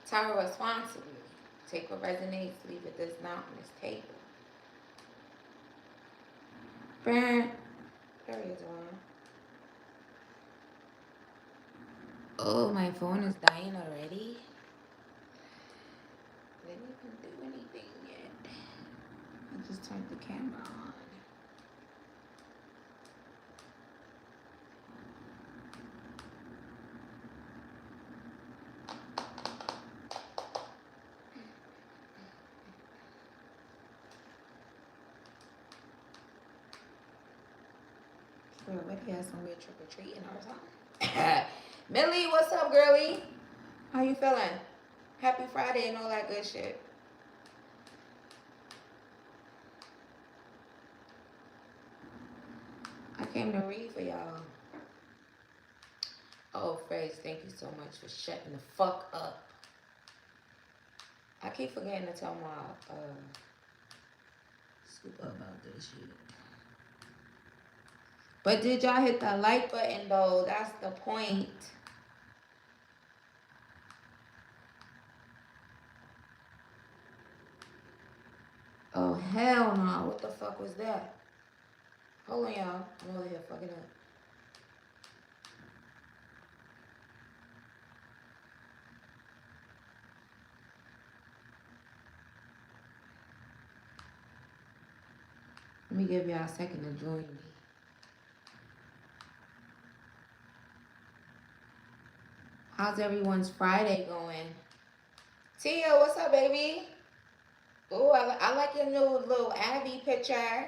Tara responsibly. Take what resonates, leave it does not on this table. Burn. There he is on. Oh, my phone is dying already. Didn't even do anything yet. I just turned the camera on. Well, what he has some weird trick or treating or something. Millie, what's up, girlie? How you feeling? Happy Friday and all that good shit. I came to read for y'all. Oh, Fraze, thank you so much for shutting the fuck up. I keep forgetting to tell my scoop up about this shit. But did y'all hit the like button though? That's the point. Oh, hell no. What the fuck was that? Hold on, y'all. I'm over here fucking up. Let me give y'all a second to join me. How's everyone's Friday going? Tia, what's up, baby? Oh, I like your new little Abby picture.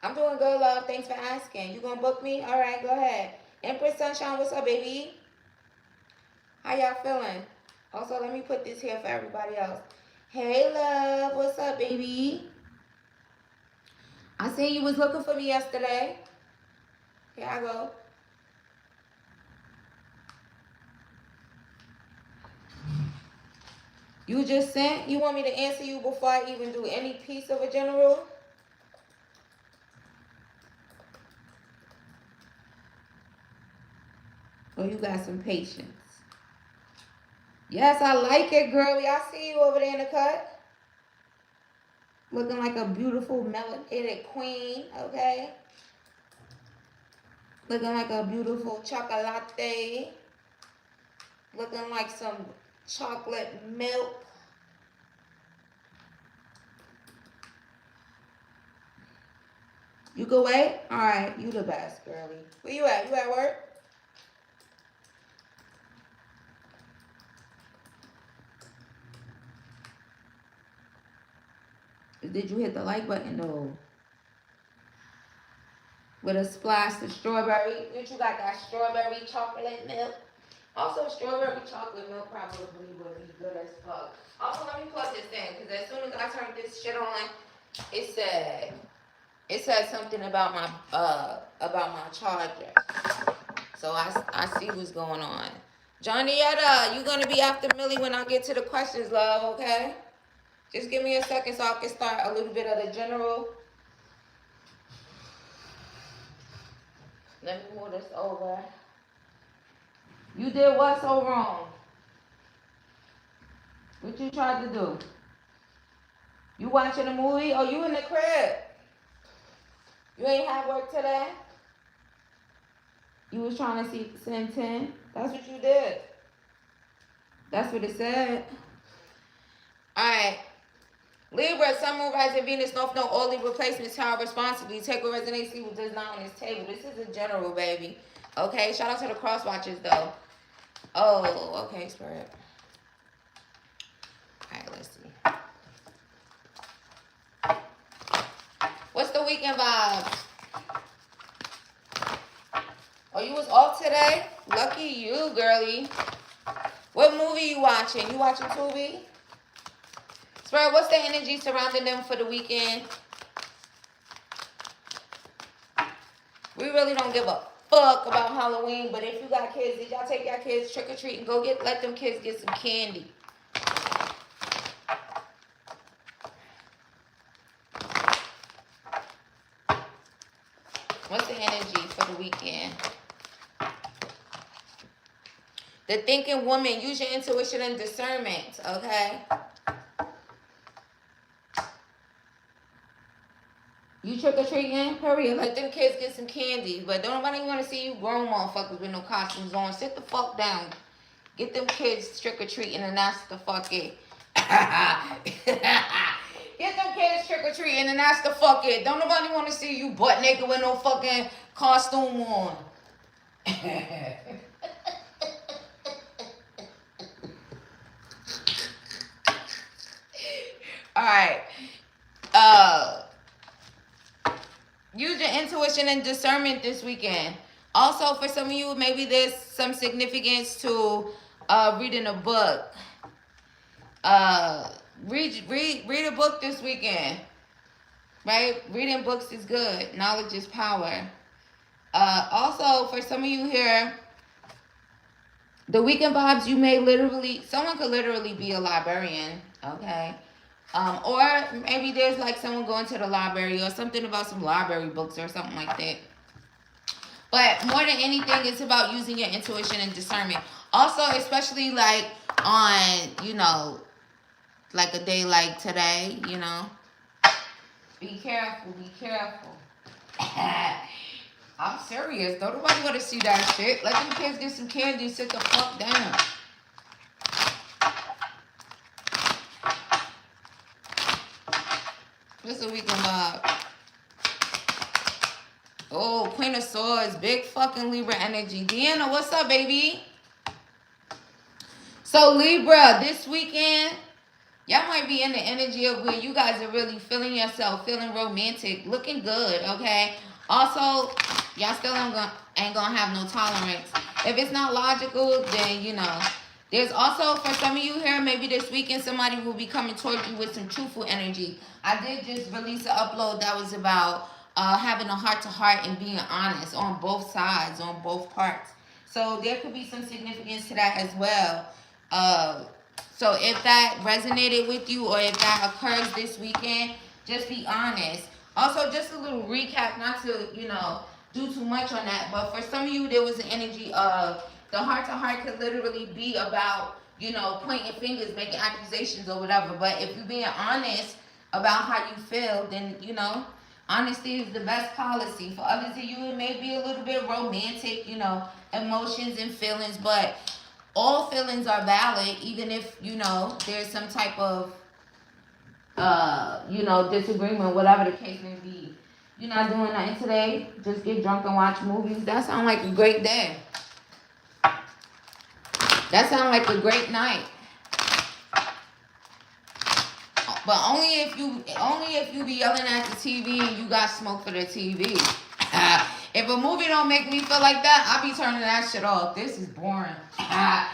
I'm doing good, love. Thanks for asking. You gonna book me? All right, go ahead. Empress Sunshine, what's up, baby? How y'all feeling? Also, let me put this here for everybody else. Hey, love. What's up, baby? I seen you was looking for me yesterday. Here I go. You just sent? You want me to answer you before I even do any piece of a general? Oh, you got some patience. Yes, I like it, girlie. I see you over there in the cut. Looking like a beautiful melanated queen, okay? Looking like a beautiful chocolate. Looking like some chocolate milk. You go wait? All right, you the best, girlie. Where you at? You at work? Did you hit the like button though? With a splash of strawberry. Did you got that strawberry chocolate milk? Also, strawberry chocolate milk probably would be good as fuck. Also, let me plug this in, because as soon as I turned this shit on, it said something about my charger. So I see what's going on. Johnnyetta, you gonna be after Millie when I get to the questions, love, okay? Just give me a second so I can start a little bit of the general. Let me move this over. You did what so wrong? What you tried to do? You watching a movie? Oh, you in the crib? You ain't have work today? You was trying to send 10? That's what you did. That's what it said. Alright. Libra, Sun, Moon, Rising, Venus, North Node, all Libra placements, how responsibly. Take what resonates, see what does not on this table. This is a general, baby. Okay, shout out to the cross watchers, though. Oh, okay, Spirit. Alright, let's see. What's the weekend vibes? Oh, you was off today? Lucky you, girlie. What movie you watching? You watching Tubi? Spirit, what's the energy surrounding them for the weekend? We really don't give a fuck about Halloween, but if you got kids, did y'all take your kids trick or treat and go let them kids get some candy? What's the energy for the weekend? The thinking woman, use your intuition and discernment, okay? You trick-or-treating, period. Let them kids get some candy. But don't nobody want to see you grown motherfuckers with no costumes on. Sit the fuck down. Get them kids trick-or-treating and that's the fuck it. Get them kids trick-or-treating and that's the fuck it. Don't nobody want to see you butt naked with no fucking costume on. Alright. Use your intuition and discernment this weekend. Also, for some of you, maybe there's some significance to reading a book. Read a book this weekend. Right? Reading books is good. Knowledge is power. Also, for some of you here, the weekend vibes, you may literally, someone could literally be a librarian, okay? Or maybe there's like someone going to the library or something about some library books or something like that. But more than anything, it's about using your intuition and discernment. Also, especially like on, you know, like a day like today, you know. Be careful, be careful. I'm serious. Don't nobody want to see that shit. Let them kids get some candy. Sit the fuck down. What's the weekend vibe? Oh, Queen of Swords. Big fucking Libra energy. Deanna, what's up, baby? So, Libra, this weekend, y'all might be in the energy of where you guys are really feeling yourself, feeling romantic, looking good, okay? Also, y'all still ain't gonna have no tolerance. If it's not logical, then, you know. There's also, for some of you here, maybe this weekend, somebody will be coming towards you with some truthful energy. I did just release an upload that was about having a heart-to-heart and being honest on both sides, on both parts. So there could be some significance to that as well. So if that resonated with you or if that occurs this weekend, just be honest. Also, just a little recap, not to, you know, do too much on that, but for some of you, there was an energy of the heart-to-heart could literally be about, you know, pointing fingers, making accusations or whatever. But if you're being honest about how you feel, then, you know, honesty is the best policy. For others of you, it may be a little bit romantic, you know, emotions and feelings, but all feelings are valid, even if, you know, there's some type of, you know, disagreement, whatever the case may be. You're not doing nothing today, just get drunk and watch movies. That sounds like a great day. That sounds like a great night. But only if you be yelling at the TV and you got smoke for the TV. If a movie don't make me feel like that, I'll be turning that shit off. This is boring. I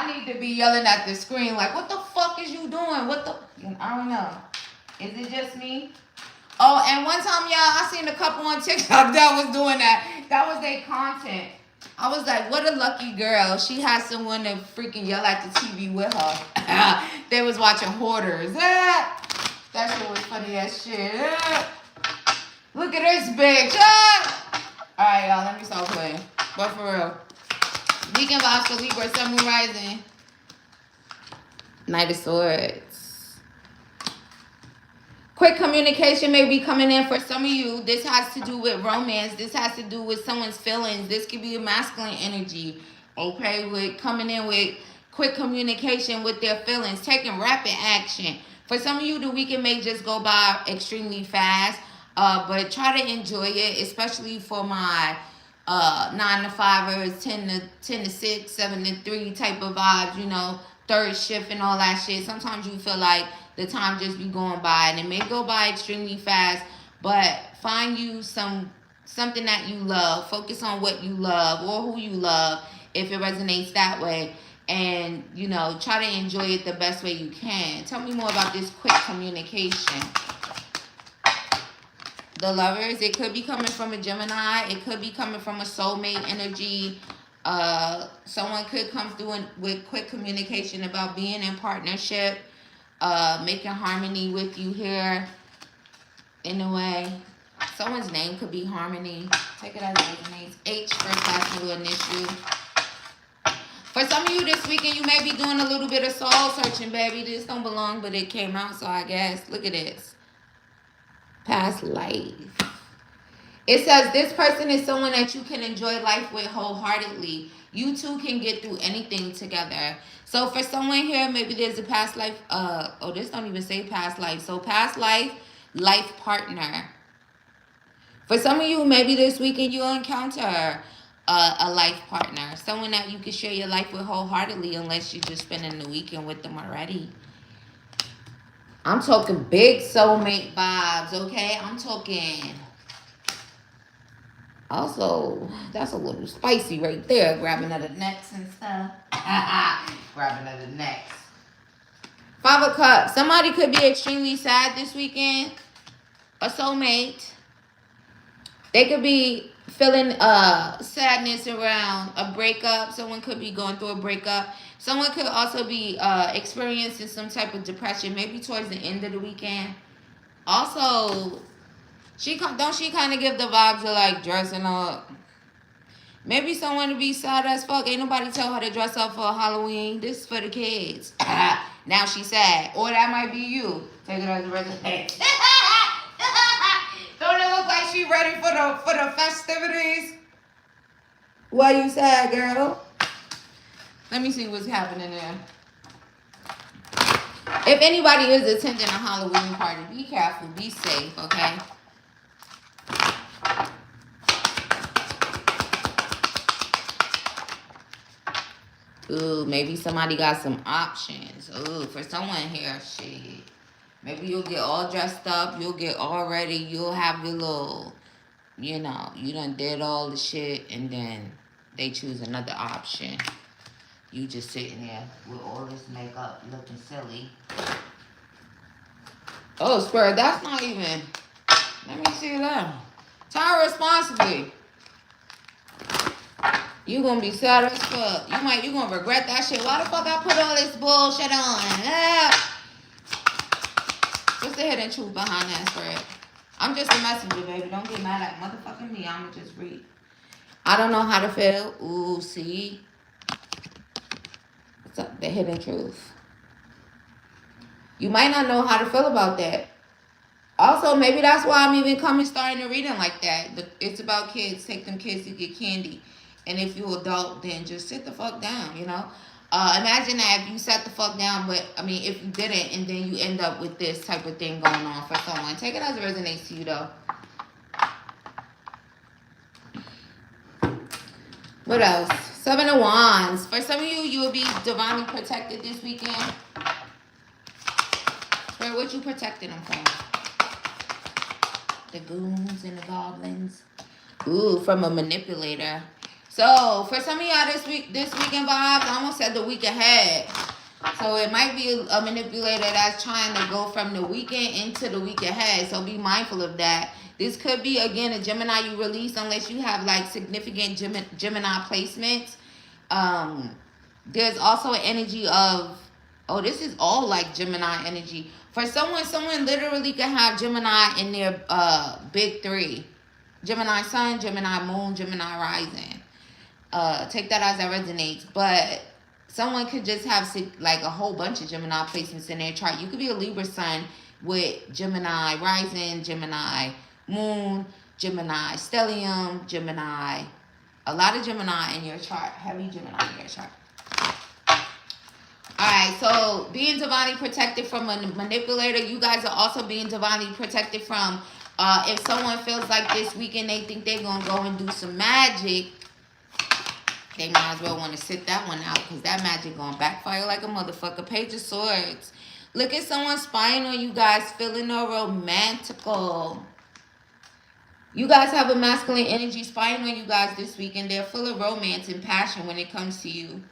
need to be yelling at the screen like, what the fuck is you doing? What the? I don't know. Is it just me? Oh, and one time, y'all, I seen a couple on TikTok that was doing that. That was their content. I was like, what a lucky girl. She had someone to freaking yell at the TV with her. They was watching Hoarders. That shit was funny as shit. Look at this bitch. Alright, y'all, let me stop playing. But for real. Weekend vibes for Libra, Sun, Moon, Rising. Knight of Swords. Quick communication may be coming in for some of you. This has to do with romance. This has to do with someone's feelings. This could be a masculine energy. Okay, with coming in with quick communication with their feelings. Taking rapid action. For some of you, the weekend may just go by extremely fast. But try to enjoy it, especially for my 9 to 5ers, 10 to 6, 7 to 3 type of vibes, you know, third shift and all that shit. Sometimes you feel like the time just be going by, and it may go by extremely fast, but find you something that you love. Focus on what you love or who you love if it resonates that way, and, you know, try to enjoy it the best way you can. Tell me more about this quick communication. The Lovers, it could be coming from a Gemini. It could be coming from a soulmate energy. Someone could come through with quick communication about being in partnership, making harmony with you here in a way. Someone's name could be Harmony. Take it as it resonates. H, first, last, middle initial. For For some of you this weekend, you may be doing a little bit of soul searching, baby. This don't belong, but it came out, so I guess. Look at this. Past life. It says this person is someone that you can enjoy life with wholeheartedly. You two can get through anything together. So for someone here, maybe there's a past life. This don't even say past life. So past life, life partner. For some of you, maybe this weekend you'll encounter a life partner. Someone that you can share your life with wholeheartedly, unless you're just spending the weekend with them already. I'm talking big soulmate vibes, okay? I'm talking... Also, that's a little spicy right there. Grabbing at the necks and stuff. Grabbing at the necks. 5 of Cups. Somebody could be extremely sad this weekend. A soulmate. They could be feeling sadness around a breakup. Someone could be going through a breakup. Someone could also be experiencing some type of depression, maybe towards the end of the weekend. Also, she kind of give the vibes of like dressing up. Maybe someone to be sad as fuck. Ain't nobody tell her to dress up for Halloween. This is for the kids. Now she's sad. Or that might be you. Take it as a resident. Don't it look like she ready for the festivities? Why you sad, girl? Let me see what's happening there. If anybody is attending a Halloween party, be careful. Be safe, okay? Ooh, maybe somebody got some options. Ooh, for someone here, shit. Maybe you'll get all dressed up. You'll get all ready. You'll have your little, you know, you done did all the shit. And then they choose another option. You just sitting there with all this makeup looking silly. Oh, Spirit, that's not even... Let me see that. Time responsibly. You gonna be sad as fuck. You gonna regret that shit. Why the fuck I put all this bullshit on? What's the hidden truth behind that, Spirit? I'm just a messenger, baby. Don't get mad at motherfucking me. I'ma just read. I don't know how to feel. Ooh, see? What's up? The hidden truth. You might not know how to feel about that. Also, maybe that's why I'm even starting to reading like that. It's about kids. Take them kids to get candy. And if you're adult, then just sit the fuck down, you know? Imagine that if you sat the fuck down, but, I mean, if you didn't, and then you end up with this type of thing going on for someone. Take it as it resonates to you, though. What else? 7 of Wands. For some of you, you will be divinely protected this weekend. Wait, what you protecting them from? The goons and the goblins. Ooh, from a manipulator. So, for some of y'all this weekend vibes, I almost said the week ahead. So, it might be a manipulator that's trying to go from the weekend into the week ahead. So, be mindful of that. This could be, again, a Gemini you release unless you have, like, significant Gemini placements. There's also an energy of, oh, this is all, like, Gemini energy. For someone literally can have Gemini in their big 3. Gemini Sun, Gemini Moon, Gemini Rising. Take that as that resonates. But someone could just have like a whole bunch of Gemini placements in their chart. You could be a Libra Sun with Gemini Rising, Gemini Moon, Gemini Stellium, Gemini. A lot of Gemini in your chart. Heavy Gemini in your chart. Alright, so being divinely protected from a manipulator. You guys are also being divinely protected from if someone feels like this weekend they think they're going to go and do some magic. They might as well want to sit that one out because that magic going to backfire like a motherfucker. Page of Swords. Look at someone spying on you guys, feeling all romantical. You guys have a masculine energy spying on you guys this weekend. They're full of romance and passion when it comes to you.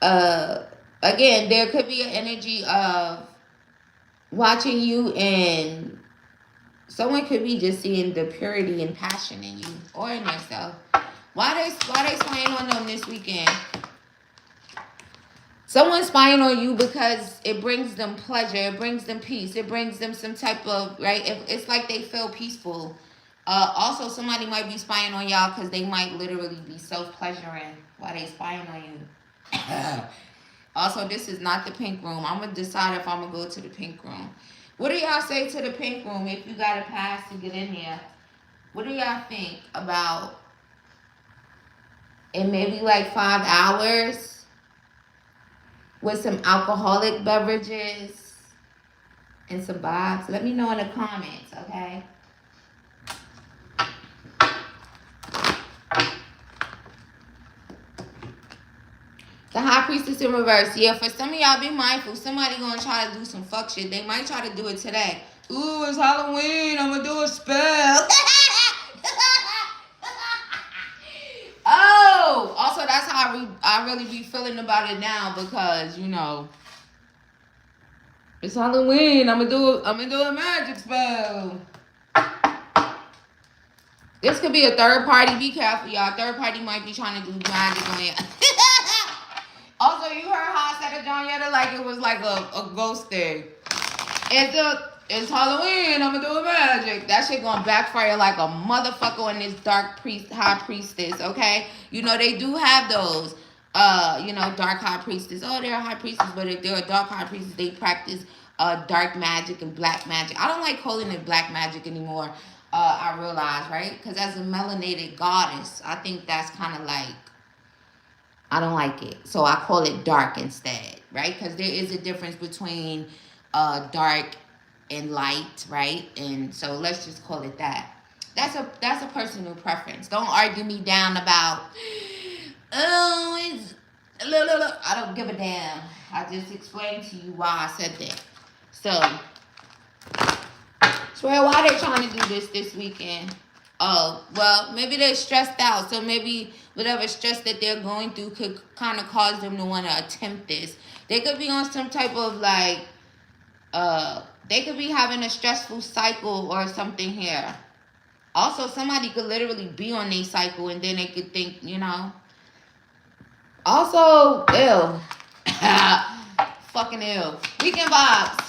Again, there could be an energy of watching you, and someone could be just seeing the purity and passion in you or in yourself. Why they spying on them this weekend? Someone's spying on you because it brings them pleasure. It brings them peace. It brings them some type of, right? It's like they feel peaceful. Also, somebody might be spying on y'all because they might literally be self-pleasuring while they spying on you. Also, this is not the pink room. I'm going to decide if I'm going to go to the pink room. What do y'all say to the pink room if you got a pass to get in here? What do y'all think about in maybe like 5 hours with some alcoholic beverages and some vibes? Let me know in the comments, okay? The High Priestess in reverse. Yeah, for some of y'all, be mindful. Somebody gonna try to do some fuck shit. They might try to do it today. Ooh, it's Halloween. I'm gonna do a spell. Oh, also that's how I really be feeling about it now because you know it's Halloween. I'm gonna do a magic spell. This could be a third party. Be careful, y'all. Third party might be trying to do magic on it. Also, you heard how I said to John Yetta like it was like a ghost thing. It's Halloween. I'm gonna do a magic. That shit gonna backfire like a motherfucker on this high priestess. Okay, you know they do have those. You know, dark high priestess. Oh, they're a high priestess, but if they're a dark high priestess, they practice dark magic and black magic. I don't like calling it black magic anymore. I realize, right? Because as a melanated goddess, I think that's kind of like I don't like it. So I call it dark instead, right? Because there is a difference between dark and light, right? And so let's just call it that. That's a personal preference. Don't argue me down about, oh, it's, I don't give a damn. I just explained to you why I said that. So, swear, why they trying to do this weekend? Oh, well, maybe they're stressed out. So maybe whatever stress that they're going through could kind of cause them to want to attempt this. They could be on some type of like, they could be having a stressful cycle or something here. Also, somebody could literally be on their cycle and then they could think, you know. Also, ew. Fucking ew. Weekend vibes.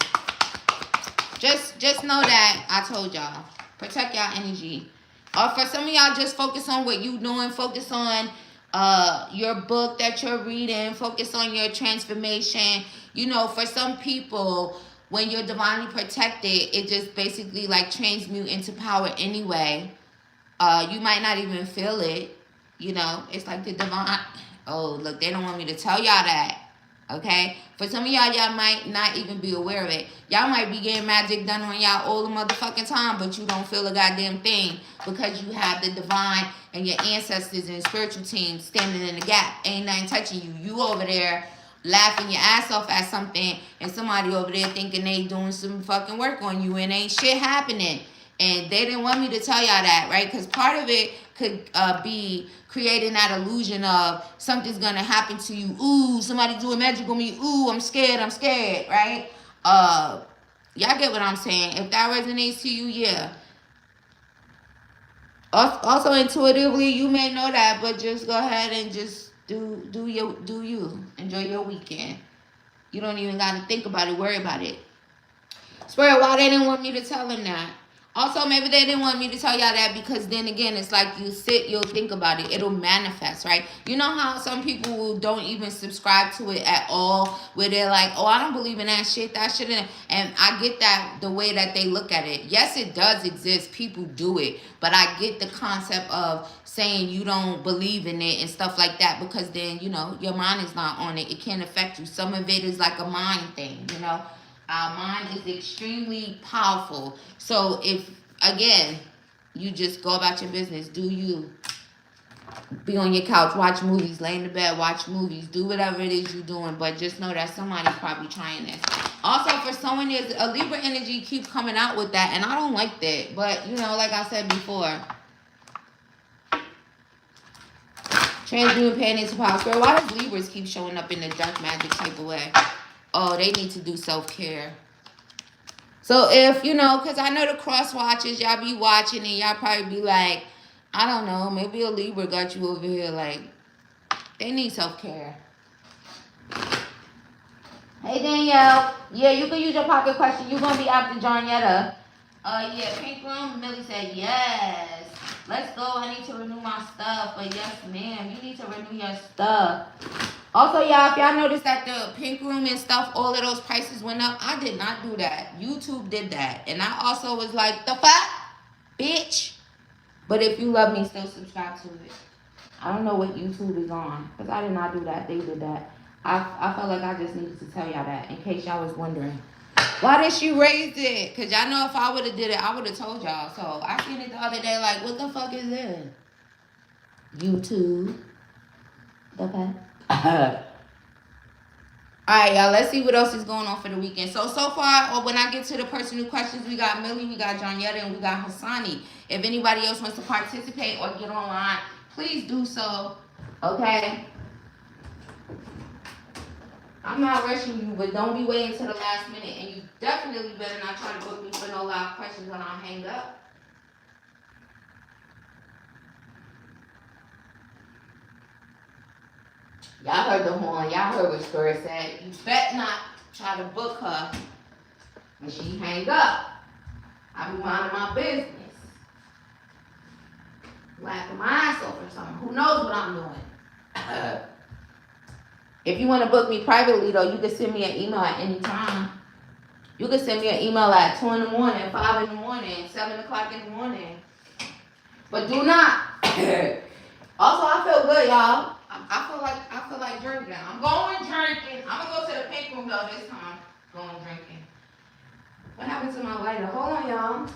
Just know that I told y'all. Protect y'all energy. Or for some of y'all, just focus on what you doing. Focus on your book that you're reading. Focus on your transformation. You know, for some people, when you're divinely protected, it just basically like transmute into power anyway. You might not even feel it. You know, it's like the divine. Oh, look, they don't want me to tell y'all that. Okay? For some of y'all might not even be aware of it. Y'all might be getting magic done on y'all all the motherfucking time, but you don't feel a goddamn thing because you have the divine and your ancestors and spiritual team standing in the gap. Ain't nothing touching you. You over there laughing your ass off at something and somebody over there thinking they doing some fucking work on you and ain't shit happening. And they didn't want me to tell y'all that, right? Because part of it could be creating that illusion of something's going to happen to you. Ooh, somebody doing magic on me. Ooh, I'm scared, right? Y'all get what I'm saying. If that resonates to you, yeah. Also, intuitively, you may know that, but just go ahead and just do you. Enjoy your weekend. You don't even got to think about it, worry about it. Spirit, why they didn't want me to tell them that? Also, maybe they didn't want me to tell y'all that because then again, it's like you sit, you'll think about it. It'll manifest, right? You know how some people don't even subscribe to it at all, where they're like, oh, I don't believe in that shit. That shouldn't. And I get that the way that they look at it. Yes, it does exist. People do it. But I get the concept of saying you don't believe in it and stuff like that because then, you know, your mind is not on it. It can't affect you. Some of it is like a mind thing, you know? Our mind is extremely powerful. So if, again, you just go about your business, do you. Be on your couch, watch movies, lay in the bed, watch movies, do whatever it is you're doing. But just know that somebody's probably trying this. Also, for someone, there's a Libra energy keeps coming out with that. And I don't like that. But, you know, like I said before. Transmuting pain into power. Girl, why does Libras keep showing up in the dark magic type of way? Oh, they need to do self-care. So if, you know, because I know the cross watchers, y'all be watching and y'all probably be like, I don't know, maybe a Libra got you over here. Like, they need self-care. Hey, Danielle. Yeah, you can use your pocket question. You're going to be after Jarnetta. Yeah, Pink Room. Millie said, yes. Let's go. I need to renew my stuff. But yes, ma'am, you need to renew your stuff. Also, y'all, if y'all noticed that the pink room and stuff, all of those prices went up, I did not do that. YouTube did that. And I also was like, the fuck? Bitch. But if you love me, still subscribe to it. I don't know what YouTube is on, because I did not do that. They did that. I felt like I just needed to tell y'all that, in case y'all was wondering. Why did she raise it? Because y'all know if I would have did it, I would have told y'all. So I seen it the other day like, what the fuck is this? YouTube. The fuck? Alright, y'all, let's see what else is going on for the weekend. So far, or when I get to the personal questions, we got Millie, we got Jonyetta, and we got Hassani. If anybody else wants to participate or get online, please do so. Okay? I'm not rushing you, but don't be waiting till the last minute. And you definitely better not try to book me for no live questions when I hang up. Y'all heard the horn. Y'all heard what Spirit said. You better not try to book her when she hang up. I be minding my business. Laughing my ass off or something. Who knows what I'm doing? If you want to book me privately, though, you can send me an email at any time. You can send me an email at 2 in the morning, 5 in the morning, 7 o'clock in the morning. But do not. Also, I feel good, y'all. I feel like drinking. I'm going drinking. I'm gonna go to the pink room though this time. Going drinking. What happened to my lighter? Hold on, y'all.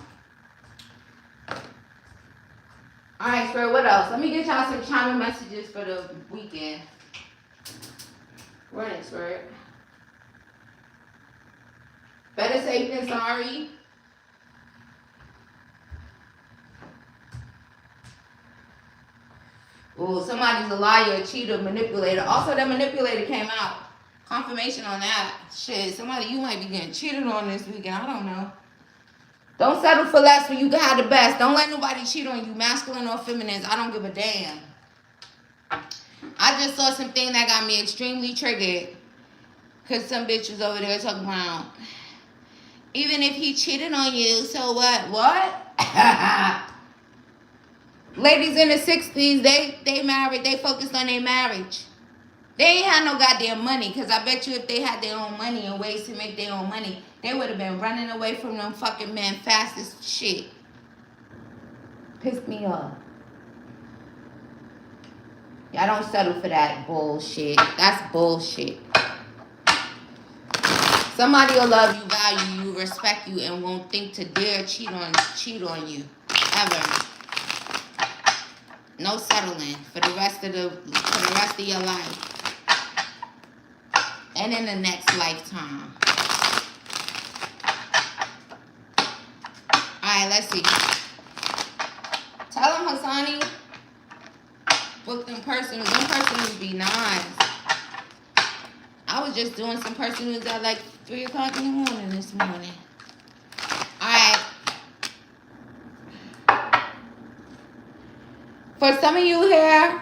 Alright, Spirit, what else? Let me get y'all some channel messages for the weekend. Run it, Spirit. Better safe than sorry. Ooh, somebody's a liar, a cheater, manipulator. Also, that manipulator came out. Confirmation on that. Shit, somebody, you might be getting cheated on this weekend. I don't know. Don't settle for less when you can have the best. Don't let nobody cheat on you, masculine or feminine. I don't give a damn. I just saw something that got me extremely triggered. Because some bitch was over there talking about, even if he cheated on you, so what? What? Ladies in the 60s, they married, they focused on their marriage. They ain't had no goddamn money, because I bet you if they had their own money and ways to make their own money, they would have been running away from them fucking men fast as shit. Pissed me off. Y'all don't settle for that bullshit. That's bullshit. Somebody will love you, value you, respect you, and won't think to dare cheat on you. Ever. No settling for the rest of your life. And in the next lifetime. Alright, let's see. Tell him, Hassani, book them personals. Them personals be nice. I was just doing some personals at like 3 o'clock in the morning this morning. Alright. For some of you here,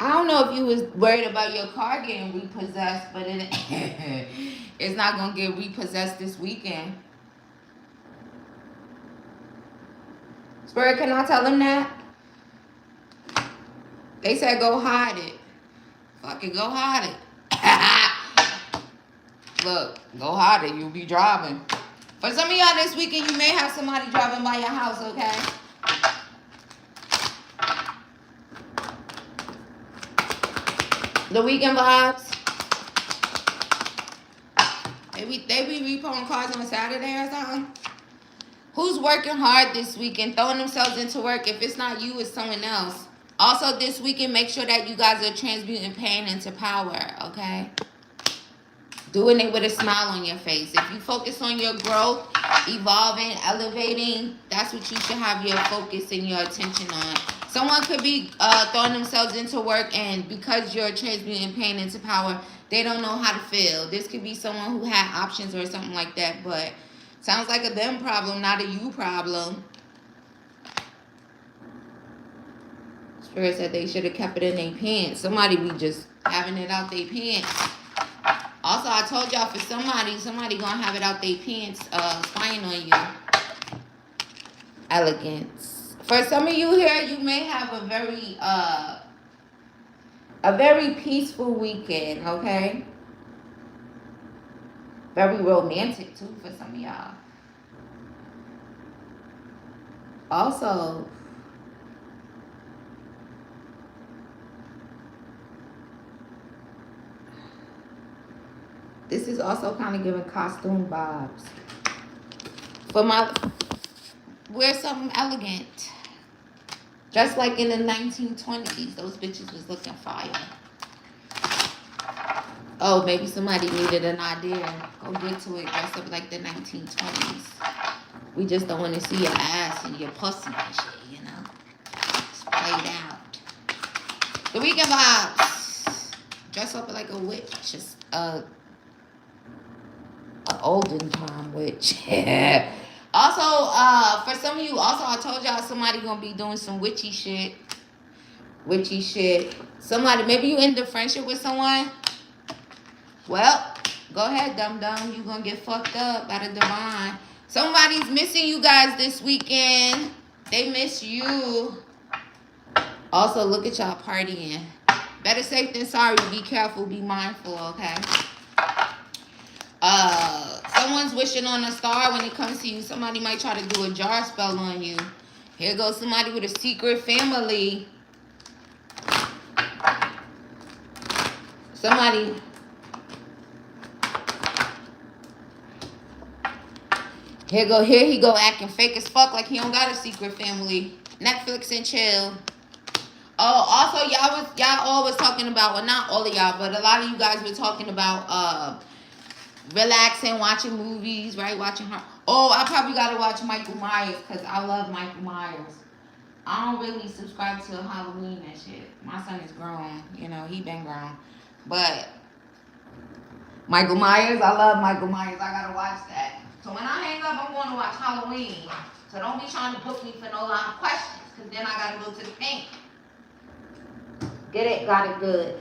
I don't know if you was worried about your car getting repossessed, but it's not going to get repossessed this weekend. Spirit, can I tell them that? They said go hide it. Fucking go hide it. Look, go hide it. You'll be driving. For some of y'all this weekend, you may have somebody driving by your house, okay? The weekend vibes. They be repoing cars on Saturday or something. Who's working hard this weekend, throwing themselves into work? If it's not you, it's someone else. Also, this weekend, make sure that you guys are transmuting pain into power, okay? Doing it with a smile on your face. If you focus on your growth, evolving, elevating, that's what you should have your focus and your attention on. Someone could be throwing themselves into work, and because you're transmuting pain into power, they don't know how to feel. This could be someone who had options or something like that, but sounds like a them problem, not a you problem. Spirit said they should have kept it in their pants. Somebody be just having it out their pants. Also, I told y'all for somebody gonna have it out their pants, spying on you. Elegance. For some of you here, you may have a very A very peaceful weekend, okay? Very romantic too for some of y'all. Also, this is also kind of giving costume vibes. For my, wear something elegant. Just like in the 1920s, those bitches was looking fire. Oh, maybe somebody needed an idea. Go get to it. Dress up like the 1920s. We just don't want to see your ass and your pussy and shit, you know? It's played out. The weekend vibes. Dress up like a witch. Just a olden time witch. Also, for some of you, also I told y'all somebody gonna be doing some witchy shit. Witchy shit. Somebody, maybe you end the friendship with someone. Well, go ahead, dum-dum. You gonna get fucked up by the divine. Somebody's missing you guys this weekend. They miss you. Also, look at y'all partying. Better safe than sorry. Be careful. Be mindful, okay? Someone's wishing on a star when it comes to you. Somebody might try to do a jar spell on you. Here goes somebody with a secret family. Somebody. Here he go acting fake as fuck like he don't got a secret family. Netflix and chill. Oh, also y'all all was talking about, well, not all of y'all, but a lot of you guys were talking about relaxing, watching movies, right? Watching her. Oh, I probably gotta watch Michael Myers because I love Michael Myers. I don't really subscribe to Halloween and shit. My son is grown, you know, he been grown. But Michael Myers, I love Michael Myers. I gotta watch that. So when I hang up, I'm going to watch Halloween. So don't be trying to book me for no long questions, because then I gotta go to the paint. Get it? Got it good.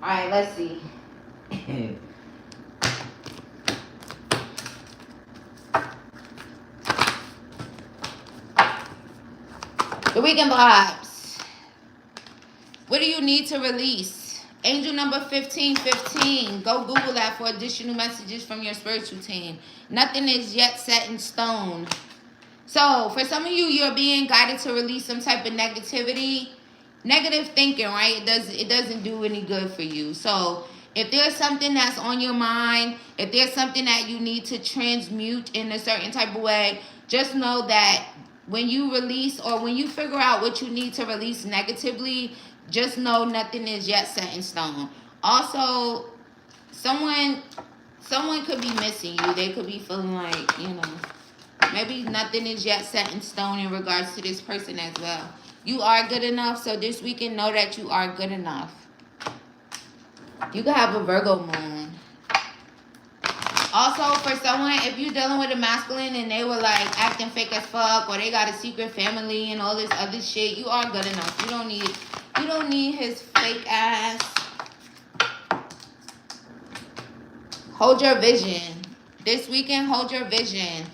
Alright, let's see. The weekend vibes. What do you need to release? Angel number 1515. Go Google that for additional messages from your spiritual team. Nothing is yet set in stone. So for some of you, you're being guided to release some type of negativity. Negative thinking, right? It doesn't do any good for you. So if there's something that's on your mind, if there's something that you need to transmute in a certain type of way, just know that when you release or when you figure out what you need to release negatively, just know nothing is yet set in stone. Also, someone could be missing you. They could be feeling like, you know, maybe nothing is yet set in stone in regards to this person as well. You are good enough, so this weekend know that you are good enough. You could have a Virgo moon. Also, for someone, if you're dealing with a masculine and they were like acting fake as fuck, or they got a secret family and all this other shit, you are good enough. You don't need his fake ass. Hold your vision. This weekend, hold your vision.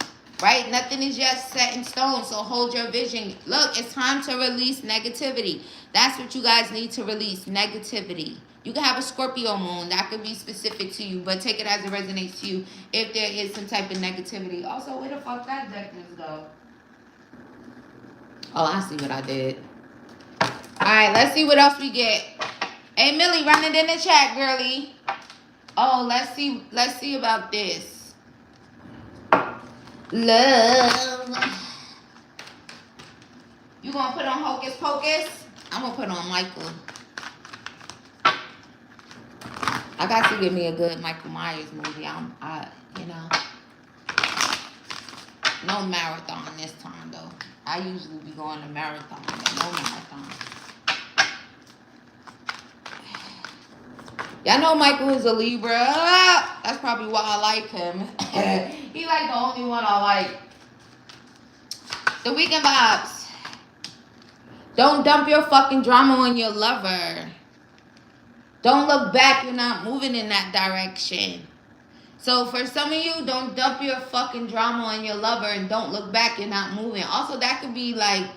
Right? Nothing is yet set in stone, so hold your vision. Look, it's time to release negativity. That's what you guys need to release, negativity. You can have a Scorpio moon. That could be specific to you, but take it as it resonates to you if there is some type of negativity. Also, where the fuck that deck just go? Oh, I see what I did. All right, let's see what else we get. Hey, Millie, run it in the chat, girly. Oh, let's see about this. Love. You gonna put on Hocus Pocus? I'm gonna put on Michael. I got to give me a good Michael Myers movie. You know, no marathon this time though. I usually be going to marathon, but no marathon. Y'all know Michael is a Libra. That's probably why I like him. He like the only one I like. The weekend vibes. Don't dump your fucking drama on your lover. Don't look back. You're not moving in that direction. So for some of you, don't dump your fucking drama on your lover and don't look back. You're not moving. Also, that could be like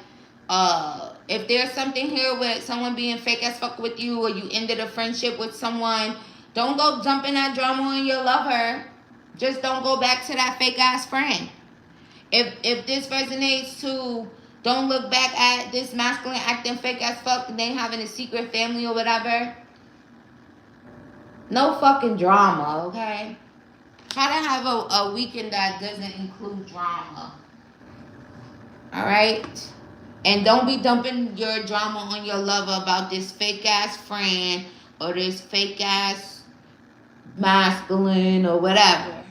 If there's something here with someone being fake as fuck with you, or you ended a friendship with someone, don't go jump in that drama on your lover. Just don't go back to that fake ass friend. If this resonates to, don't look back at this masculine acting fake as fuck and they having a secret family or whatever. No fucking drama, okay? Try to have a weekend that doesn't include drama. Alright? And don't be dumping your drama on your lover about this fake ass friend or this fake ass masculine or whatever.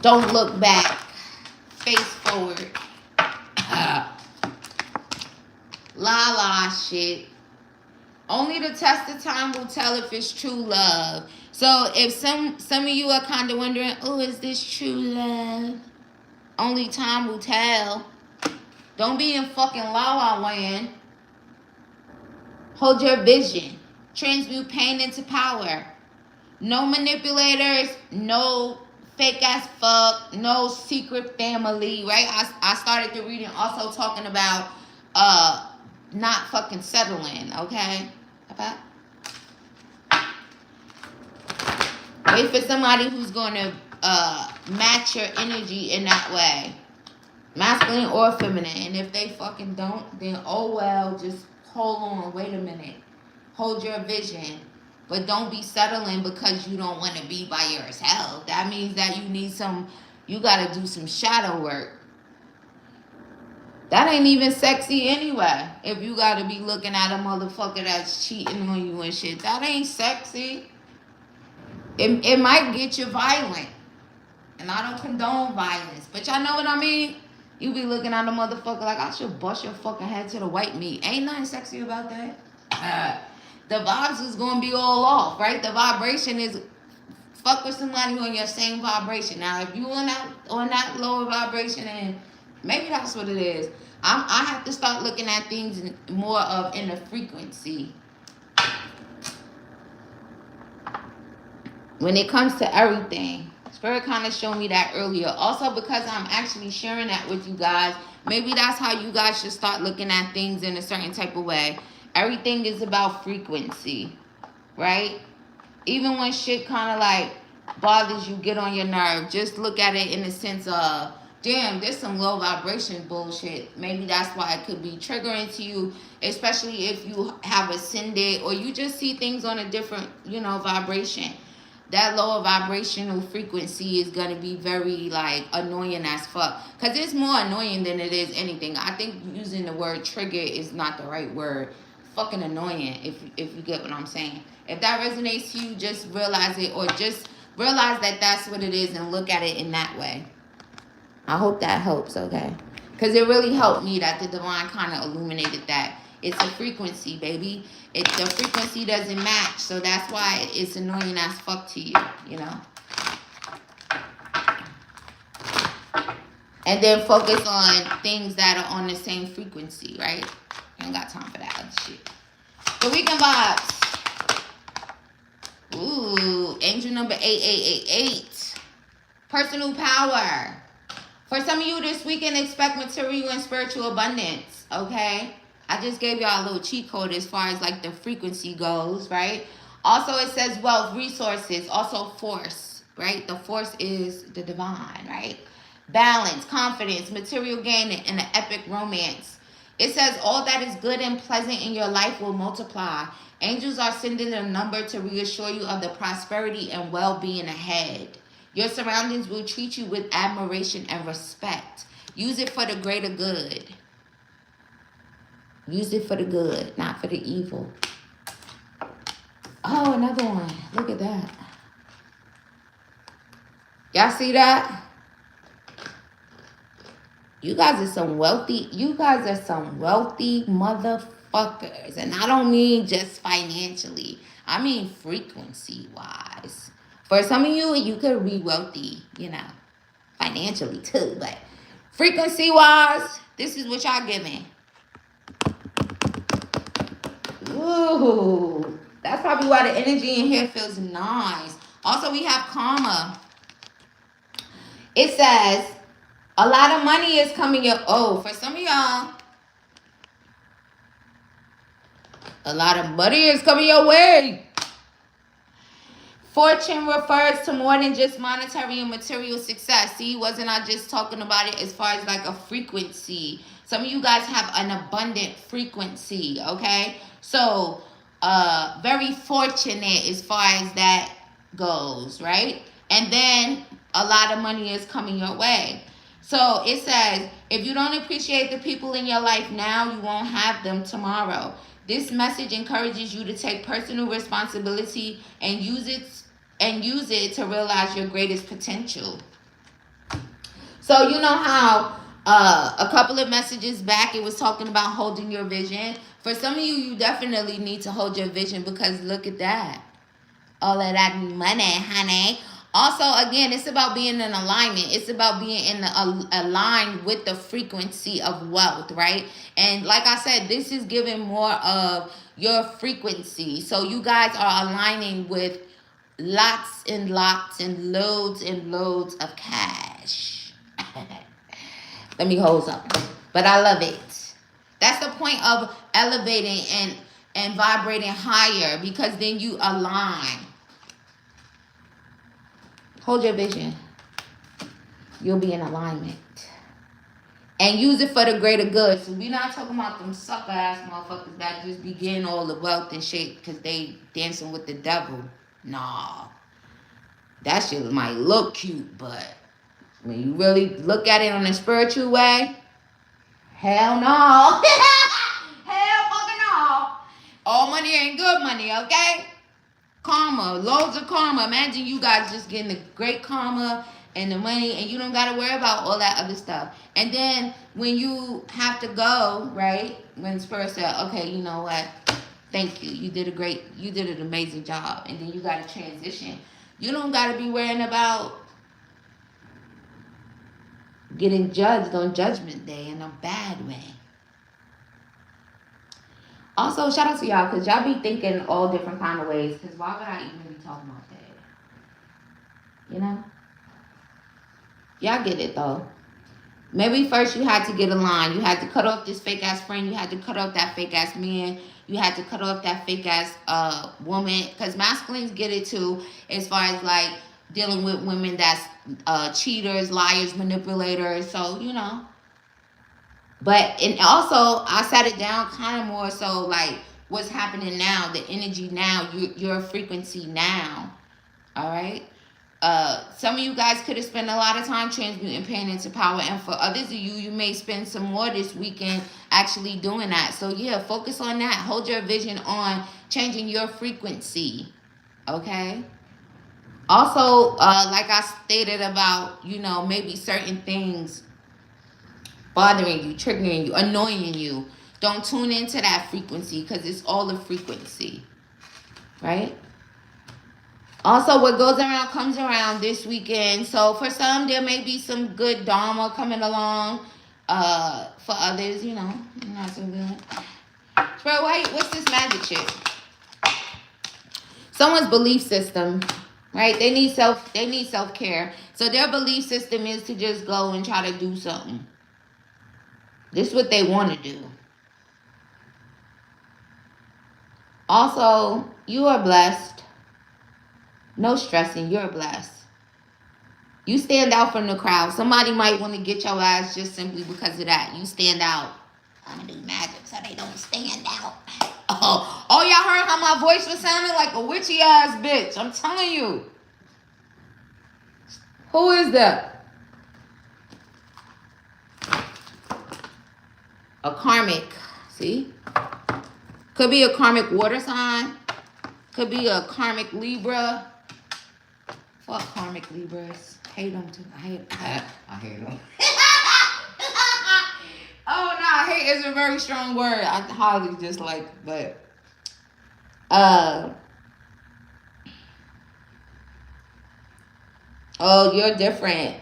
Don't look back. Face forward. La shit. Only the test of time will tell if it's true love. So if some of you are kind of wondering, oh, is this true love? Only time will tell. Don't be in fucking la land. Hold your vision. Transmute pain into power. No manipulators. No fake ass fuck. No secret family. Right? I started the reading also talking about not fucking settling. Okay? Wait for somebody who's going to match your energy in that way. Masculine or feminine. And if they fucking don't, then oh well, just hold on. Wait a minute. Hold your vision. But don't be settling because you don't want to be by yourself. That means that you got to do some shadow work. That ain't even sexy anyway. If you got to be looking at a motherfucker that's cheating on you and shit. That ain't sexy. It might get you violent. And I don't condone violence. But y'all know what I mean? You be looking at a motherfucker like, I should bust your fucking head to the white meat. Ain't nothing sexy about that. The vibes is going to be all off, right? The vibration is fuck with somebody on your same vibration. Now, if you on that lower vibration, and maybe that's what it is. I have to start looking at things more of in a frequency. When it comes to everything. Spirit kind of showed me that earlier. Also, because I'm actually sharing that with you guys, maybe that's how you guys should start looking at things in a certain type of way. Everything is about frequency, right? Even when shit kind of like bothers you, get on your nerve, just look at it in the sense of, damn, there's some low vibration bullshit. Maybe that's why it could be triggering to you, especially if you have ascended or you just see things on a different, vibration. That lower vibrational frequency is going to be very, like, annoying as fuck. Because it's more annoying than it is anything. I think using the word trigger is not the right word. Fucking annoying, if you get what I'm saying. If that resonates to you, just realize it. Or just realize that that's what it is and look at it in that way. I hope that helps, okay? Because it really helped me that the divine kind of illuminated that. It's a frequency, baby. The frequency doesn't match, so that's why it's annoying as fuck to you, And then focus on things that are on the same frequency, right? You don't got time for that other shit. The weekend vibes. Ooh, angel number 8888. Personal power. For some of you this weekend, expect material and spiritual abundance, okay? I just gave y'all a little cheat code as far as like the frequency goes, right? Also, it says wealth, resources, also force, right? The force is the divine, right? Balance, confidence, material gain, and an epic romance. It says all that is good and pleasant in your life will multiply. Angels are sending a number to reassure you of the prosperity and well-being ahead. Your surroundings will treat you with admiration and respect. Use it for the greater good. Use it for the good, not for the evil. Oh, another one. Look at that. Y'all see that? You guys are some wealthy motherfuckers. And I don't mean just financially. I mean frequency-wise. For some of you, you could be wealthy, financially too. But frequency-wise, this is what y'all give me. Ooh, that's probably why the energy in here feels nice. Also, we have karma. It says, A lot of money is coming your, oh, for some of y'all, a lot of money is coming your way. Fortune refers to more than just monetary and material success. See, wasn't I just talking about it as far as like a frequency? Some of you guys have an abundant frequency, okay? So, very fortunate as far as that goes, right? And then a lot of money is coming your way. So it says, if you don't appreciate the people in your life now, you won't have them tomorrow. This message encourages you to take personal responsibility and use it to realize your greatest potential. So you know how a couple of messages back it was talking about holding your vision. For some of you, you definitely need to hold your vision because look at that. All of that money, honey. Also, again, it's about being in alignment. It's about being in the aligned with the frequency of wealth, right? And like I said, this is giving more of your frequency. So you guys are aligning with lots and lots and loads of cash. Let me hold something. But I love it. That's the point of elevating and vibrating higher because then you align. Hold your vision. You'll be in alignment. And use it for the greater good. So we're not talking about them sucker ass motherfuckers that just be getting all the wealth and shit because they dancing with the devil. Nah. That shit might look cute, but when you really look at it on a spiritual way, hell no. Hell fucking no. All money ain't good money, okay? Karma, loads of karma. Imagine you guys just getting the great karma and the money and you don't got to worry about all that other stuff. And then when you have to go, right, when Spirit said, okay, you know what, thank you, you did an amazing job, and then you got to transition. You don't got to be worrying about getting judged on Judgment Day in a bad way. Also, shout out to y'all because y'all be thinking all different kind of ways, because why would I even be talking about that? You know? Y'all get it though. Maybe first you had to get a line. You had to cut off this fake ass friend. You had to cut off that fake ass man. You had to cut off that fake ass woman. Because masculines get it too, as far as like dealing with women that's cheaters, liars, manipulators. So, you know. But, and also, I sat it down kind of more so like what's happening now, the energy now, your frequency now. All right? Some of you guys could have spent a lot of time transmuting pain into power, and for others of you, you may spend some more this weekend actually doing that. So yeah, focus on that. Hold your vision on changing your frequency, okay? Also, like I stated about, you know, maybe certain things bothering you, triggering you, annoying you. Don't tune into that frequency because it's all a frequency, right? Also, what goes around comes around this weekend. So for some, there may be some good Dharma coming along. For others, you know, not so good. Bro, what's this magic shit? Someone's belief system, right? They need self-care. So their belief system is to just go and try to do something. This is what they want to do. Also, you are blessed. No stressing, you're blessed. You stand out from the crowd. Somebody might want to get your ass just simply because of that. You stand out. I'm going to do magic so they don't stand out. Oh, y'all heard how my voice was sounding like a witchy ass bitch. I'm telling you. Who is that? A karmic. See? Could be a karmic water sign. Could be a karmic Libra. Fuck karmic Libras. Hate them too. I hate them. Oh no, hate is a very strong word. I highly dislike, but oh, you're different.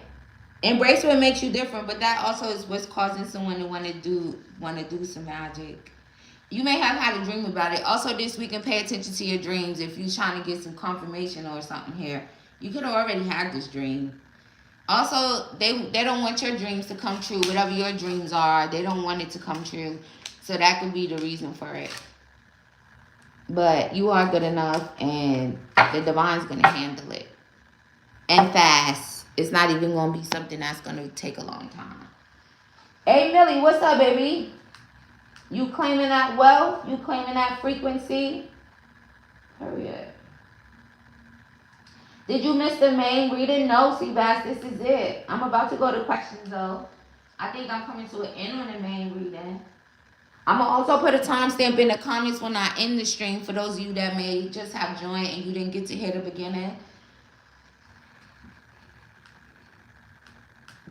Embrace what makes you different, but that also is what's causing someone to want to do some magic. You may have had a dream about it. Also this weekend, pay attention to your dreams if you're trying to get some confirmation or something here. You could have already had this dream. Also, they don't want your dreams to come true. Whatever your dreams are, they don't want it to come true. So that could be the reason for it. But you are good enough, and the divine's gonna handle it, and fast. It's not even gonna be something that's gonna take a long time. Hey Millie, what's up, baby? You claiming that wealth? You claiming that frequency? Hurry up. Did you miss the main reading? No, Seabass, this is it. I'm about to go to questions though. I think I'm coming to an end on the main reading. I'm going to also put a timestamp in the comments when I end the stream for those of you that may just have joined and you didn't get to hear the beginning.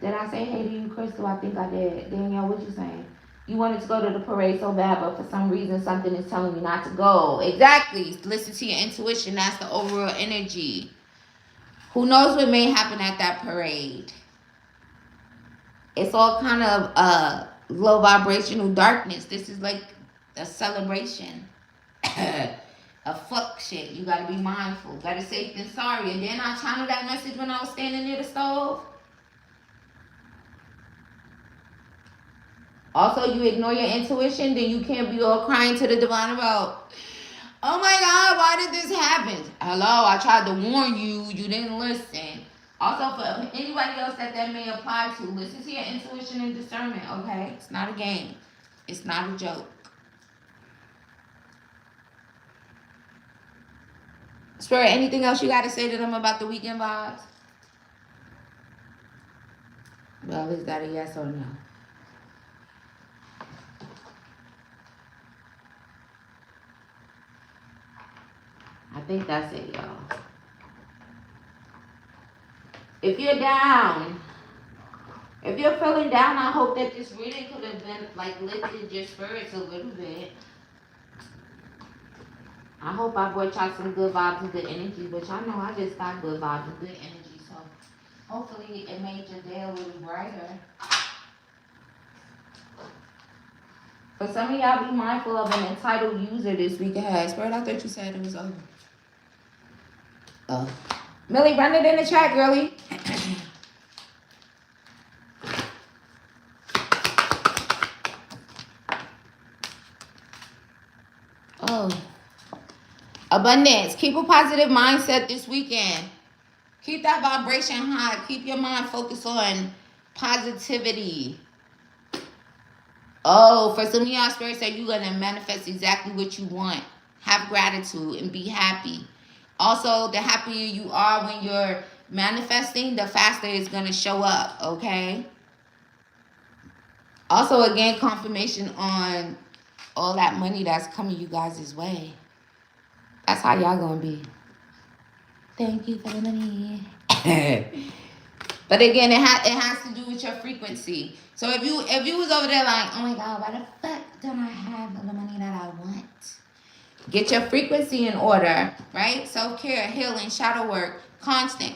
Did I say hey to you, Crystal? I think I did. Danielle, what you saying? You wanted to go to the parade so bad, but for some reason something is telling you not to go. Exactly. Listen to your intuition. That's the overall energy. Who knows what may happen at that parade? It's all kind of low vibrational darkness. This is like a celebration. A fuck shit. You gotta be mindful. Better safe than sorry. And then I channeled that message when I was standing near the stove. Also, you ignore your intuition, then you can't be all crying to the divine about, oh my God, why did this happen? Hello, I tried to warn you. You didn't listen. Also, for anybody else that may apply to, listen to your intuition and discernment, okay? It's not a game. It's not a joke. Spirit, anything else you got to say to them about the weekend vibes? Well, is that a yes or no? I think that's it, y'all. If you're down, if you're feeling down, I hope that this reading could have been like lifted your spirits a little bit. I hope I brought y'all some good vibes and good energy, but y'all know I just got good vibes and good energy, so hopefully it made your day a little brighter. For some of y'all, be mindful of an entitled user this week ahead. Spirit, I thought you said it was over. Oh. Millie, run it in the chat, girlie. Oh. Abundance. Keep a positive mindset this weekend. Keep that vibration high. Keep your mind focused on positivity. Oh, for some of y'all, Spirit said you're going to manifest exactly what you want. Have gratitude and be happy. Also, the happier you are when you're manifesting, the faster it's going to show up, okay? Also, again, confirmation on all that money that's coming you guys' way. That's how y'all going to be. Thank you for the money. But again, it has to do with your frequency. So if you was over there like, oh my God, why the fuck don't I have all the money that I want? Get your frequency in order, right? Self-care, healing, shadow work, constant.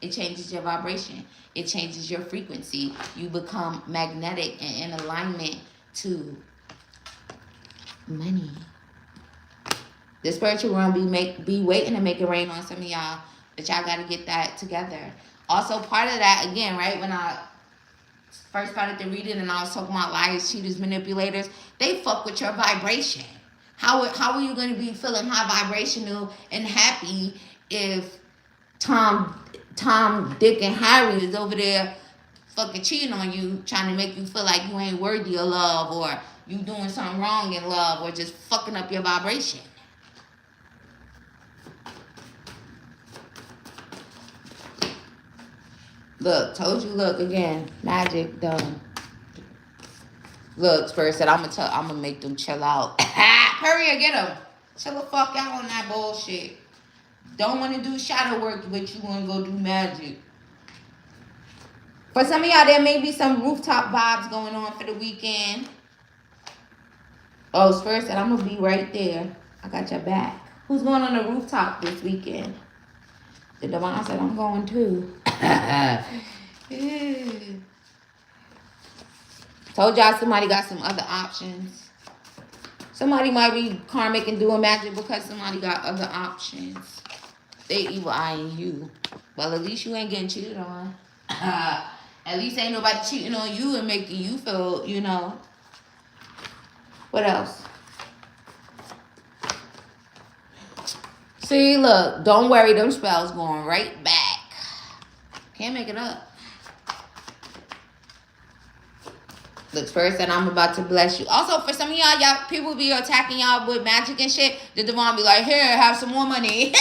It changes your vibration. It changes your frequency. You become magnetic and in alignment to money. The spiritual realm be waiting to make it rain on some of y'all, but y'all got to get that together. Also, part of that, again, right, when I first started the reading and I was talking about liars, cheaters, manipulators, they fuck with your vibration. How are you going to be feeling high vibrational and happy if Tom, Dick, and Harry is over there fucking cheating on you, trying to make you feel like you ain't worthy of love, or you doing something wrong in love, or just fucking up your vibration? Look, told you, look, again, magic done. Look, Spirit said, I'm gonna make them chill out. Hurry up, get them. Chill the fuck out on that bullshit. Don't want to do shadow work, but you want to go do magic. For some of y'all, there may be some rooftop vibes going on for the weekend. Oh, Spirit said, I'm gonna be right there. I got your back. Who's going on the rooftop this weekend? The divine said, I'm going too. Told y'all somebody got some other options. Somebody might be karmic and doing magic because somebody got other options. They evil eyeing you. Well, at least you ain't getting cheated on. At least ain't nobody cheating on you and making you feel, you know. What else? See, look, don't worry, them spells going right back. Can't make it up. Look, first, and I'm about to bless you. Also, for some of y'all people be attacking y'all with magic and shit. The divine be like, here, have some more money.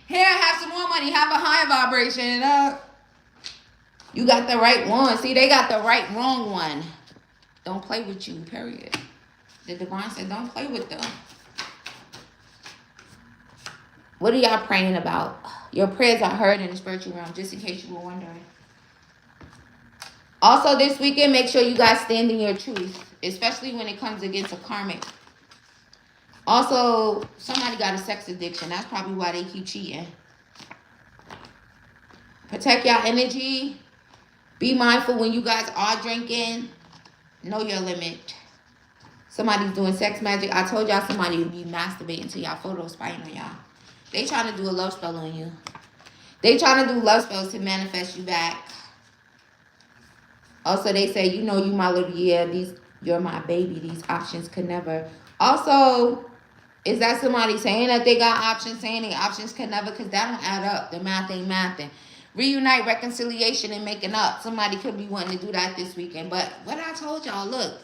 Here, have some more money. Have a higher vibration. You got the right one. See, they got the right, wrong one. Don't play with you, period. The divine said, don't play with them. What are y'all praying about? Your prayers are heard in the spiritual realm, just in case you were wondering. Also, this weekend, make sure you guys stand in your truth, especially when it comes against a karmic. Also, somebody got a sex addiction. That's probably why they keep cheating. Protect your energy. Be mindful when you guys are drinking. Know your limit. Somebody's doing sex magic. I told y'all somebody would be masturbating to y'all photos, spying on y'all. They trying to do a love spell on you. They trying to do love spells to manifest you back. Also, they say, you know, you my little, yeah, you're my baby. These options could never. Also, is that somebody saying that they got options, saying the options could never? Because that don't add up. The math ain't mathing. Reunite, reconciliation, and making up. Somebody could be wanting to do that this weekend. But what I told y'all, look,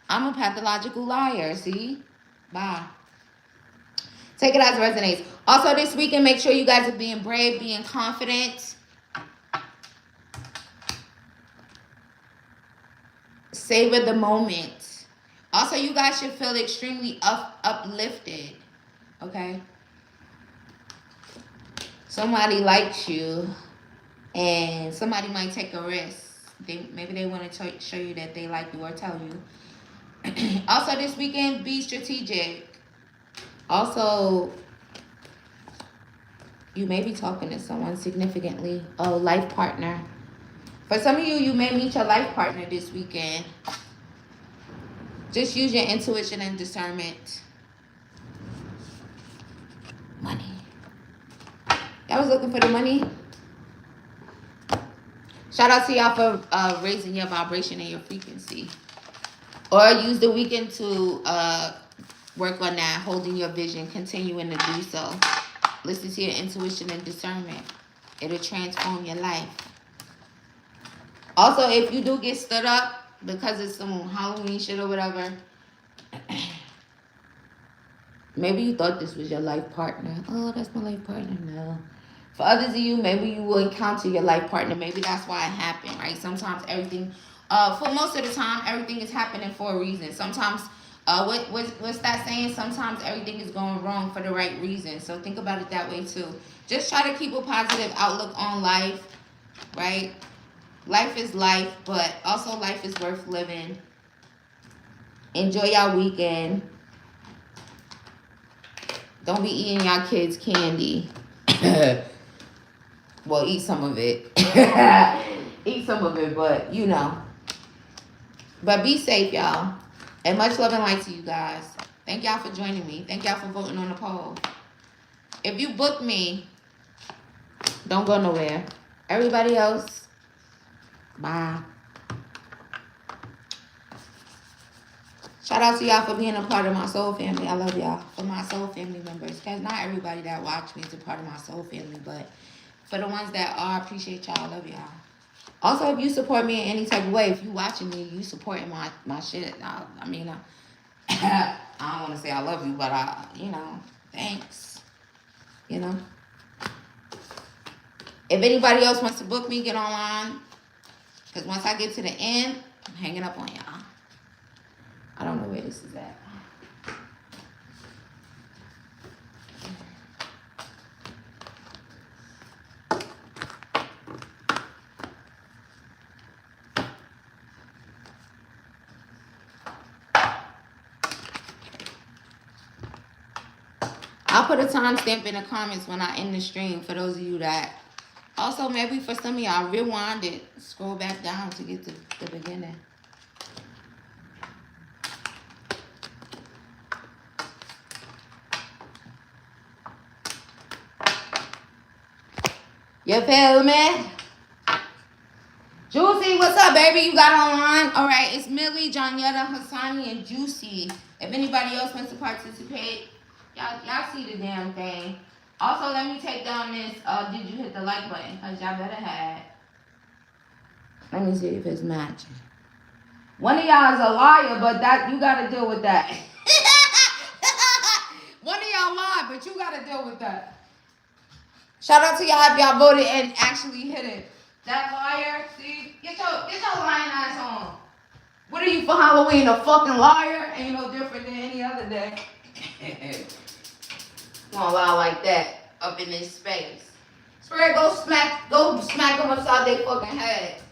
I'm a pathological liar, see? Bye. Take it as it resonates. Also, this weekend, make sure you guys are being brave, being confident. Savor the moment. Also, you guys should feel extremely uplifted. Okay? Somebody likes you, and somebody might take a risk. Maybe they want to show you that they like you or tell you. Also, this weekend, be strategic. Also, you may be talking to someone significantly. Oh, life partner. For some of you, you may meet your life partner this weekend. Just use your intuition and discernment. Money. Y'all was looking for the money? Shout out to y'all for raising your vibration and your frequency. Or use the weekend to work on that, holding your vision, continuing to do so. Listen to your intuition and discernment. It'll transform your life. Also, if you do get stood up because it's some Halloween shit or whatever, maybe you thought this was your life partner. Oh, that's my life partner. No. For others of you, maybe you will encounter your life partner. Maybe that's why it happened, right? Sometimes everything, for most of the time, everything is happening for a reason. Sometimes, what's that saying? Sometimes everything is going wrong for the right reason. So think about it that way too. Just try to keep a positive outlook on life, right? Life is life, but also life is worth living. Enjoy your weekend. Don't be eating your kids' candy. Well, eat some of it. Eat some of it, but you know. But be safe, y'all. And much love and light to you guys. Thank y'all for joining me. Thank y'all for voting on the poll. If you book me, don't go nowhere. Everybody else, bye. Shout out to y'all for being a part of my soul family. I love y'all. For my soul family members. Because not everybody that watch me is a part of my soul family. But for the ones that are, I appreciate y'all. I love y'all. Also, if you support me in any type of way, if you watching me, you supporting my shit. I mean, I don't want to say I love you, but you know, thanks. You know. If anybody else wants to book me, get online. Because once I get to the end, I'm hanging up on y'all. I don't know where this is at. I'll put a timestamp in the comments when I end the stream for those of you that. Also, maybe for some of y'all, rewind it. Scroll back down to get to the beginning. You feel me? Juicy, what's up, baby? You got online? All right, it's Millie, Jonyetta, Hassani, and Juicy. If anybody else wants to participate, y'all see the damn thing. Also, let me take down this. Did you hit the like button? Cause y'all better have. Let me see if it's matching. One of y'all is a liar, but that you gotta deal with that. One of y'all lied, but you gotta deal with that. Shout out to y'all if y'all voted and actually hit it. That liar, see, get your lying ass on. What are you for Halloween? A fucking liar? Ain't no different than any other day. Gonna lie like that up in this space. Spirit, go smack them upside their fucking head.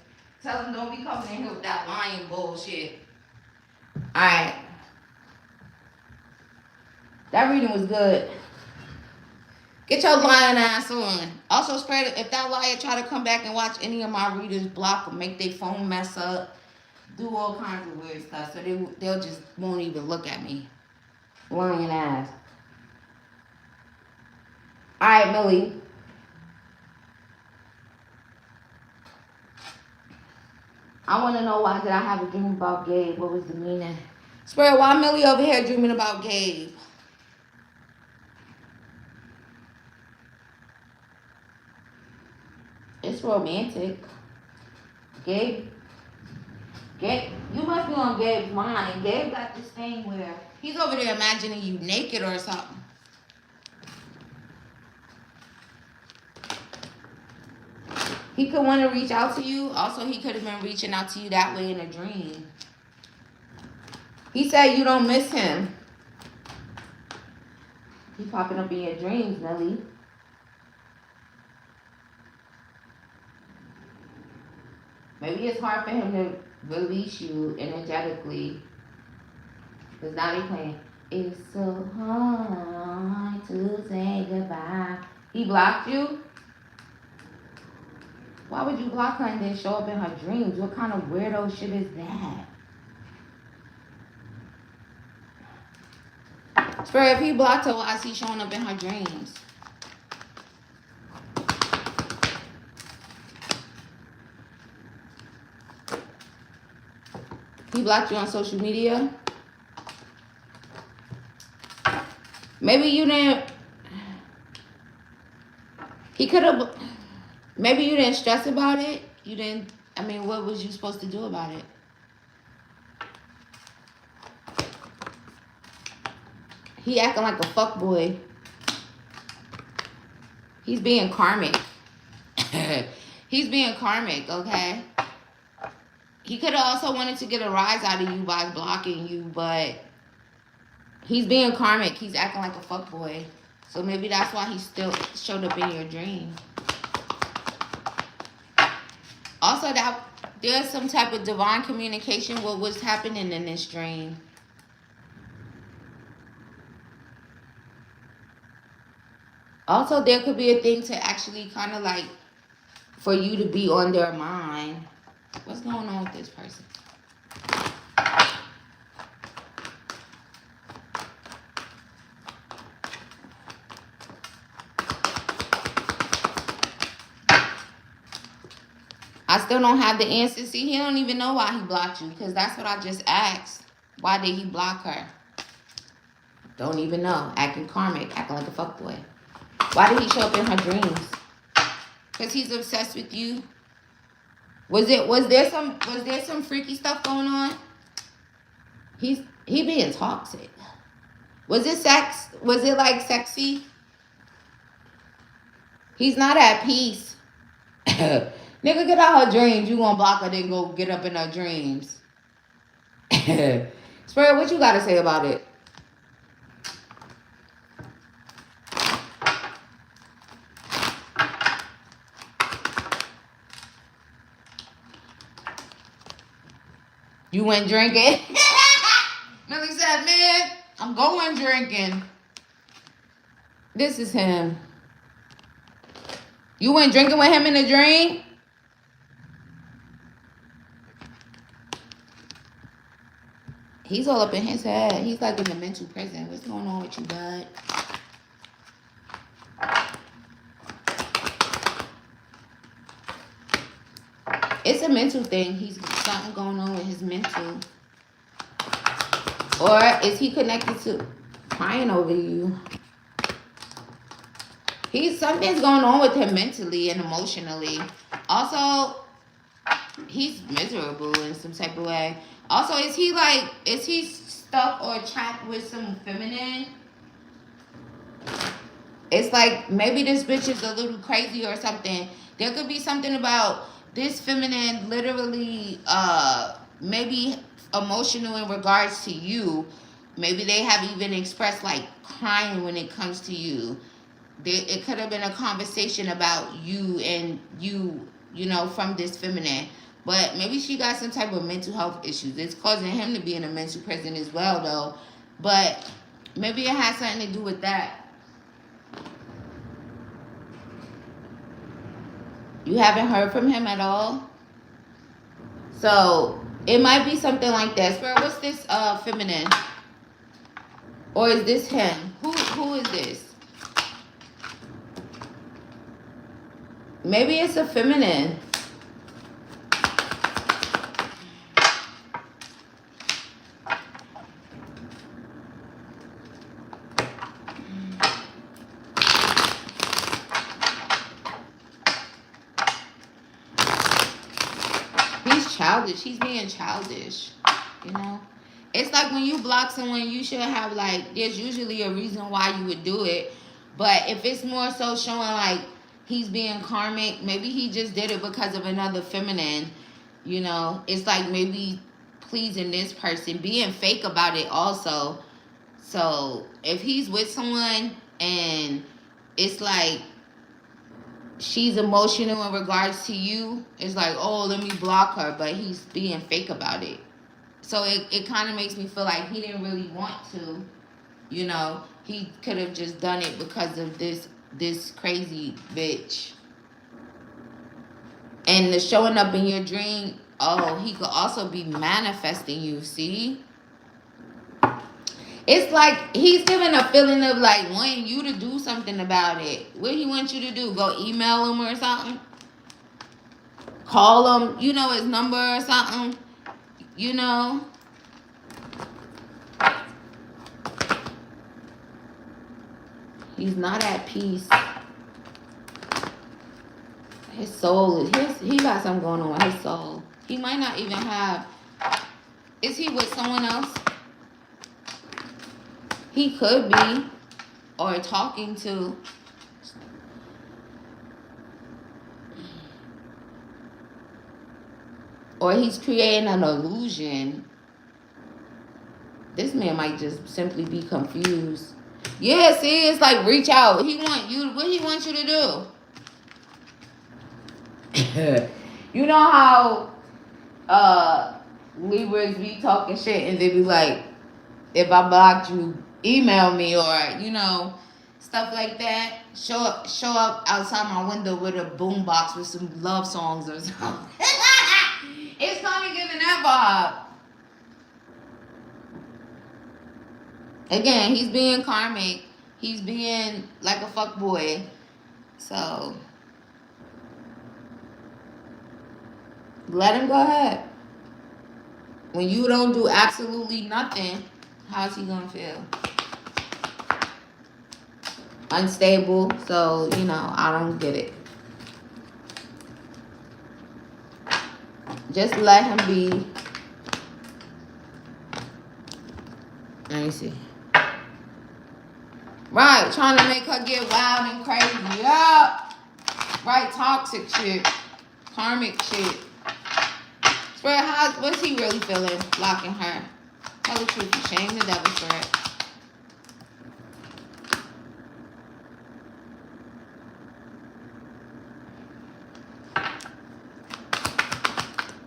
Tell them don't be coming in here with that lying bullshit. Alright. That reading was good. Get your lying ass on. Also, Spirit, if that liar try to come back and watch any of my readers, block or make their phone mess up, do all kinds of weird stuff, so they'll just won't even look at me. Lying ass. Alright, Millie. I want to know why did I have a dream about Gabe? What was the meaning? Spirit, why Millie over here dreaming about Gabe? It's romantic. Gabe, you must be on Gabe's mind. Gabe got this thing where he's over there imagining you naked or something. He could want to reach out to you. Also, he could have been reaching out to you that way in a dream. He said you don't miss him. He's popping up in your dreams, Nelly. Maybe it's hard for him to release you energetically. Because now they playing, it's so hard to say goodbye. He blocked you? Why would you block her and then show up in her dreams? What kind of weirdo shit is that? Spirit, if he blocked her, why is he showing up in her dreams? He blocked you on social media? Maybe you didn't... He could have... Maybe you didn't stress about it. You didn't... I mean, what was you supposed to do about it? He acting like a fuckboy. He's being karmic. He's being karmic, okay? He could have also wanted to get a rise out of you by blocking you, but he's being karmic. He's acting like a fuckboy. So maybe that's why he still showed up in your dream. Also, that there's some type of divine communication what was happening in this dream. Also, there could be a thing to actually kind of like for you to be on their mind. What's going on with this person? I still don't have the answer. See, he don't even know why he blocked you because that's what I just asked. Why did he block her? Don't even know. Acting karmic, acting like a fuckboy. Why did he show up in her dreams? Because he's obsessed with you. Was there some freaky stuff going on? He being toxic. Was it sex? Was it like sexy? He's not at peace. Nigga, get out her dreams. You gonna block her, then go get up in her dreams. Spirit, what you gotta say about it? You went drinking? Millie said, man, I'm going drinking. This is him. You went drinking with him in a dream? He's all up in his head. He's like in the mental prison. What's going on with you, bud? It's a mental thing. He's something going on with his mental. Or is he connected to crying over you? Something's going on with him mentally and emotionally. Also, he's miserable in some type of way. Also, is he stuck or trapped with some feminine? It's like maybe this bitch is a little crazy or something. There could be something about this feminine literally maybe emotional in regards to you. Maybe they have even expressed like crying when it comes to you. It could have been a conversation about you and you know, from this feminine. But maybe she got some type of mental health issues. It's causing him to be in a mental prison as well, though. But maybe it has something to do with that. You haven't heard from him at all? So it might be something like that. Spirit, what's this feminine? Or is this him? Who is this? Maybe it's a feminine. He's childish. He's being childish. You know? It's like when you block someone, you should have like, there's usually a reason why you would do it. But if it's more so showing like he's being karmic, maybe he just did it because of another feminine. You know, it's like maybe pleasing this person, being fake about it also. So if he's with someone and it's like she's emotional in regards to you, it's like, oh, let me block her, but he's being fake about it. So it kind of makes me feel like he didn't really want to, you know. He could have just done it because of this crazy bitch. And the showing up in your dream, oh, he could also be manifesting you, see? It's like he's giving a feeling of like wanting you to do something about it. What he wants you to do? Go email him or something? Call him, you know, his number or something? You know? He's not at peace. His soul, he got something going on with his soul. He might not even have, is he with someone else? He could be, or talking to. Or he's creating an illusion. This man might just simply be confused. Yeah, see, it's like reach out. He want you, what he wants you to do? You know how Libras be talking shit and they be like, if I blocked you, email me, or you know, stuff like that. Show up outside my window with a boombox with some love songs or something. It's kind of giving that vibe. Again, he's being karmic. He's being like a fuck boy. So let him go ahead. When you don't do absolutely nothing, how's he gonna feel? Unstable. So, you know, I don't get it. Just let him be. Let me see. Right, trying to make her get wild and crazy. Yeah. Right, toxic shit. Karmic shit. Spirit, what's he really feeling blocking her? Tell the truth, shame the devil, Spirit.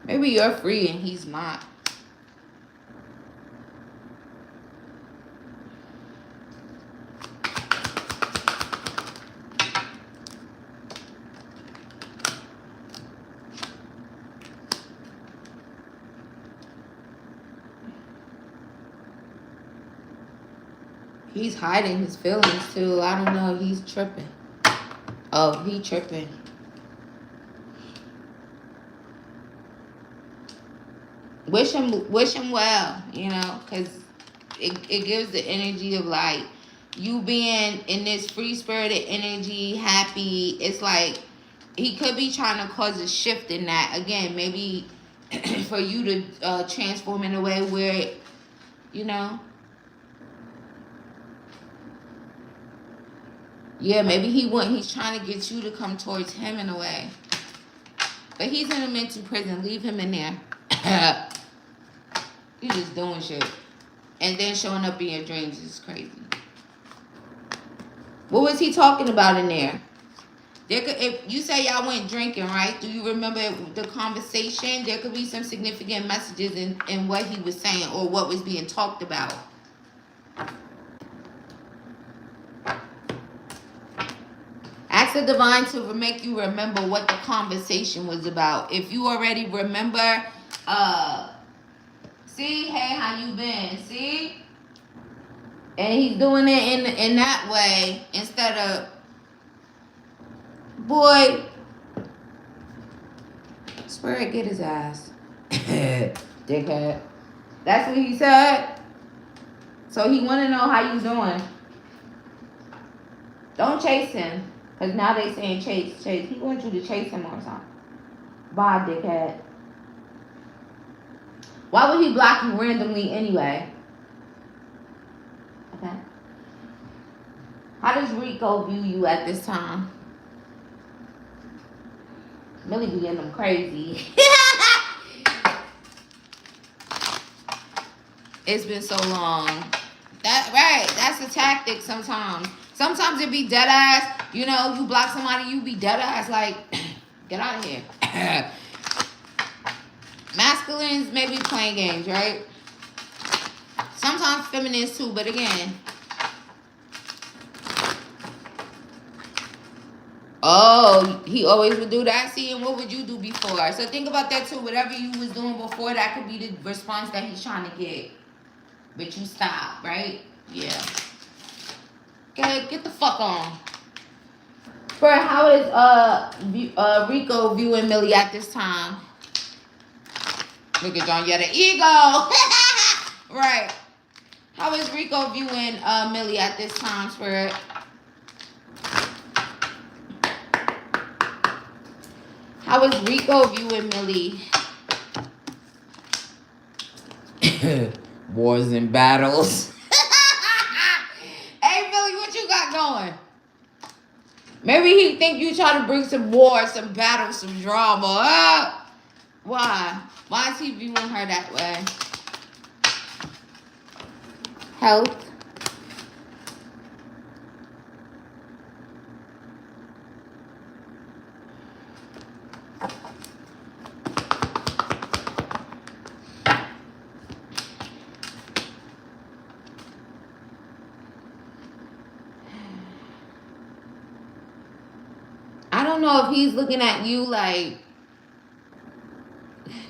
Maybe you're free and he's not. He's hiding his feelings too. I don't know. He's tripping. Oh, he tripping. wish him well, you know, because it gives the energy of like you being in this free spirited energy, happy. It's like he could be trying to cause a shift in that again, maybe for you to transform in a way where, you know, yeah, maybe he's trying to get you to come towards him in a way. But he's in a mental prison. Leave him in there. You just doing shit. And then showing up in your dreams is crazy. What was he talking about in there? If you say y'all went drinking, right? Do you remember the conversation? There could be some significant messages in what he was saying or what was being talked about. Ask the divine to make you remember what the conversation was about. If you already remember, see, hey, how you been? See? And he's doing it in that way instead of, boy, Spirit, get his ass. Dickhead. That's what he said. So he want to know how you doing. Don't chase him. Because now they saying chase. He wants you to chase him or something. Bye, dickhead. Why would he block you randomly anyway? Okay. How does Rico view you at this time? Millie be getting them crazy. It's been so long. That's a tactic sometimes. Sometimes it be dead ass. You know, you block somebody, you be dead ass like, get out of here. Masculines may be playing games, right? Sometimes feminines too, but again. Oh, he always would do that. See, and what would you do before? So think about that too. Whatever you was doing before, that could be the response that he's trying to get. But you stop, right? Yeah. Okay, get the fuck on. For how is Rico viewing Millie at this time? Look at John, you had an ego. Right. How is Rico viewing Millie at this time, Spirit? How is Rico viewing Millie? Wars and battles. Hey, Millie, what you got going? Maybe he think you trying to bring some war, some battle, some drama. Why? Why is he viewing her that way? Health. I don't know if he's looking at you like,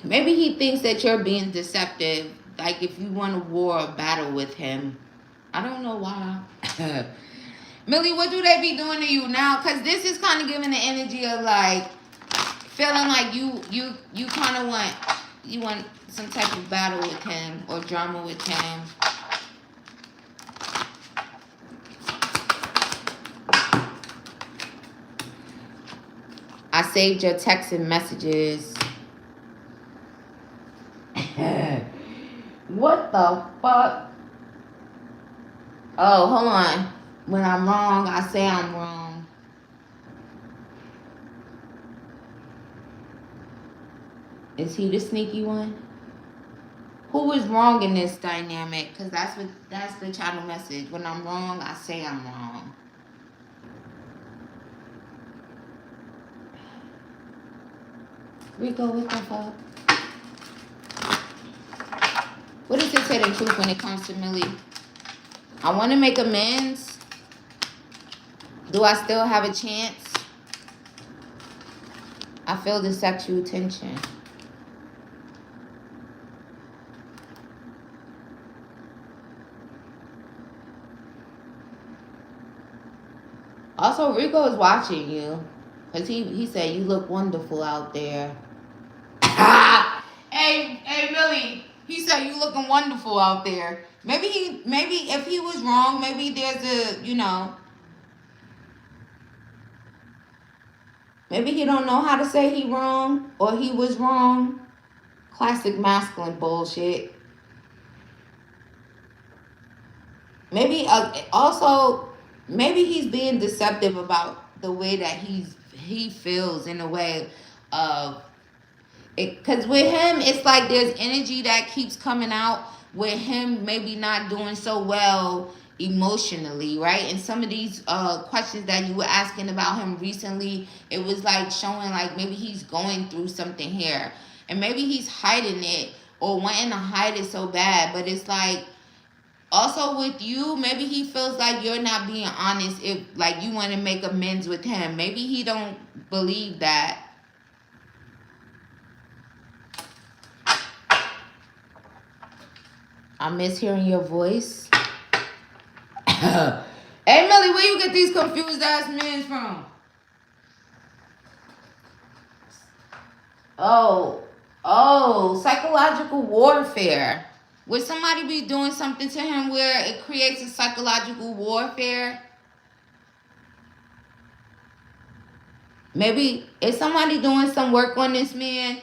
maybe he thinks that you're being deceptive. Like if you want a war or battle with him. I don't know why. Millie, what do they be doing to you now? Because this is kind of giving the energy of like, feeling like you kind of want some type of battle with him or drama with him. I saved your texts and messages. What the fuck? Oh, hold on. When I'm wrong, I say I'm wrong. Is he the sneaky one? Who was wrong in this dynamic? Because that's the channel message. When I'm wrong, I say I'm wrong. Rico, what the fuck? What is his hidden truth when it comes to Millie? I want to make amends. Do I still have a chance? I feel the sexual tension. Also, Rico is watching you. Because he said, you look wonderful out there. Hey, hey, Millie. He said you looking wonderful out there. Maybe if he was wrong, maybe there's a, maybe he don't know how to say he wrong or he was wrong. Classic masculine bullshit. Maybe also maybe he's being deceptive about the way that he feels in a way of it, because with him it's like there's energy that keeps coming out with him maybe not doing so well emotionally, right? And some of these questions that you were asking about him recently, it was like showing like maybe he's going through something here, and maybe he's hiding it or wanting to hide it so bad. But it's like also with you, maybe he feels like you're not being honest if like you want to make amends with him. Maybe he don't believe that. I miss hearing your voice. Hey Millie, where you get these confused ass men from? Oh, psychological warfare. Would somebody be doing something to him where it creates a psychological warfare? Maybe is somebody doing some work on this man?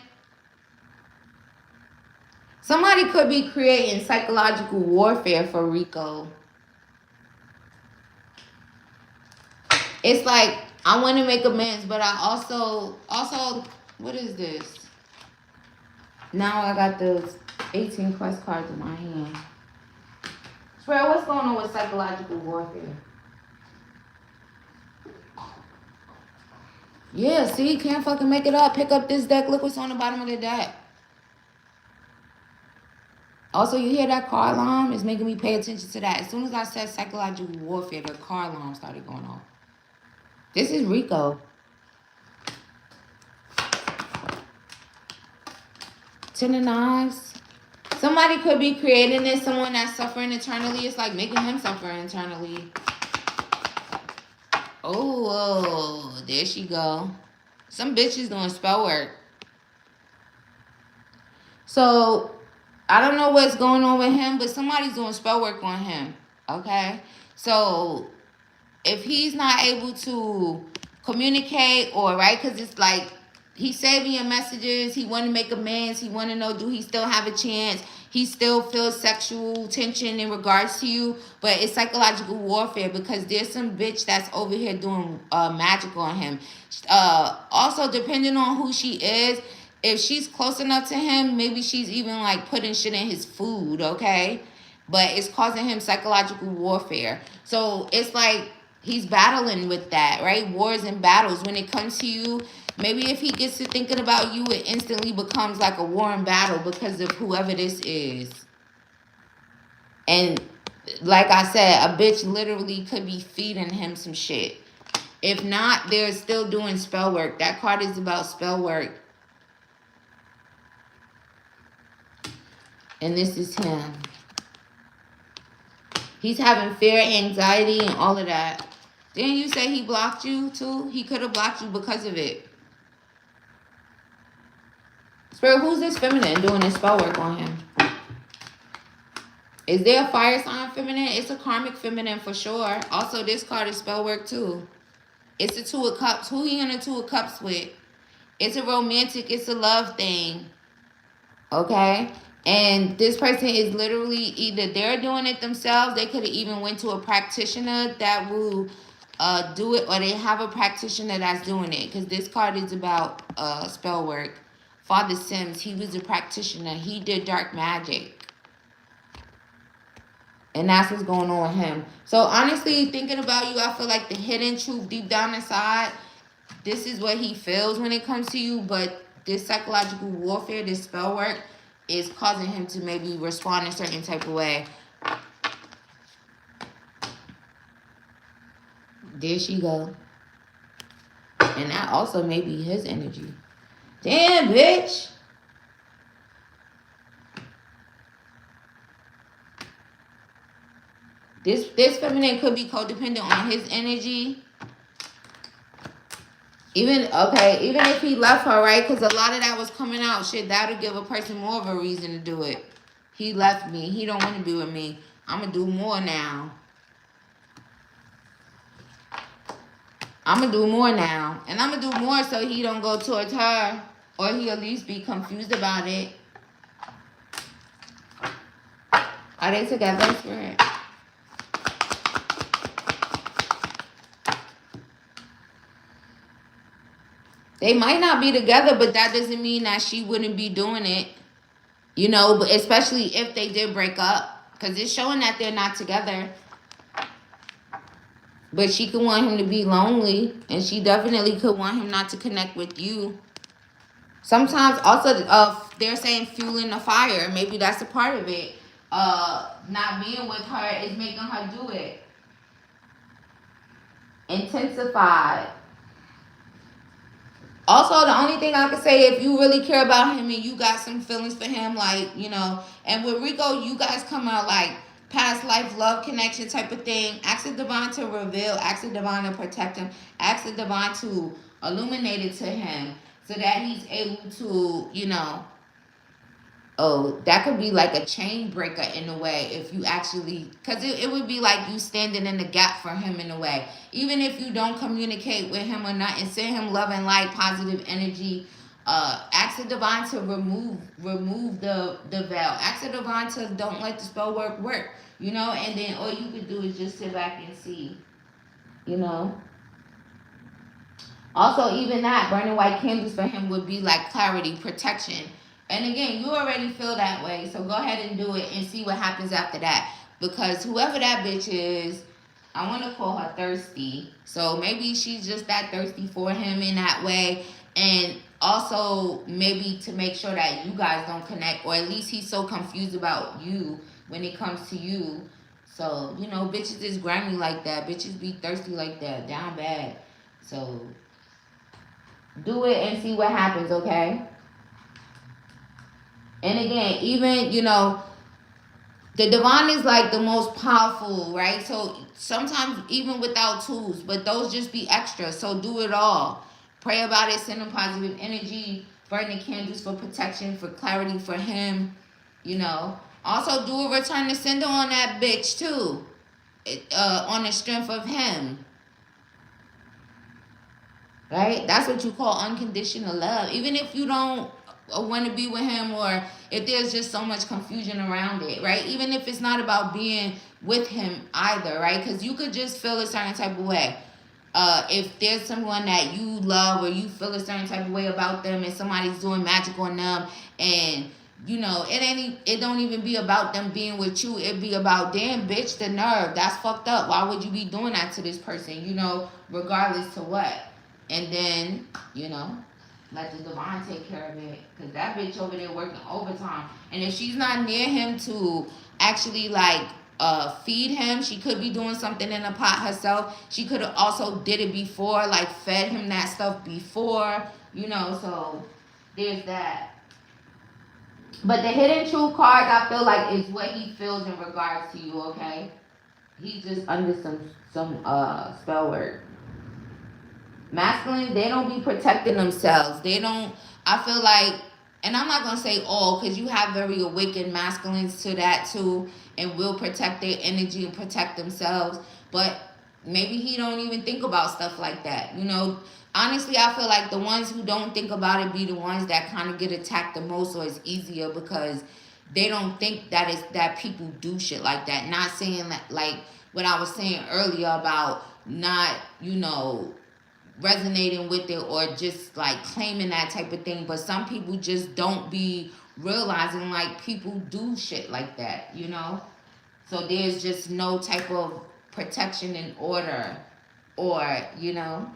Somebody could be creating psychological warfare for Rico. It's like, I want to make amends, but I also, what is this? Now I got those 18 quest cards in my hand. Swear, what's going on with psychological warfare? Yeah, see, can't fucking make it up. Pick up this deck. Look what's on the bottom of the deck. Also, you hear that car alarm? It's making me pay attention to that. As soon as I said psychological warfare, the car alarm started going off. This is Rico. Ten of Knives. Somebody could be creating this. Someone that's suffering eternally. It's like making him suffer eternally. Oh, there she go. Some bitches doing spell work. So, I don't know what's going on with him, but somebody's doing spell work on him. Okay? So, if he's not able to communicate or, right, because it's like he's saving your messages, he want to make amends, he want to know, do he still have a chance? He still feels sexual tension in regards to you, but it's psychological warfare because there's some bitch that's over here doing magic on him. Also, depending on who she is, if she's close enough to him, maybe she's even like putting shit in his food, okay? But it's causing him psychological warfare. So it's like he's battling with that, right? Wars and battles. When it comes to you, maybe if he gets to thinking about you, it instantly becomes like a war and battle because of whoever this is. And like I said, a bitch literally could be feeding him some shit. If not, they're still doing spell work. That card is about spell work. And this is him. He's having fear, anxiety, and all of that. Didn't you say he blocked you too? He could have blocked you because of it. Spirit, who's this feminine doing this spell work on him? Is there a fire sign feminine? It's a karmic feminine for sure. Also, this card is spell work too. It's the Two of Cups. Who he in the Two of Cups with? It's a romantic, it's a love thing. Okay? And this person is literally either they're doing it themselves, they could have even went to a practitioner that will do it, or they have a practitioner that's doing it. Because this card is about spell work. Father Sims, he was a practitioner. He did dark magic. And that's what's going on with him. So honestly, thinking about you, I feel like the hidden truth deep down inside, this is what he feels when it comes to you. But this psychological warfare, this spell work, is causing him to maybe respond in a certain type of way. There she go. And that also may be his energy. Damn, bitch. This feminine could be codependent on his energy. Even if he left her, right? Because a lot of that was coming out. Shit, that'll give a person more of a reason to do it. He left me. He don't want to be with me. I'm gonna do more now. I'm gonna do more now, and I'm gonna do more so he don't go towards her, or he at least be confused about it. Are they together, Spirit? They might not be together, but that doesn't mean that she wouldn't be doing it. You know, but especially if they did break up, because it's showing that they're not together. But she could want him to be lonely, and she definitely could want him not to connect with you. Sometimes also, they're saying fueling the fire. Maybe that's a part of it. Not being with her is making her do it. Intensified. Also, the only thing I can say, if you really care about him and you got some feelings for him, like, you know, and with Rico, you guys come out like past life love connection type of thing. Ask the divine to reveal, ask the divine to protect him, ask the divine to illuminate it to him so that he's able to, you know, oh, that could be like a chain breaker in a way if you actually, because it would be like you standing in the gap for him in a way. Even if you don't communicate with him or not and send him love and light, positive energy, ask the divine to remove the veil. Ask the divine to don't let the spell work, you know, and then all you could do is just sit back and see, you know. Also, even that, burning white candles for him would be like clarity, protection. And again, you already feel that way, so go ahead and do it and see what happens after that. Because whoever that bitch is, I want to call her thirsty. So maybe she's just that thirsty for him in that way. And also maybe to make sure that you guys don't connect, or at least he's so confused about you when it comes to you. So, you know, bitches is grimy like that. Bitches be thirsty like that, down bad. So do it and see what happens, okay? And again, even, you know, the divine is like the most powerful, right? So sometimes even without tools, but those just be extra. So do it all. Pray about it, send him positive energy, burn the candles for protection, for clarity for him, you know. Also do a return to sender on that bitch too, on the strength of him. Right? That's what you call unconditional love. Even if you don't want to be with him, or if there's just so much confusion around it, right? Even if it's not about being with him either, right? Because you could just feel a certain type of way. If there's someone that you love or you feel a certain type of way about them and somebody's doing magic on them, and you know, it don't even be about them being with you. It be about, damn bitch, the nerve. That's fucked up. Why would you be doing that to this person? You know, regardless to what. And then, you know, let the divine take care of it. Because that bitch over there working overtime. And if she's not near him to actually, like, feed him, she could be doing something in the pot herself. She could have also did it before, like, fed him that stuff before. You know, so there's that. But the hidden truth cards, I feel like, is what he feels in regards to you, okay? He's just under some spell work. Masculines, they don't be protecting themselves. They don't, I feel like, and I'm not going to say all, because you have very awakened masculines to that too, and will protect their energy and protect themselves. But maybe he don't even think about stuff like that. You know, honestly, I feel like the ones who don't think about it be the ones that kind of get attacked the most, or it's easier because they don't think that it's that people do shit like that. Not saying that, like what I was saying earlier about not, you know, resonating with it or just like claiming that type of thing, but some people just don't be realizing like people do shit like that, you know. So there's just no type of protection in order, or you know.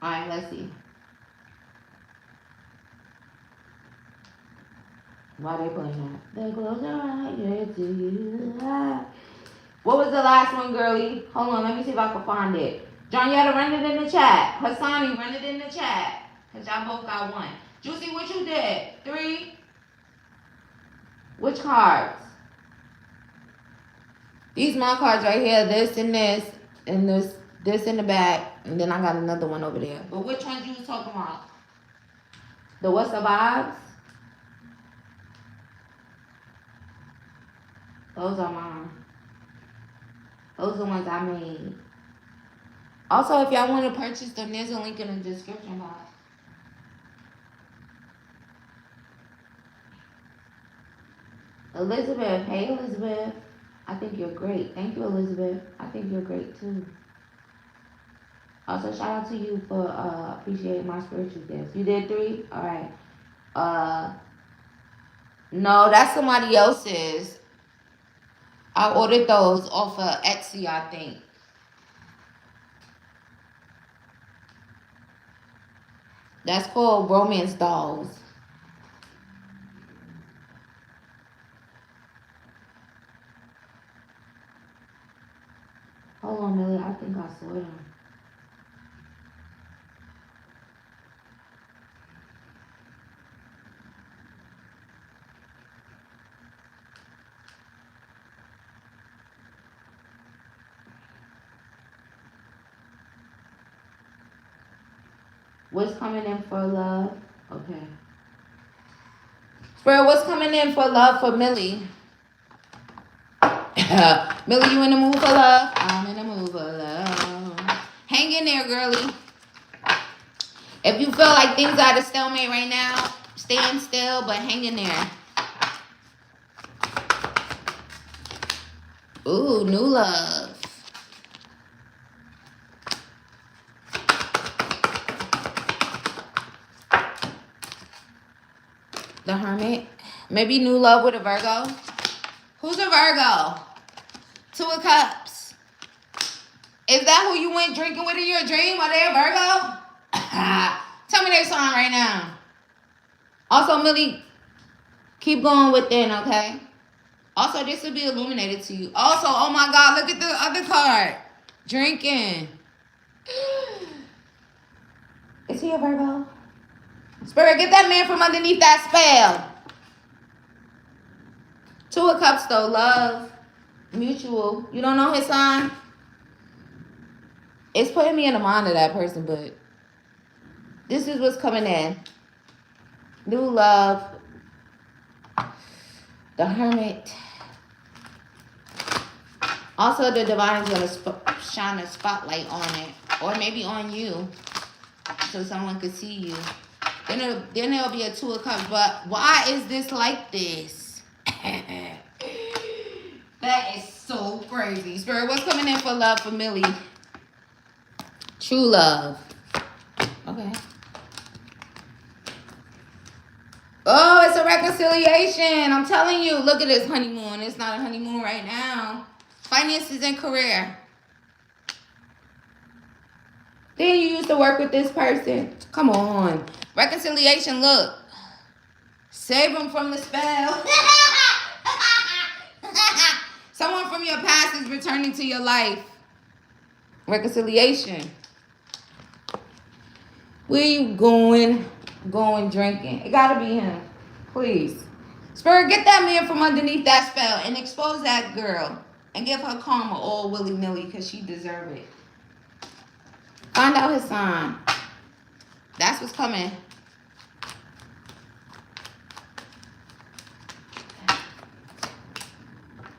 All right, let's see. Why they playing that? They close their eyes to you. What was the last one, girlie? Hold on, let me see if I can find it. Johnyetta, run it in the chat. Hassani, run it in the chat. Because y'all both got one. Juicy, what you did? 3? Which cards? These my cards right here. This and this and this in the back, and then I got another one over there. But which ones you was talking about? The what's the vibes? Those are mine. Those are the ones I made. Also, if y'all want to purchase them, there's a link in the description box. Elizabeth, hey Elizabeth. I think you're great. Thank you, Elizabeth. I think you're great too. Also, shout out to you for appreciating my spiritual gifts. You did 3? All right. No, that's somebody else's. I ordered those off of Etsy, I think. That's called Romance Dolls. Hold on, Millie. I think I saw them. What's coming in for love? Okay. Spirit, what's coming in for love for Millie? Millie, you in the mood for love? I'm in the mood for love. Hang in there, girlie. If you feel like things are at a stalemate right now, stand still, but hang in there. Ooh, new love. The Hermit. Maybe new love with a Virgo. Who's a Virgo? 2 of Cups. Is that who you went drinking with in your dream? Are they a Virgo? Tell me their sign right now. Also, Millie, keep going within, okay? Also, this will be illuminated to you. Also, oh my God, look at the other card. Drinking. Is he a Virgo? Spirit, get that man from underneath that spell. 2 of Cups, though. Love. Mutual. You don't know his sign? It's putting me in the mind of that person, but this is what's coming in. New love. The Hermit. Also, the Divine is going to shine a spotlight on it. Or maybe on you. So someone could see you. Then there'll be a 2 of Cups. But why is this like this? That is so crazy. Spirit, what's coming in for love for Millie? True love. Okay. Oh, it's a reconciliation. I'm telling you. Look at this honeymoon. It's not a honeymoon right now. Finances and career. Then you used to work with this person. Come on. Reconciliation, look. Save them from the spell. Someone from your past is returning to your life. Reconciliation. Where you going? Going drinking. It gotta be him. Please. Spirit, get that man from underneath that spell and expose that girl. And give her karma all willy-nilly because she deserves it. Find out his sign. That's what's coming.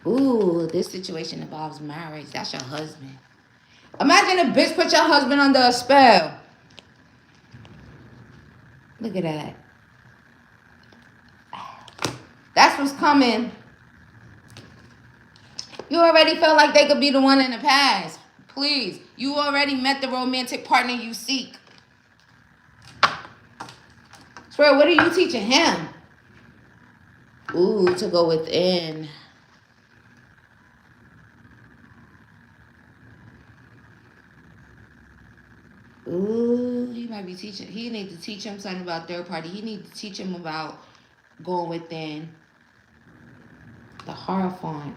Ooh, this situation involves marriage. That's your husband. Imagine a bitch put your husband under a spell. Look at that. That's what's coming. You already felt like they could be the one in the past. Please. You already met the romantic partner you seek. Spirit, what are you teaching him? Ooh, to go within. Ooh, he might be teaching. He need to teach him something about third party. He need to teach him about going within. The Hierophant.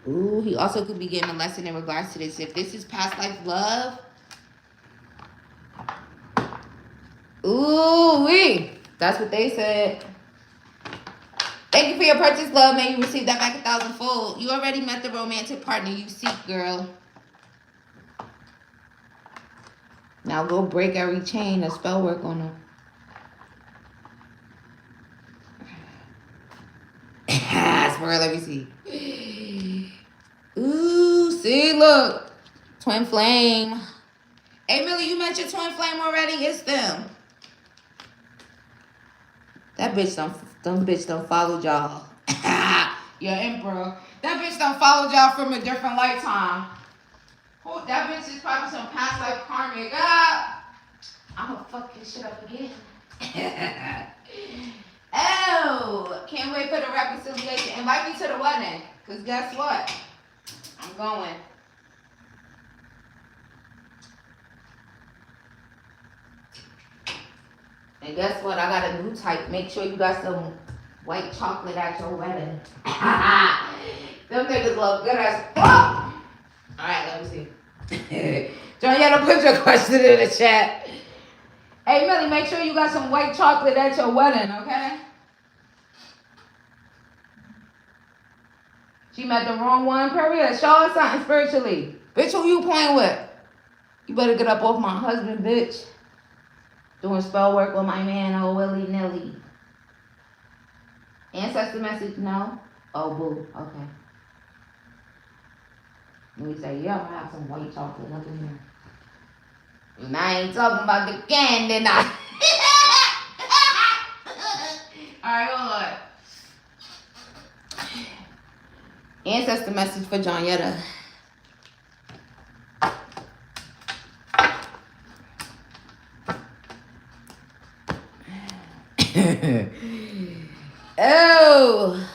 Ooh, he also could be getting a lesson in regards to this. If this is past life love. Ooh, that's what they said. Thank you for your purchase, love. May you receive that back 1,000-fold. You already met the romantic partner you seek, girl. Now go break every chain of spell work on them. Swear, let me see. Ooh, see, look. Twin flame. Hey, Millie, you met your twin flame already? It's them. That bitch don't follow y'all. Your emperor. That bitch don't follow y'all from a different lifetime. Oh, that bitch is probably some past life karmic. I'ma fuck this shit up again. Oh, can't wait for the reconciliation. Invite me to the wedding, cause guess what? I'm going. And guess what? I got a new type. Make sure you got some white chocolate at your wedding. Them niggas look good as fuck. Alright, let me see. Jonietta, put your question in the chat. Hey, Millie, make sure you got some white chocolate at your wedding, okay? She met the wrong one, period. Show us something spiritually. Bitch, who you playing with? You better get up off my husband, bitch. Doing spell work with my man, oh willy-nilly. Ancestor message, no? Oh, boo, okay. Let me say, yeah, I'm gonna have some white chocolate up in here. And I ain't talking about the candy now. Alright, hold on. Ancestor message for Jonietta. Oh.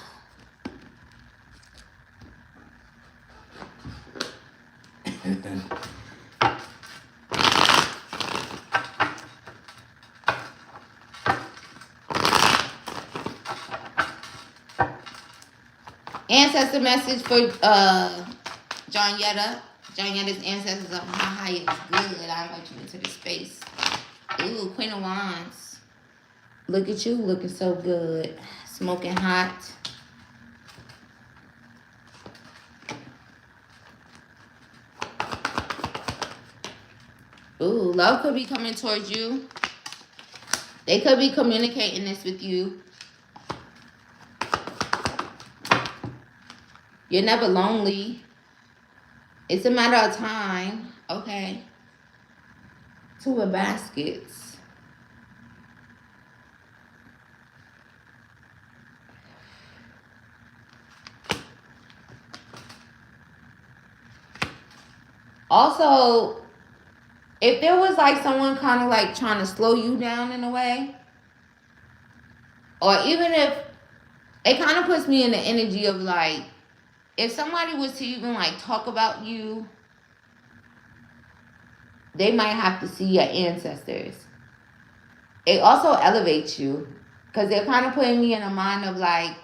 Ancestor message for Jonietta. Jonietta's ancestors are high. It's good. I invite you into the space. Ooh, Queen of Wands. Look at you looking so good. Smoking hot. Ooh, love could be coming towards you. They could be communicating this with you. You're never lonely. It's a matter of time. Okay. Two of baskets. Also, if there was like someone kind of like trying to slow you down in a way, or even if it kind of puts me in the energy of like, if somebody was to even like talk about you, they might have to see your ancestors. It also elevates you because they're kind of putting me in a mind of like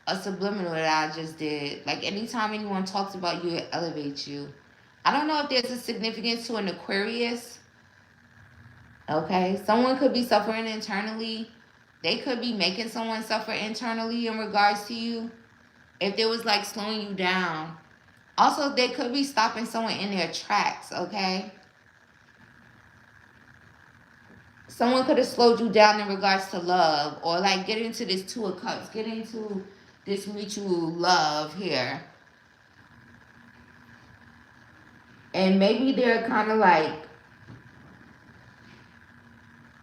a subliminal that I just did. Like anytime anyone talks about you, it elevates you. I don't know if there's a significance to an Aquarius. Okay, someone could be suffering internally. They could be making someone suffer internally in regards to you. If there was like slowing you down. Also, they could be stopping someone in their tracks, okay? Someone could have slowed you down in regards to love, or like get into this Two of Cups, get into this mutual love here. And maybe they're kind of like,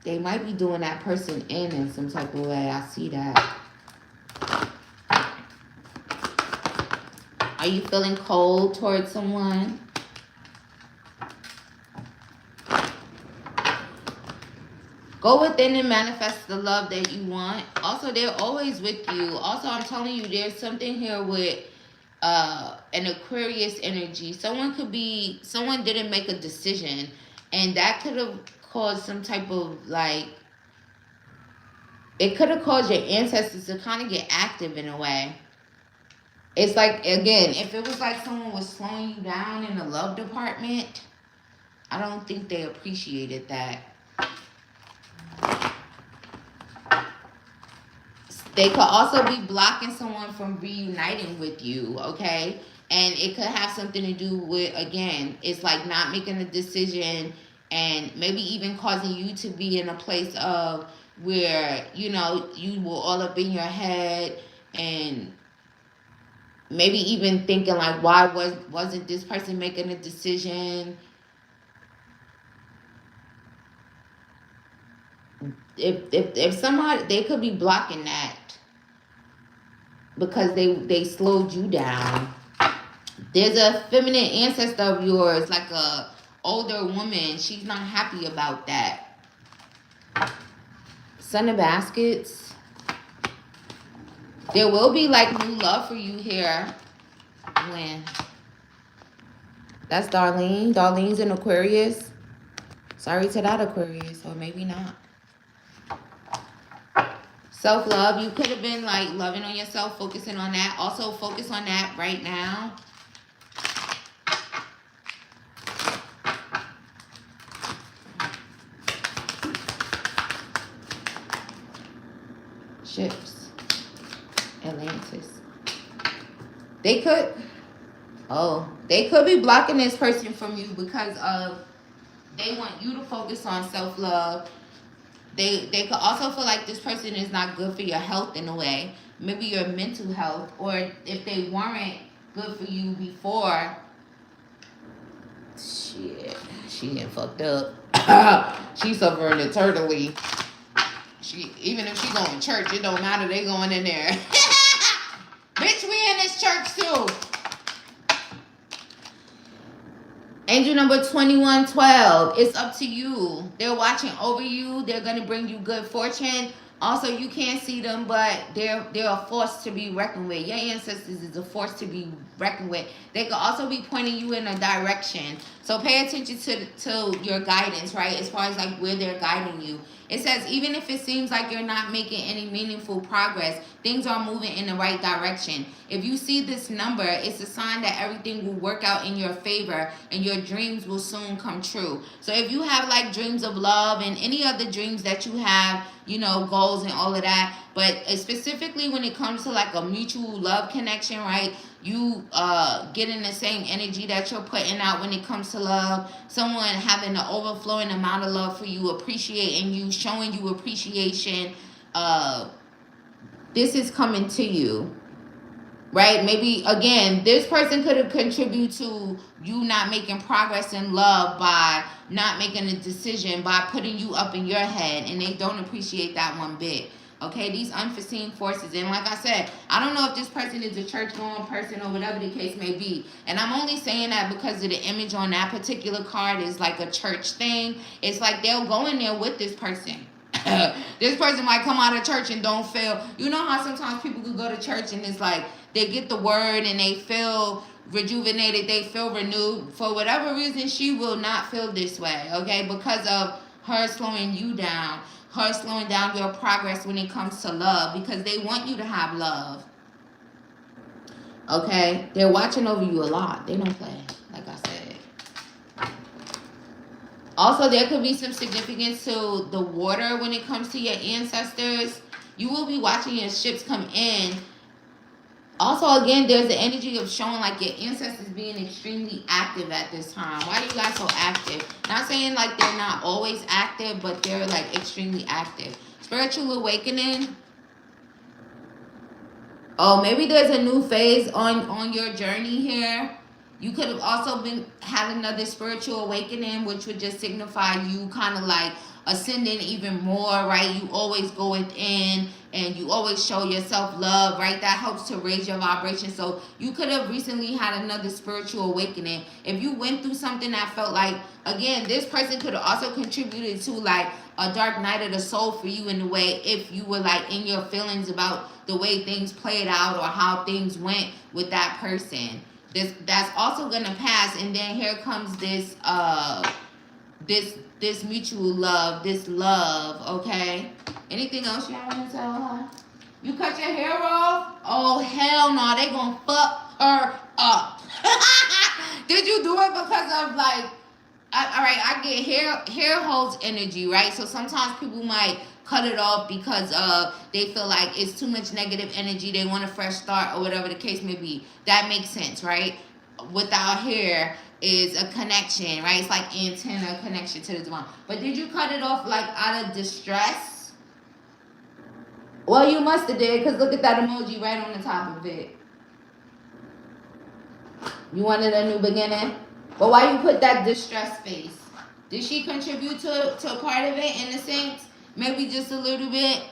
they might be doing that person in some type of way. I see that. Are you feeling cold towards someone? Go within and manifest the love that you want. Also, they're always with you. Also, I'm telling you, there's something here with an Aquarius energy. Someone didn't make a decision. And that could have caused some type of like, it could have caused your ancestors to kind of get active in a way. It's like, again, if it was like someone was slowing you down in the love department, I don't think they appreciated that. They could also be blocking someone from reuniting with you, okay? And it could have something to do with, again, it's like not making a decision and maybe even causing you to be in a place of where, you know, you were all up in your head and maybe even thinking like, why wasn't this person making a decision? If somebody, they could be blocking that because they slowed you down. There's a feminine ancestor of yours, like a older woman. She's not happy about that. Son of Baskets. There will be like new love for you here. When? That's Darlene. Darlene's in Aquarius. Sorry to that, Aquarius, or maybe not. Self-love. You could have been like loving on yourself, focusing on that. Also focus on that right now. Ships. Atlantis. They could be blocking this person from you because of they want you to focus on self-love. They could also feel like this person is not good for your health in a way. Maybe your mental health, or if they weren't good for you before. Shit, she ain't fucked up. She suffering eternally. Even if she going to church, it don't matter. They going in there. Bitch, we in this church too. Angel number 2112. It's up to you. They're watching over you. They're going to bring you good fortune. Also, you can't see them, but they're a force to be reckoned with. Your ancestors is a force to be reckoned with. They could also be pointing you in a direction. So pay attention to your guidance, right? As far as like where they're guiding you. It says even if it seems like you're not making any meaningful progress, things are moving in the right direction. If you see this number, it's a sign that everything will work out in your favor and your dreams will soon come true. So if you have like dreams of love and any other dreams that you have, you know, goals and all of that, but specifically when it comes to like a mutual love connection, right? You getting the same energy that you're putting out when it comes to love. Someone having an overflowing amount of love for you, appreciating you, showing you appreciation. This is coming to you, right? Maybe again, this person could have contributed to you not making progress in love by not making a decision, by putting you up in your head, and they don't appreciate that one bit. Okay, these unforeseen forces. And like I said, I don't know if this person is a church-going person or whatever the case may be. And I'm only saying that because of the image on that particular card is like a church thing. It's like they'll go in there with this person. This person might come out of church and don't feel, you know how sometimes people could go to church and it's like they get the word and they feel rejuvenated, they feel renewed. For whatever reason, she will not feel this way, okay? Because of her slowing you down, her slowing down your progress when it comes to love, because they want you to have love. Okay? They're watching over you a lot. They don't play, like I said. Also, there could be some significance to the water when it comes to your ancestors. You will be watching your ships come in. Also, again, there's the energy of showing like your ancestors being extremely active at this time. Why are you guys so active? Not saying like they're not always active, but they're like extremely active. Spiritual awakening. Oh, maybe there's a new phase on your journey here. You could have also been had another spiritual awakening, which would just signify you kind of like ascending even more, right? You always go within and you always show yourself love, right? That helps to raise your vibration. So you could have recently had another spiritual awakening. If you went through something that felt like, again, this person could have also contributed to like a dark night of the soul for you in a way, if you were like in your feelings about the way things played out or how things went with that person. That's also gonna pass, and then here comes this this mutual love, this love, okay? Anything else you want to tell her? You cut your hair off? Oh hell no, they gonna fuck her up. Did you do it because of like all right, I get hair holds energy, right? So sometimes people might cut it off because they feel like it's too much negative energy. They want a fresh start or whatever the case may be. That makes sense, right? Without hair is a connection, right? It's like antenna connection to the divine. But did you cut it off like out of distress? Well, you must have did, because look at that emoji right on the top of it. You wanted a new beginning? But why you put that distress face? Did she contribute to a part of it in a sense? Maybe just a little bit?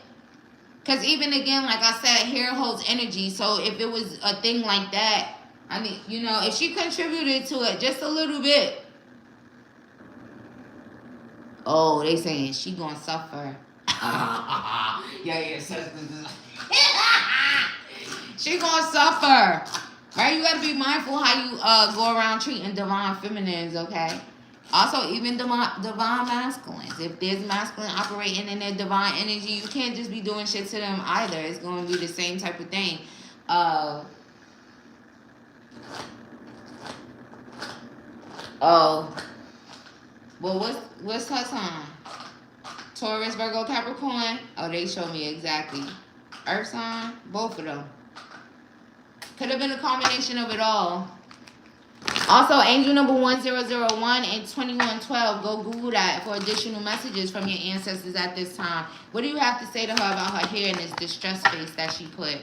Because even again, like I said, hair holds energy. So if it was a thing like that, I mean, you know, if she contributed to it just a little bit. Oh, they saying she gonna suffer. Yeah. She gonna suffer. Right? You gotta be mindful how you go around treating divine feminines, okay? Also, even divine masculines. If there's masculine operating in their divine energy, you can't just be doing shit to them either. It's going to be the same type of thing. Well, what's her sign? Taurus, Virgo, Capricorn? Oh, they show me exactly. Earth sign? Both of them. Could have been a combination of it all. Also, angel number 1001 and 2112. Go Google that for additional messages from your ancestors at this time. What do you have to say to her about her hair and this distress face that she put?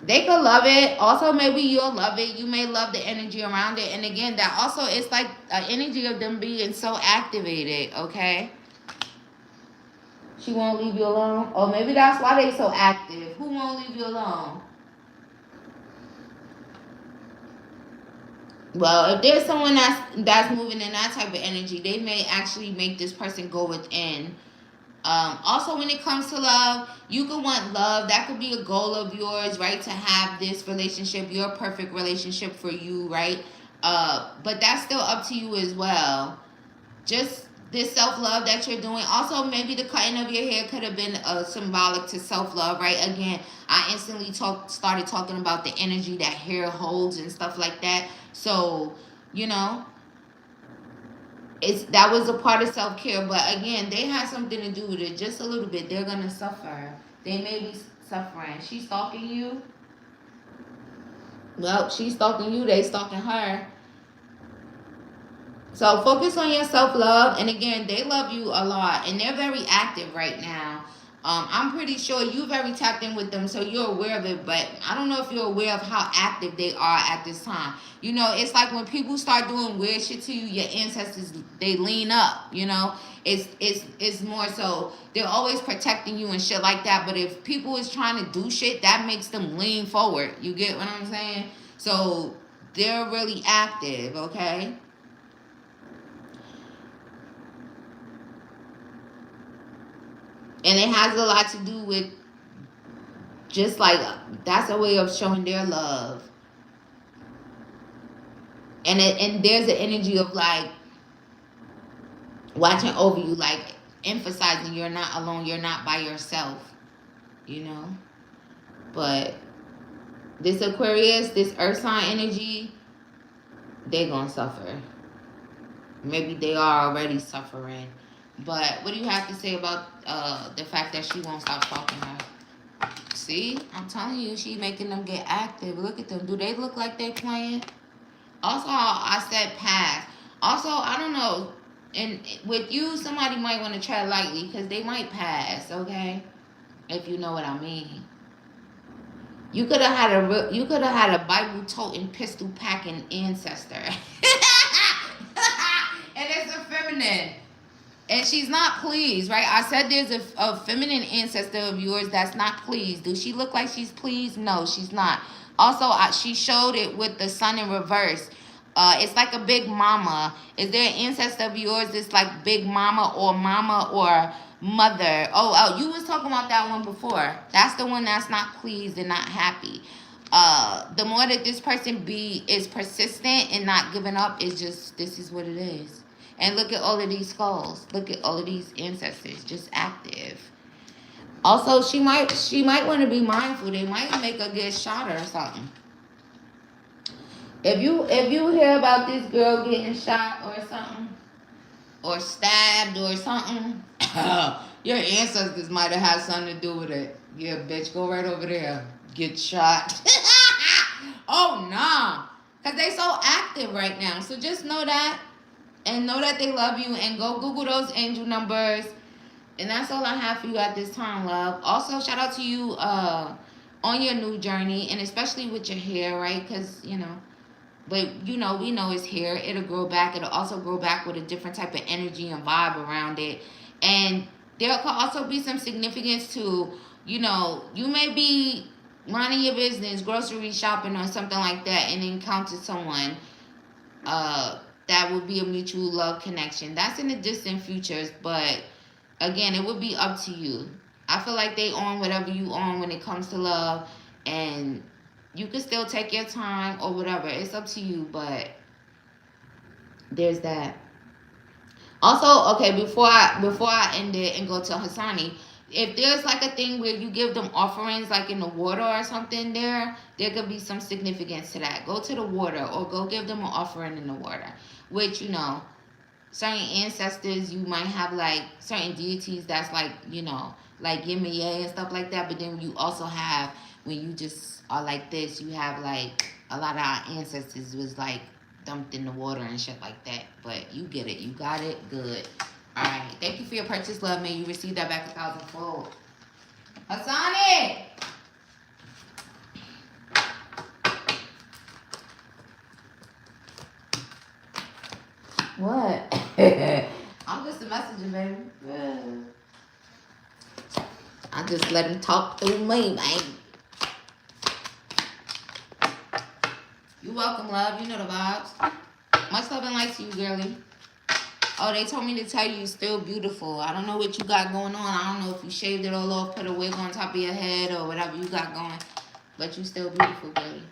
They could love it. Also, maybe you'll love it. You may love the energy around it. And again, that also it's like an energy of them being so activated, okay? She won't leave you alone. Or maybe that's why they so active. Who won't leave you alone? Well, if there's someone that's moving in that type of energy, they may actually make this person go within. Also, when it comes to love, you could want love. That could be a goal of yours, right? To have this relationship, your perfect relationship for you, right? But that's still up to you as well. Just this self-love that you're doing. Also, maybe the cutting of your hair could have been symbolic to self-love, right? Again, I instantly started talking about the energy that hair holds and stuff like that. So, you know, that was a part of self-care. But again, they had something to do with it, just a little bit. They're going to suffer. They may be suffering. She's stalking you. Well, she's stalking you. They stalking her. So focus on your self-love. And again, they love you a lot. And they're very active right now. I'm pretty sure you're very tapped in with them, so you're aware of it. But I don't know if you're aware of how active they are at this time. You know, it's like when people start doing weird shit to you, your ancestors, they lean up, you know. It's more so they're always protecting you and shit like that. But if people is trying to do shit, that makes them lean forward. You get what I'm saying? So they're really active, okay? And it has a lot to do with just like, that's a way of showing their love. And there's an energy of like watching over you, like emphasizing you're not alone, you're not by yourself, you know. But this Aquarius, this earth sign energy, they're gonna suffer. Maybe they are already suffering. But what do you have to say about the fact that she won't stop talking to her? See, I'm telling you, she making them get active. Look at them. Do they look like they playing? Also, I said pass. Also, I don't know. And with you, somebody might want to tread lightly because they might pass. Okay, if you know what I mean. You could have had a Bible toting, pistol packing ancestor, and it's a feminine. And she's not pleased, right? I said there's a feminine ancestor of yours that's not pleased. Does she look like she's pleased? No, she's not. Also, she showed it with the sun in reverse. It's like a big mama. Is there an ancestor of yours that's like big mama or mother? Oh, you was talking about that one before. That's the one that's not pleased and not happy. The more that this person is persistent and not giving up, is just, this is what it is. And look at all of these skulls. Look at all of these ancestors, just active. Also, she might want to be mindful. They might make a good shot or something. If you hear about this girl getting shot or something, or stabbed or something, your ancestors might have had something to do with it. Yeah, bitch, go right over there. Get shot. Oh, nah. Because they so active right now. So just know that. And know that they love you. And go Google those angel numbers. And that's all I have for you at this time, love. Also, shout out to you on your new journey. And especially with your hair, right? Because, you know. But, you know, we know it's hair. It'll grow back. It'll also grow back with a different type of energy and vibe around it. And there could also be some significance to, you know, you may be minding your business, grocery shopping or something like that, and encounter someone that would be a mutual love connection. That's in the distant futures, but again, it would be up to you. I feel like they on whatever you on when it comes to love, and you can still take your time or whatever. It's up to you, but there's that. Also, okay, before I end it and go to Hassani, if there's like a thing where you give them offerings like in the water or something, there could be some significance to that. Go to the water or go give them an offering in the water, which, you know, certain ancestors, you might have like certain deities that's like, you know, like yin and yang and stuff like that. But then you also have, when you just are like this, you have like a lot of our ancestors was like dumped in the water and shit like that. But you get it, you got it, good. All right, thank you for your purchase, love. May you receive that back 1,000-fold. Hassani! What? I'm just a messenger, baby. Yeah. I just let him talk through me, baby. You welcome, love. You know the vibes. Much love and light to you, girlie. Oh, they told me to tell you you're still beautiful. I don't know what you got going on. I don't know if you shaved it all off, put a wig on top of your head, or whatever you got going. But you still beautiful, girlie.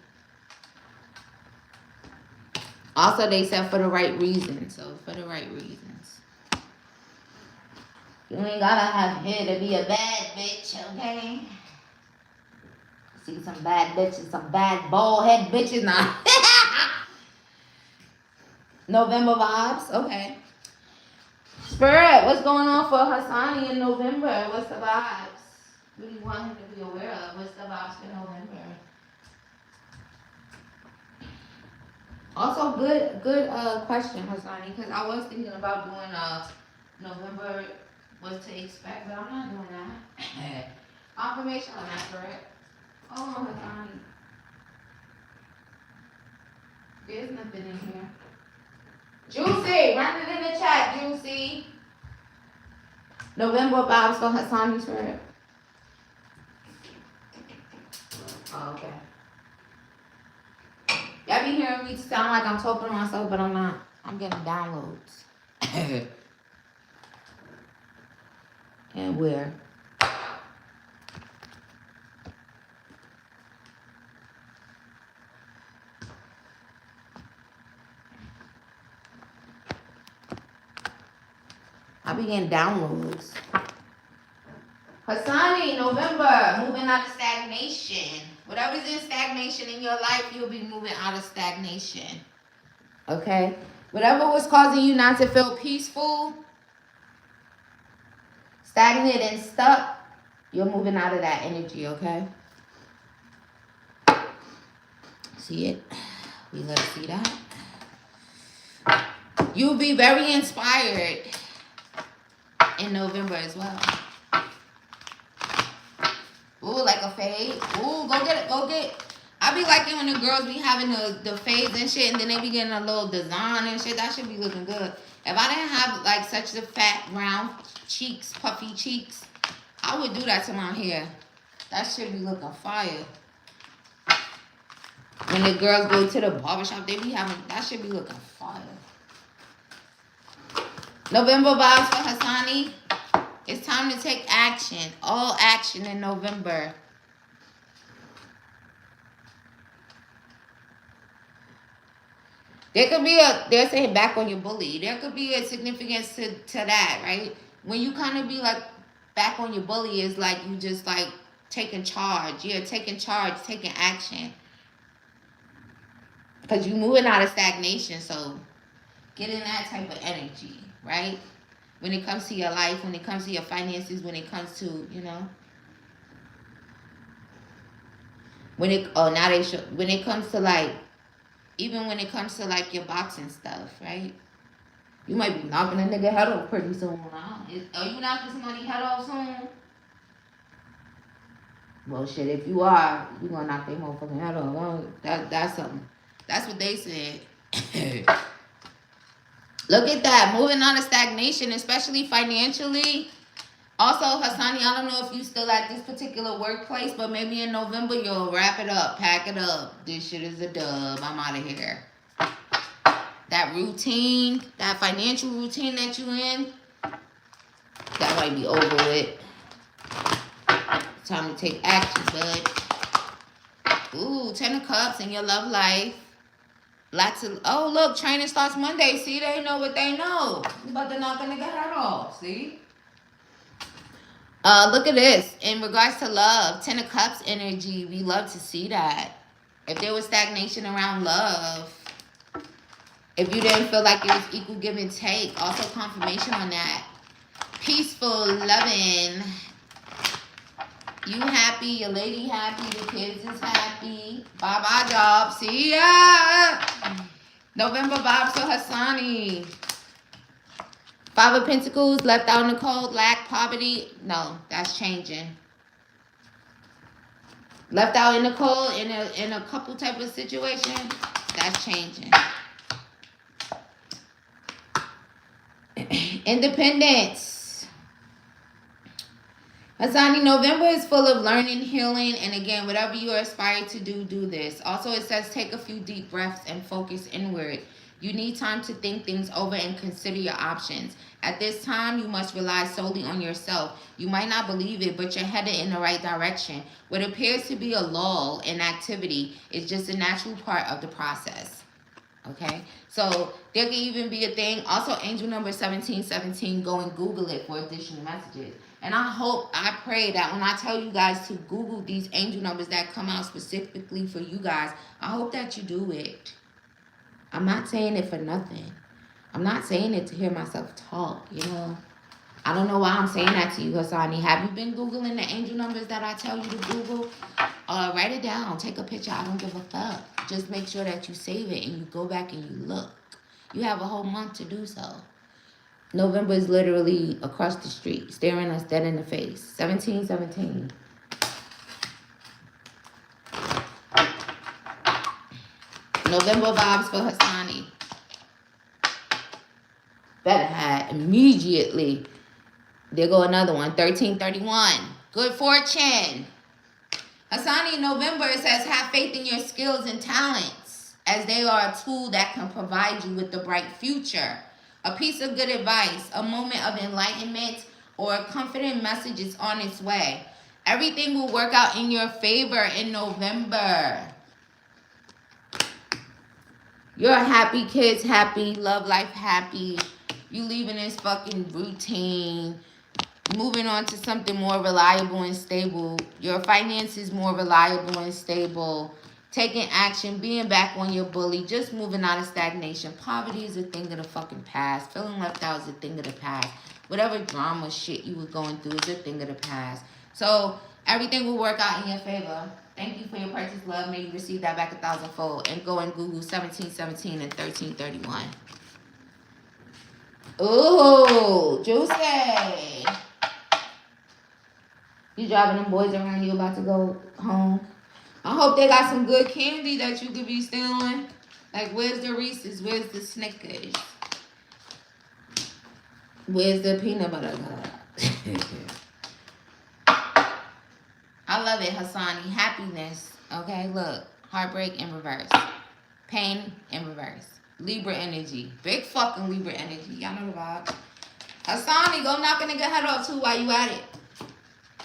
Also, they said for the right reasons. So, for the right reasons. You ain't gotta have hair to be a bad bitch, okay? See some bad bitches, some bad bald head bitches now. November vibes, okay. Spirit, what's going on for Hassani in November? What's the vibes? What do you want him to be aware of? What's the vibes for November? Also, good question, Hassani, because I was thinking about doing November what to expect, but I'm not doing that. Confirmation on that, correct? Oh, Hassani. There's nothing in here. Juicy, run it in the chat, Juicy. November vibes for Hassani's spirit. Oh, okay. Y'all be hearing me sound like I'm talking to myself, but I'm not. I'm getting downloads. And where? I be getting downloads. Hassani, November, moving out of stagnation. Whatever's in stagnation in your life, you'll be moving out of stagnation. Okay? Whatever was causing you not to feel peaceful, stagnant and stuck, you're moving out of that energy, okay? See it? We love to see that. You'll be very inspired in November as well. Ooh, like a fade. Ooh, go get it. Go get it. I be liking when the girls be having the fades and shit, and then they be getting a little design and shit. That should be looking good. If I didn't have like such a fat, round cheeks, puffy cheeks, I would do that to my hair. That should be looking fire. When the girls go to the barbershop, they be having, that should be looking fire. November vibes for Hassani. It's time to take action. All action in November. There could be they're saying back on your bully. There could be a significance to that, right? When you kind of be like back on your bully is like you just like taking charge. You're taking charge, taking action. Because you're moving out of stagnation, so get in that type of energy. right? When it comes to your life, when it comes to your finances, when it comes to, you know, when it, oh, now they show, when it comes to like, even when it comes to like your boxing stuff, right? You might be knocking a nigga head off pretty soon. Are you knocking somebody's head off soon? Well, shit, if you are, you gonna knock their motherfucking head off. Well, that's something. That's what they said. Look at that. Moving on to stagnation, especially financially. Also, Hassani, I don't know if you still at this particular workplace, but maybe in November you'll wrap it up, pack it up. This shit is a dub. I'm out of here. That routine, that financial routine that you in, that might be over with. Time to take action, bud. Ooh, 10 of Cups in your love life. Lots of, oh, look, training starts Monday. See, they know what they know. You about to knock a nigga head off, see? Look at this. In regards to love, 10 of Cups energy, we love to see that. If there was stagnation around love, if you didn't feel like it was equal give and take, also confirmation on that. Peaceful, loving. You happy, your lady happy, the kids is happy. Bye-bye job. See ya. November vibes for Hassani. 5 of Pentacles, left out in the cold, lack, poverty. No, that's changing. Left out in the cold in a couple type of situation, that's changing. Independence. Hassani, November is full of learning, healing, and again, whatever you aspire to do, do this. Also, it says take a few deep breaths and focus inward. You need time to think things over and consider your options. At this time, you must rely solely on yourself. You might not believe it, but you're headed in the right direction. What appears to be a lull in activity is just a natural part of the process. Okay, so there can even be a thing. Also, angel number 1717, go and Google it for additional messages. And I pray that when I tell you guys to Google these angel numbers that come out specifically for you guys, I hope that you do it. I'm not saying it for nothing. I'm not saying it to hear myself talk, you know. I don't know why I'm saying that to you, Hassani. Have you been Googling the angel numbers that I tell you to Google? Write it down. Take a picture. I don't give a fuck. Just make sure that you save it and you go back and you look. You have a whole month to do so. November is literally across the street, staring us dead in the face. 1717. November vibes for Hassani. Better have immediately. There go another one. 1331. Good fortune. Hassani, in November, it says have faith in your skills and talents, as they are a tool that can provide you with the bright future. A piece of good advice, a moment of enlightenment, or a comforting message is on its way. Everything will work out in your favor in November. You're happy, kids happy, love life happy. You leaving this fucking routine, moving on to something more reliable and stable. Your finances more reliable and stable. Taking action, being back on your bully, just moving out of stagnation. Poverty is a thing of the fucking past. Feeling left out is a thing of the past. Whatever drama shit you were going through is a thing of the past. So everything will work out in your favor. Thank you for your purchase, love. May you receive that back 1,000-fold. And go and Google 1717 and 1331. Ooh, juicy. You driving them boys around, you about to go home? I hope they got some good candy that you could be stealing. Like, where's the Reese's? Where's the Snickers? Where's the peanut butter cup? I love it, Hassani. Happiness. Okay, look. Heartbreak in reverse. Pain in reverse. Libra energy. Big fucking Libra energy. Y'all know the vibe. Hassani, go knock a nigga head off too while you at it.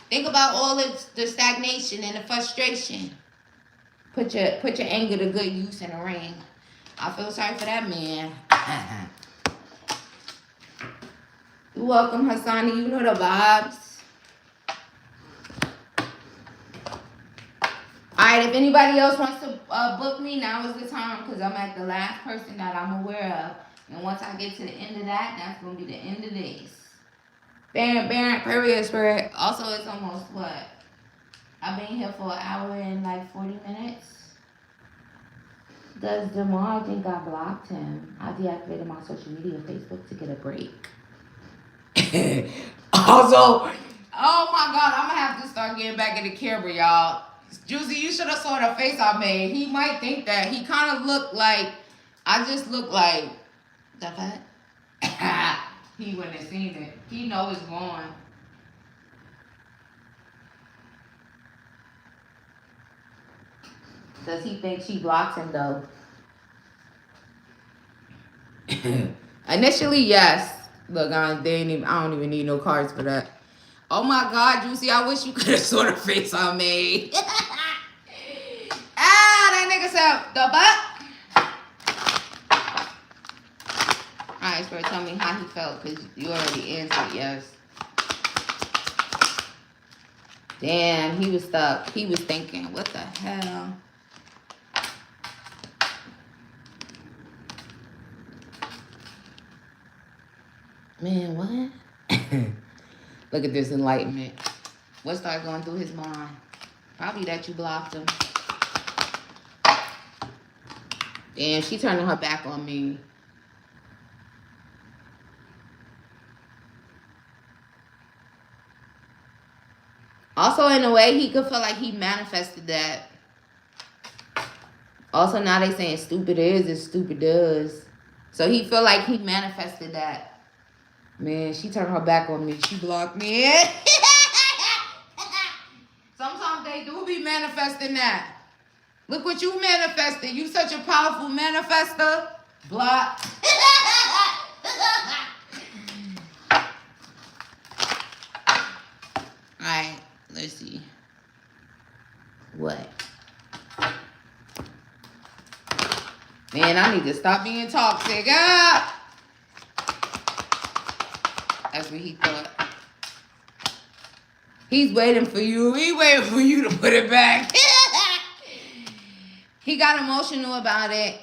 Think about all the stagnation and the frustration. Put your anger to good use in the ring. I feel sorry for that man. You're welcome, Hassani. You know the vibes. Alright, if anybody else wants to book me, now is the time, because I'm at the last person that I'm aware of. And once I get to the end of that, that's gonna be the end of this. Baron, period, spirit. Also, it's almost what? I've been here for an hour and like 40 minutes. Does Demar think I blocked him? I deactivated my social media, Facebook, to get a break. Also, oh my God, I'm gonna have to start getting back in the camera, y'all. Juicy, you should have saw the face I made. He might think that. He kind of looked like, I just look like, the fuck? He wouldn't have seen it. He know it's gone. Does he think she blocked him though? Initially, yes. Look, I don't even need no cards for that. Oh my God, Juicy, I wish you could have saw the face I made. That nigga said, the butt. Alright, Spirit, tell me how he felt, because you already answered yes. Damn, he was stuck. He was thinking, what the hell? Man, what? Look at this enlightenment. What started going through his mind? Probably that you blocked him. Damn, she turning her back on me. Also, in a way, he could feel like he manifested that. Also, now they saying stupid is stupid does. So he feel like he manifested that. Man, she turned her back on me. She blocked me. Sometimes they do be manifesting that. Look what you manifested. You such a powerful manifester. Block. Alright, let's see. What? Man, I need to stop being toxic. That's what he thought. He's waiting for you. He's waiting for you to put it back. He got emotional about it.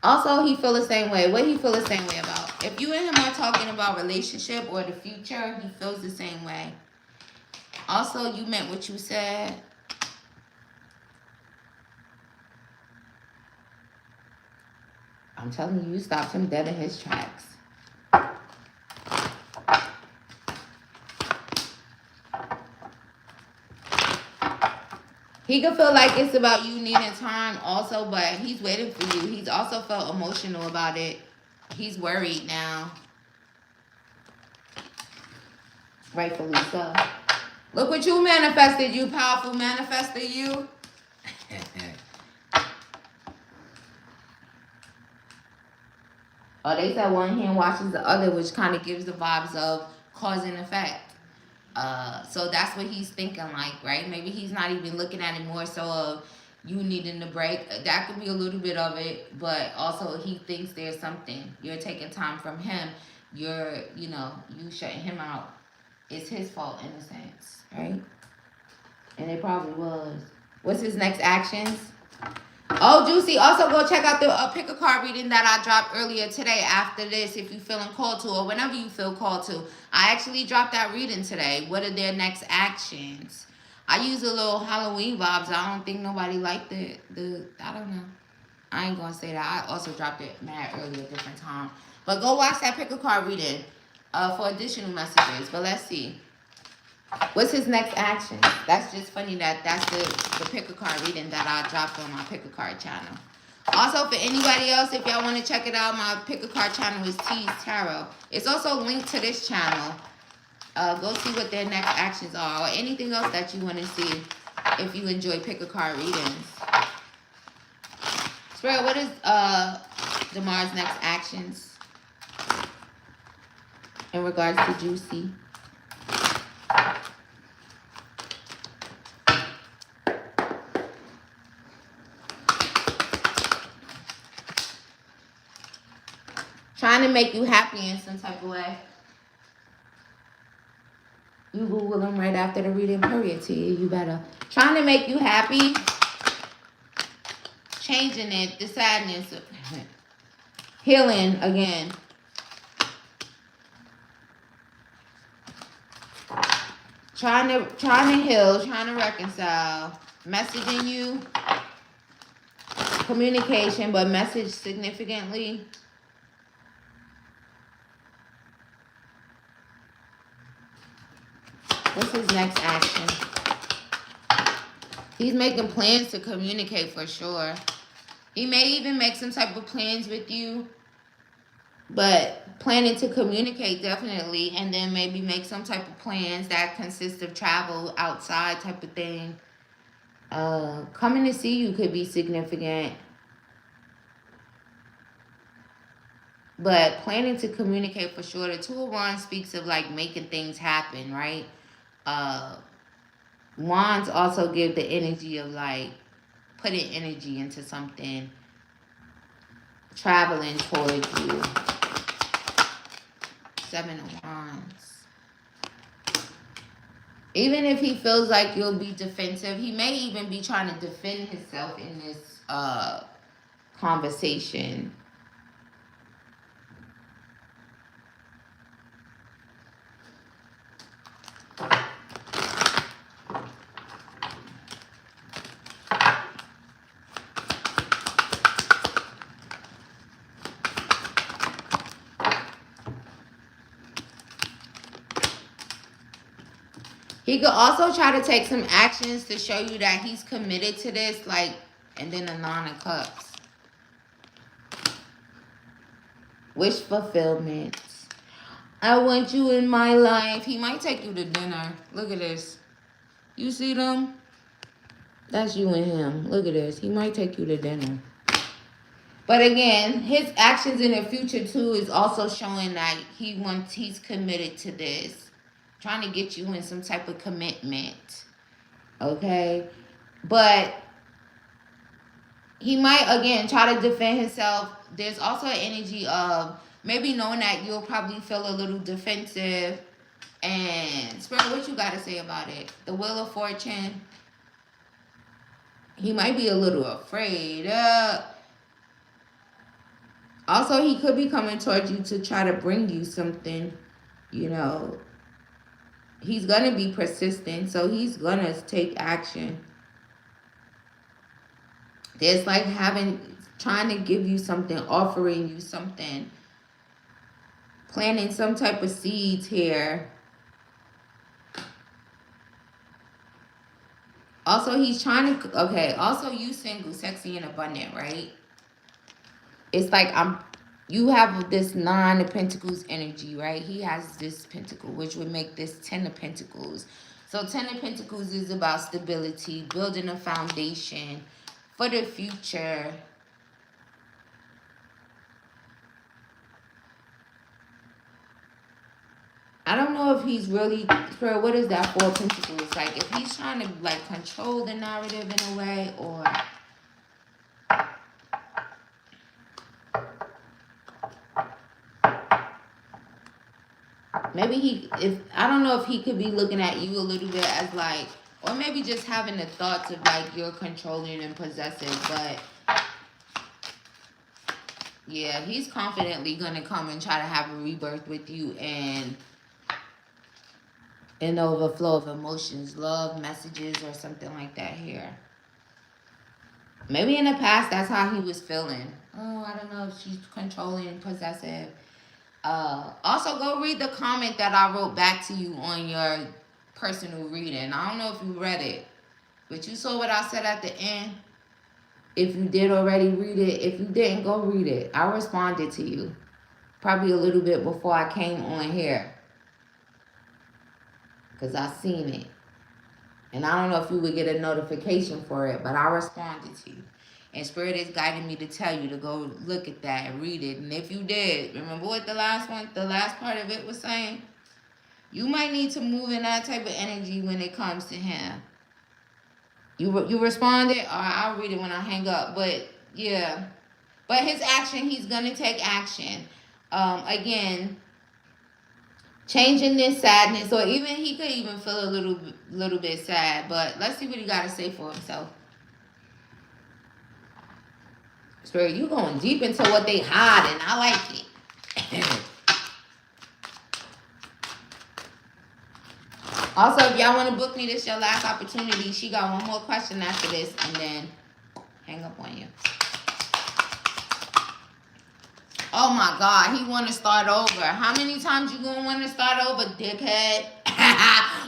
Also, he feel the same way. What he feel the same way about? If you and him are talking about relationship or the future, he feels the same way. Also, you meant what you said. I'm telling you, you stopped him dead in his tracks. He could feel like it's about you needing time also, but he's waiting for you. He's also felt emotional about it. He's worried now. Rightfully so. Look what you manifested, you powerful manifester, you. Oh, they said one hand washes the other, which kind of gives the vibes of cause and effect. So that's what he's thinking like, right? Maybe he's not even looking at it more so of you needing a break. That could be a little bit of it, but also he thinks there's something. You're taking time from him. You're, you shutting him out. It's his fault in a sense, right? And it probably was. What's his next actions? Oh, Juicy, also go check out the pick a card reading that I dropped earlier today after this if you're feeling called to or whenever you feel called to. I actually dropped that reading today. What are their next actions? I use a little Halloween vibes. I don't think nobody liked I don't know. I ain't going to say that. I also dropped it mad earlier, different time. But go watch that pick a card reading for additional messages. But let's see. What's his next action? That's just funny that that's the pick a card reading that I dropped on my pick a card channel. Also, for anybody else, if y'all want to check it out, my pick a card channel is T's Tarot. It's also linked to this channel. Go see what their next actions are or anything else that you want to see if you enjoy pick a card readings. Spirit, what is Damar's next actions in regards to Juicy? Trying to make you happy in some type of way. You Google them right after the reading, period to you. You better. Trying to make you happy. changing it, the sadness, healing again. Trying to heal, trying to reconcile, messaging you, communication, but message significantly. What's his next action? He's making plans to communicate for sure. He may even make some type of plans with you, but planning to communicate definitely, and then maybe make some type of plans that consist of travel outside type of thing. Coming to see you could be significant, but planning to communicate for sure. The Two of Wands speaks of like making things happen, right? Wands also give the energy of like putting energy into something, traveling towards you. Seven of Wands. Even if he feels like you'll be defensive, he may even be trying to defend himself in this conversation. He could also try to take some actions to show you that he's committed to this, like, and then the Nine of Cups. Wish fulfillment. I want you in my life. He might take you to dinner. Look at this. You see them? That's you and him. Look at this. He might take you to dinner. But again, his actions in the future too is also showing that he's committed to this. Trying to get you in some type of commitment. Okay? But he might, again, try to defend himself. There's also an energy of maybe knowing that you'll probably feel a little defensive. And Spirit, what you got to say about it? The Wheel of Fortune. He might be a little afraid. Also, he could be coming towards you to try to bring you something, you know. He's going to be persistent, so he's going to take action. There's like trying to give you something, offering you something, planting some type of seeds here. Also, he's trying to, okay, also you single, sexy, and abundant, right? It's like you have this Nine of Pentacles energy, right? He has this Pentacle, which would make this Ten of Pentacles. So Ten of Pentacles is about stability, building a foundation for the future. I don't know if he's really, what is that Four of Pentacles? Like, if he's trying to, like, control the narrative in a way, or maybe I don't know if he could be looking at you a little bit as like, or maybe just having the thoughts of like you're controlling and possessive, but yeah, he's confidently gonna come and try to have a rebirth with you and an overflow of emotions, love, messages, or something like that here. Maybe in the past that's how he was feeling. Oh, I don't know if she's controlling and possessive. Also, go read the comment that I wrote back to you on your personal reading. I don't know if you read it, but you saw what I said at the end. If you did already read it, if you didn't, go read it. I responded to you probably a little bit before I came on here because I seen it. And I don't know if you would get a notification for it, but I responded to you. And Spirit is guiding me to tell you to go look at that and read it. And if you did, remember what the last part of it was saying? You might need to move in that type of energy when it comes to him. You responded? Or I'll read it when I hang up. But, yeah. But his action, he's going to take action. Again, changing this sadness. Or even he could even feel a little bit sad. But let's see what he got to say for himself. Spirit, you going deep into what they hiding. I like it. Also, if y'all want to book me, this is your last opportunity. She got one more question after this, and then hang up on you. Oh my God, he want to start over. How many times you gonna want to start over, dickhead?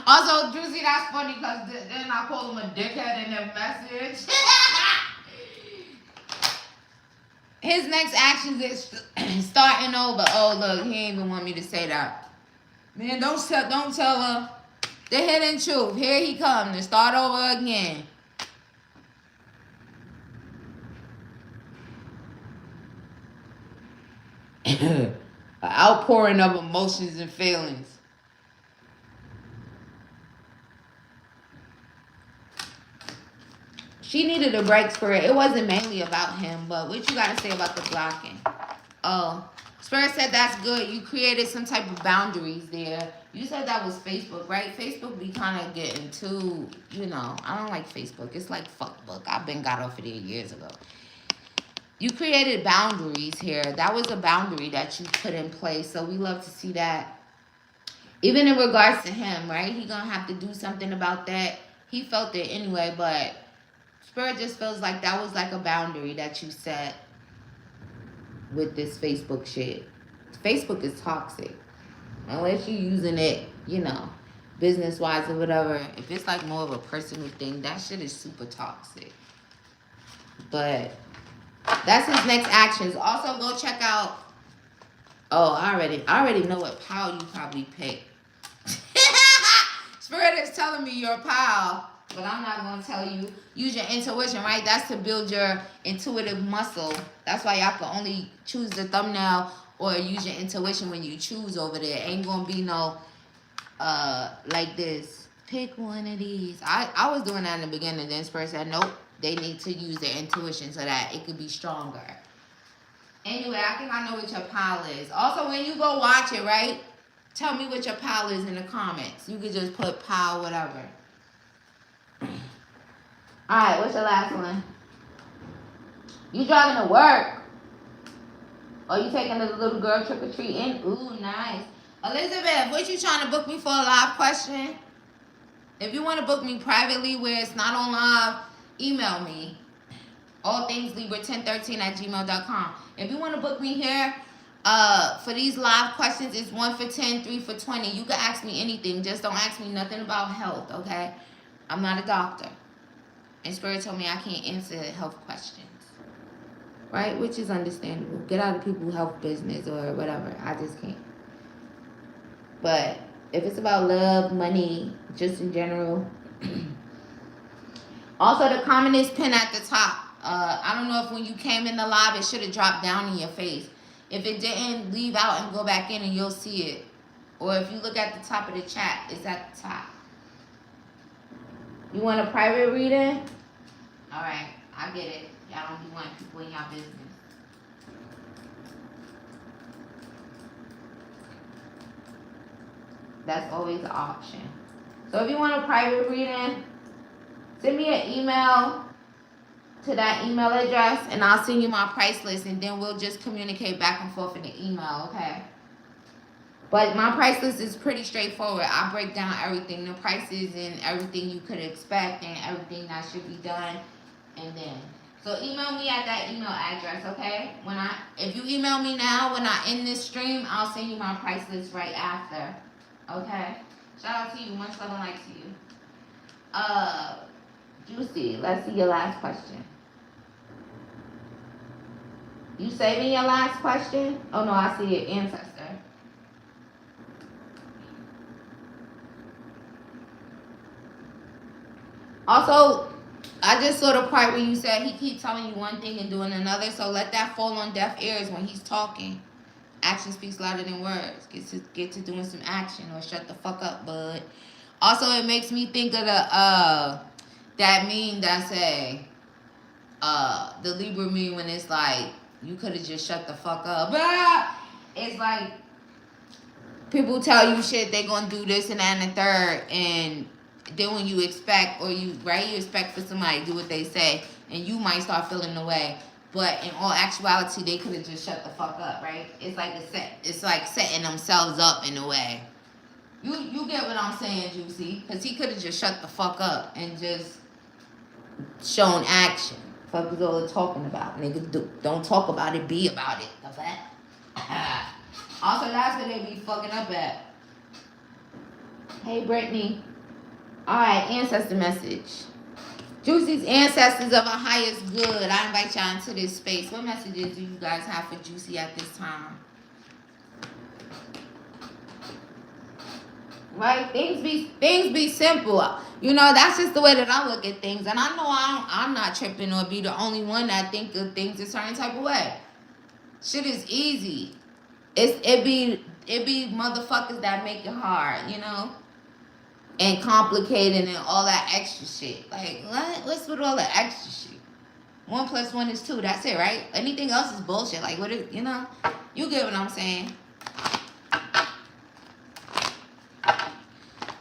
Also, Juicy, that's funny because then I call him a dickhead in their message. His next actions is starting over. Oh look, he ain't even want me to say that. Man, don't tell her. The hidden truth. Here he comes to start over again. An outpouring of emotions and feelings. She needed a break for it. It wasn't mainly about him, but what you gotta say about the blocking? Oh, Spirit said that's good. You created some type of boundaries there. You said that was Facebook, right? Facebook be kind of getting too, you know, I don't like Facebook. It's like fuckbook. I've been got off of there years ago. You created boundaries here. That was a boundary that you put in place. So we love to see that. Even in regards to him, right? He gonna have to do something about that. He felt it anyway, but Spirit just feels like that was like a boundary that you set with this Facebook shit. Facebook is toxic. Unless you're using it, you know, business-wise or whatever. If it's like more of a personal thing, that shit is super toxic. But that's his next actions. Also, go check out. Oh, I already know what pile you probably picked. Spirit is telling me your pile, but I'm not gonna tell you. Use your intuition, right? That's to build your intuitive muscle. That's why y'all can only choose the thumbnail or use your intuition when you choose over there. Ain't gonna be no like this. Pick one of these. I was doing that in the beginning. Then Spirit said, nope, they need to use their intuition so that it could be stronger. Anyway, I think I know what your pile is. Also, when you go watch it, right? Tell me what your pile is in the comments. You could just put pile whatever. Alright, what's your last one? You driving to work? Or you taking a little girl trick-or-treating? Ooh, nice. Elizabeth, what you trying to book me for a live question? If you want to book me privately where it's not on live, email me. allthingslibra1013@gmail.com. If you want to book me here for these live questions, it's 1 for 10, 3 for 20. You can ask me anything. Just don't ask me nothing about health, okay? I'm not a doctor. And Spirit told me I can't answer health questions. Right? Which is understandable. Get out of people's health business or whatever. I just can't. But if it's about love, money, just in general. Also, the comment is pinned at the top. I don't know if when you came in the live, it should have dropped down in your face. If it didn't, leave out and go back in and you'll see it. Or if you look at the top of the chat, it's at the top. You want a private reading? All right, I get it. Y'all don't be wanting people in y'all business. That's always an option. So if you want a private reading, send me an email to that email address and I'll send you my price list and then we'll just communicate back and forth in the email, okay? But my price list is pretty straightforward. I break down everything, the prices and everything you could expect and everything that should be done. And then, so email me at that email address, okay? If you email me now, when I end this stream, I'll send you my price list right after, okay? Shout out to you. Much love and light to you. Juicy, let's see your last question. You saving your last question? Oh no, I see it, ancestor. Also, I just saw the part where you said he keeps telling you one thing and doing another, so let that fall on deaf ears when he's talking. Action speaks louder than words. Get to doing some action or shut the fuck up, bud. Also, it makes me think of the that meme that say the Libra meme when it's like you could have just shut the fuck up. It's like people tell you shit, they gonna do this and that and the third, and then when you expect, or you expect for somebody to do what they say, and you might start feeling the way. But in all actuality, they could have just shut the fuck up, right? It's like setting themselves up in a way. You get what I'm saying, Juicy? Because he could have just shut the fuck up and just shown action. Fuck is all they're talking about. Niggas don't talk about it, be about it. The fact. Also, that's where they be fucking up at. Hey, Brittany. Alright, ancestor message. Juicy's ancestors of our highest good. I invite y'all into this space. What messages do you guys have for Juicy at this time? Right? Things be simple. You know, that's just the way that I look at things. And I know I'm not tripping or be the only one that think of things a certain type of way. Shit is easy. It be motherfuckers that make it hard, you know? And complicated and all that extra shit. Like, what? What's with all the extra shit? 1 + 1 is 2. That's it, right? Anything else is bullshit. Like, what is, you know? You get what I'm saying?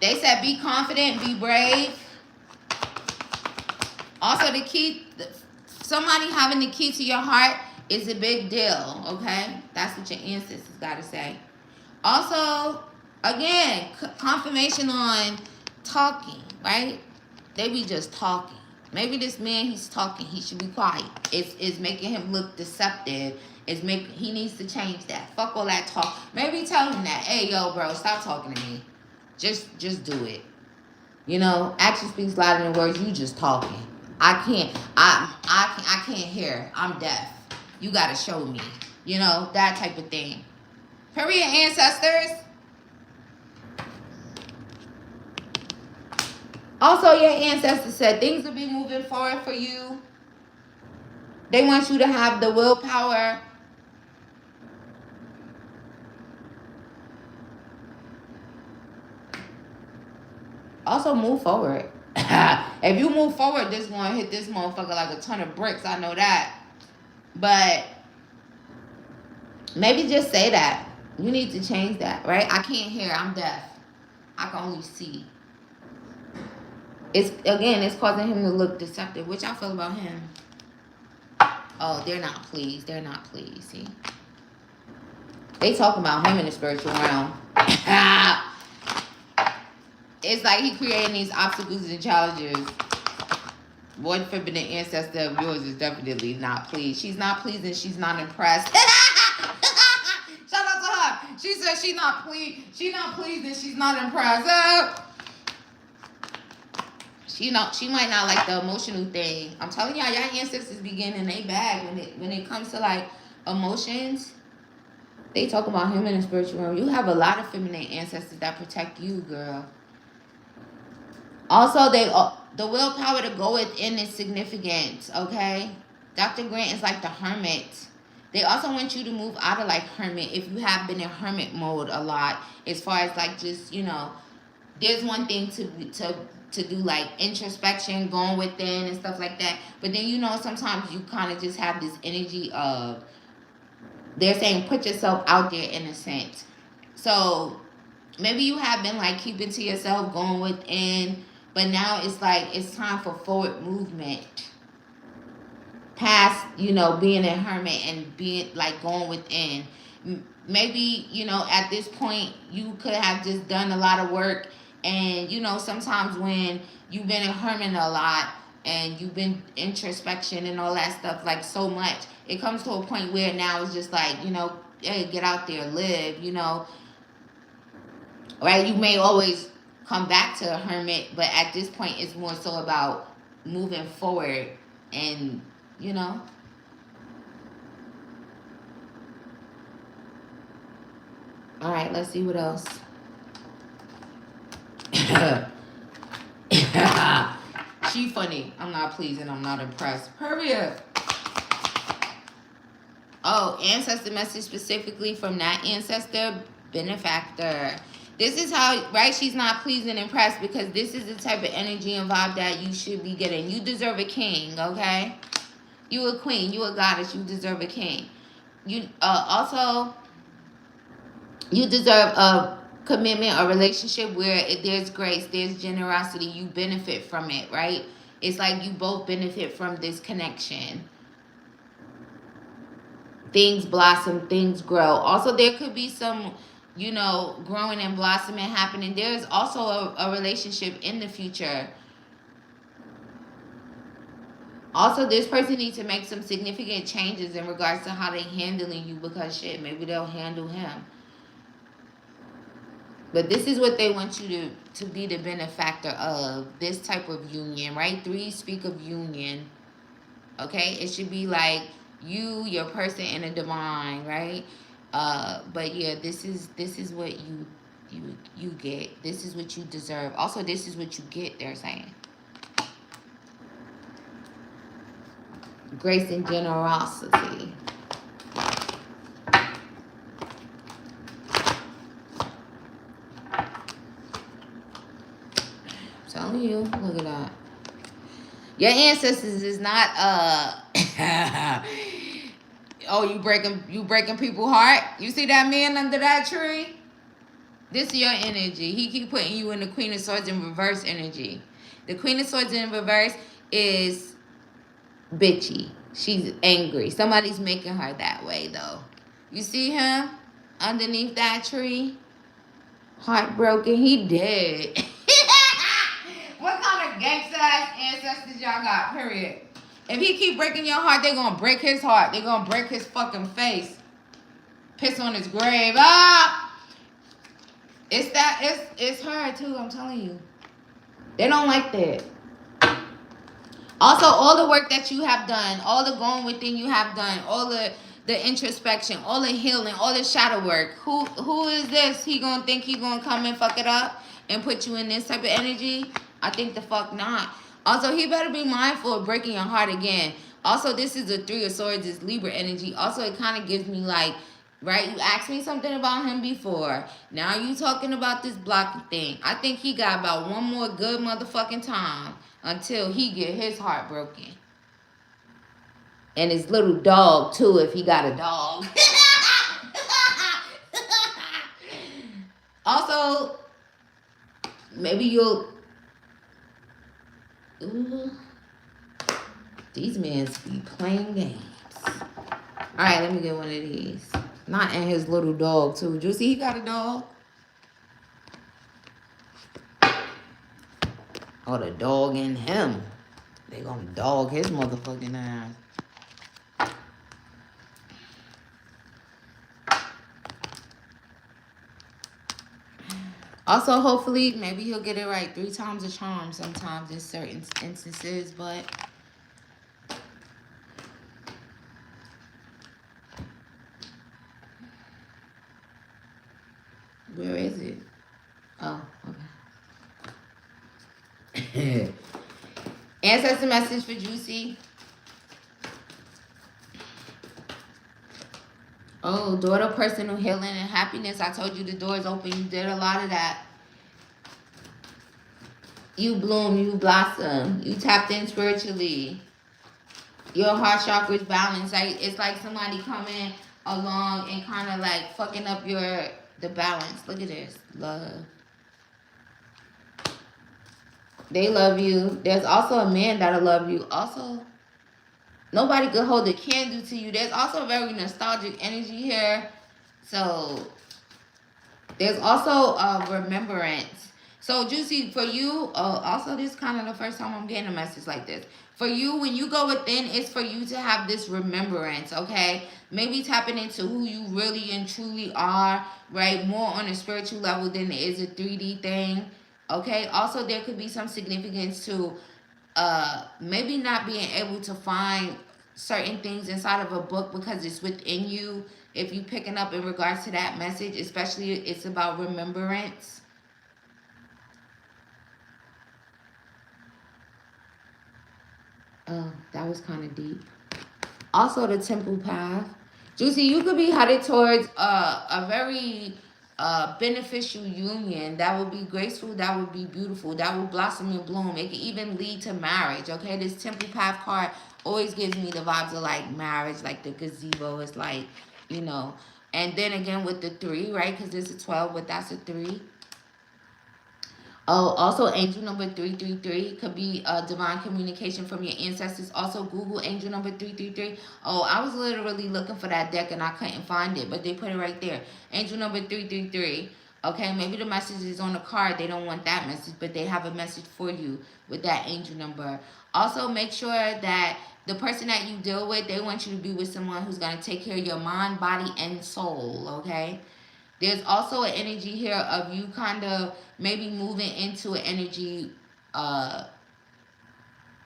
They said be confident, be brave. Also, the key, somebody having the key to your heart is a big deal, okay? That's what your ancestors got to say. Also, again, confirmation on talking, right? They be just talking. Maybe this man, he's talking. He should be quiet. It's making him look deceptive. He needs to change that. Fuck all that talk. Maybe tell him that. Hey, yo, bro, stop talking to me. Just do it. You know, action speaks louder than words. You just talking. I can't hear. I'm deaf. You gotta show me. You know, that type of thing. Period, ancestors. Also, your ancestors said things will be moving forward for you. They want you to have the willpower. Also, move forward. If you move forward, this one hit this motherfucker like a ton of bricks. I know that. But maybe just say that. You need to change that, right? I can't hear. I'm deaf. I can only see. It's causing him to look deceptive. Which I feel about him. Oh, they're not pleased. They're not pleased. See? They talking about him in the spiritual realm. It's like he creating these obstacles and challenges. One forbidden ancestor of yours is definitely not pleased. She's not pleased and she's not impressed. Shout out to her. She said she's not pleased. She's not pleased and she's not impressed. She might not like the emotional thing. I'm telling y'all, y'all ancestors be getting in their bag when it comes to like emotions. They talk about him in the spiritual realm. You have a lot of feminine ancestors that protect you, girl. Also, the willpower to go within is significant, okay? Dr. Grant is like the hermit. They also want you to move out of like hermit if you have been in hermit mode a lot. As far as like just, you know, there's one thing to do like introspection, going within and stuff like that. But then, you know, sometimes you kind of just have this energy of, they're saying put yourself out there in a sense. So maybe you have been like keeping to yourself, going within. But now it's like it's time for forward movement. Past, you know, being a hermit and being like going within. Maybe, you know, at this point you could have just done a lot of work. And, you know, sometimes when you've been a hermit a lot and you've been introspection and all that stuff like so much, it comes to a point where now it's just like, you know, hey, get out there, live, you know. Right? You may always come back to a hermit, but at this point it's more so about moving forward and, you know. All right, let's see what else. She funny. I'm not pleased and I'm not impressed. Hurry up. Oh, ancestor message specifically from that ancestor benefactor. This is how, right? She's not pleased and impressed because this is the type of energy and vibe that you should be getting. You deserve a king, okay? You a queen. You a goddess. You deserve a king. You also, you deserve a commitment or relationship where there's grace, there's generosity. You benefit from it, right? It's like you both benefit from this connection. things blossom, things grow. Also, there could be some, you know, growing and blossoming happening. There's also a relationship in the future. Also, this person needs to make some significant changes in regards to how they handling you, because shit, maybe they'll handle him. But this is what they want you to be the benefactor of, this type of union, right? 3 speak of union. Okay, it should be like you, your person, and a divine, right? But yeah, this is what you get. This is what you deserve. Also, this is what you get, they're saying. Grace and generosity. I'm telling you, look at that. Your ancestors is not oh, you breaking people's heart. You see that man under that tree? This is your energy. He keep putting you in the Queen of Swords in reverse energy. The Queen of Swords in reverse is bitchy. She's angry. Somebody's making her that way, though. You see him underneath that tree? Heartbroken. He dead. What kind of gangsta ass ancestors y'all got, period? If he keep breaking your heart, they gonna break his heart. They gonna break his fucking face. Piss on his grave. Ah! It's her too, I'm telling you. They don't like that. Also, all the work that you have done, all the going within you have done, all the introspection, all the healing, all the shadow work. Who is this? He gonna think he gonna come and fuck it up and put you in this type of energy? I think the fuck not. Also, he better be mindful of breaking your heart again. Also, this is the 3 of Swords, it's Libra energy. Also, it kind of gives me like, right, you asked me something about him before. Now you talking about this blocking thing. I think he got about one more good motherfucking time until he get his heart broken. And his little dog too, if he got a dog. Also, maybe you'll... Ooh, these men be playing games. Alright, let me get one of these. Not in his little dog too. Did you see he got a dog? Oh, the dog in him. They gonna dog his motherfucking ass. Also, hopefully, maybe he'll get it right 3 times a charm sometimes in certain instances, but... Where is it? Oh, okay. Ancestor message for Juicy. Oh, daughter, personal healing and happiness. I told you the door's open. You did a lot of that. You bloom, you blossom. You tapped in spiritually. Your heart chakra is balanced. Like, it's like somebody coming along and kind of like fucking up the balance. Look at this. Love. They love you. There's also a man that'll love you. Also, nobody could hold a candle to you. There's also a very nostalgic energy here. So, there's also a remembrance. So, Juicy, for you, also this kind of the first time I'm getting a message like this. For you, when you go within, it's for you to have this remembrance, okay? Maybe tapping into who you really and truly are, right? More on a spiritual level than it is a 3D thing, okay? Also, there could be some significance to maybe not being able to find certain things inside of a book because it's within you. If you picking up in regards to that message, especially it's about remembrance. Oh, that was kind of deep. Also, the temple path. Juicy, you could be headed towards a very beneficial union that would be graceful, that would be beautiful, that will blossom and bloom. It could even lead to marriage, okay? This temple path card always gives me the vibes of like marriage, like the gazebo is like, you know. And then again with the 3, right? Because there's a 12, but that's a 3. Oh, also angel number 333 could be divine communication from your ancestors. Also, Google angel number 333. Oh, I was literally looking for that deck and I couldn't find it, but they put it right there. Angel number 333. Okay, maybe the message is on the card. They don't want that message, but they have a message for you with that angel number. Also, make sure that the person that you deal with, they want you to be with someone who's going to take care of your mind, body, and soul. Okay. There's also an energy here of you kind of maybe moving into an energy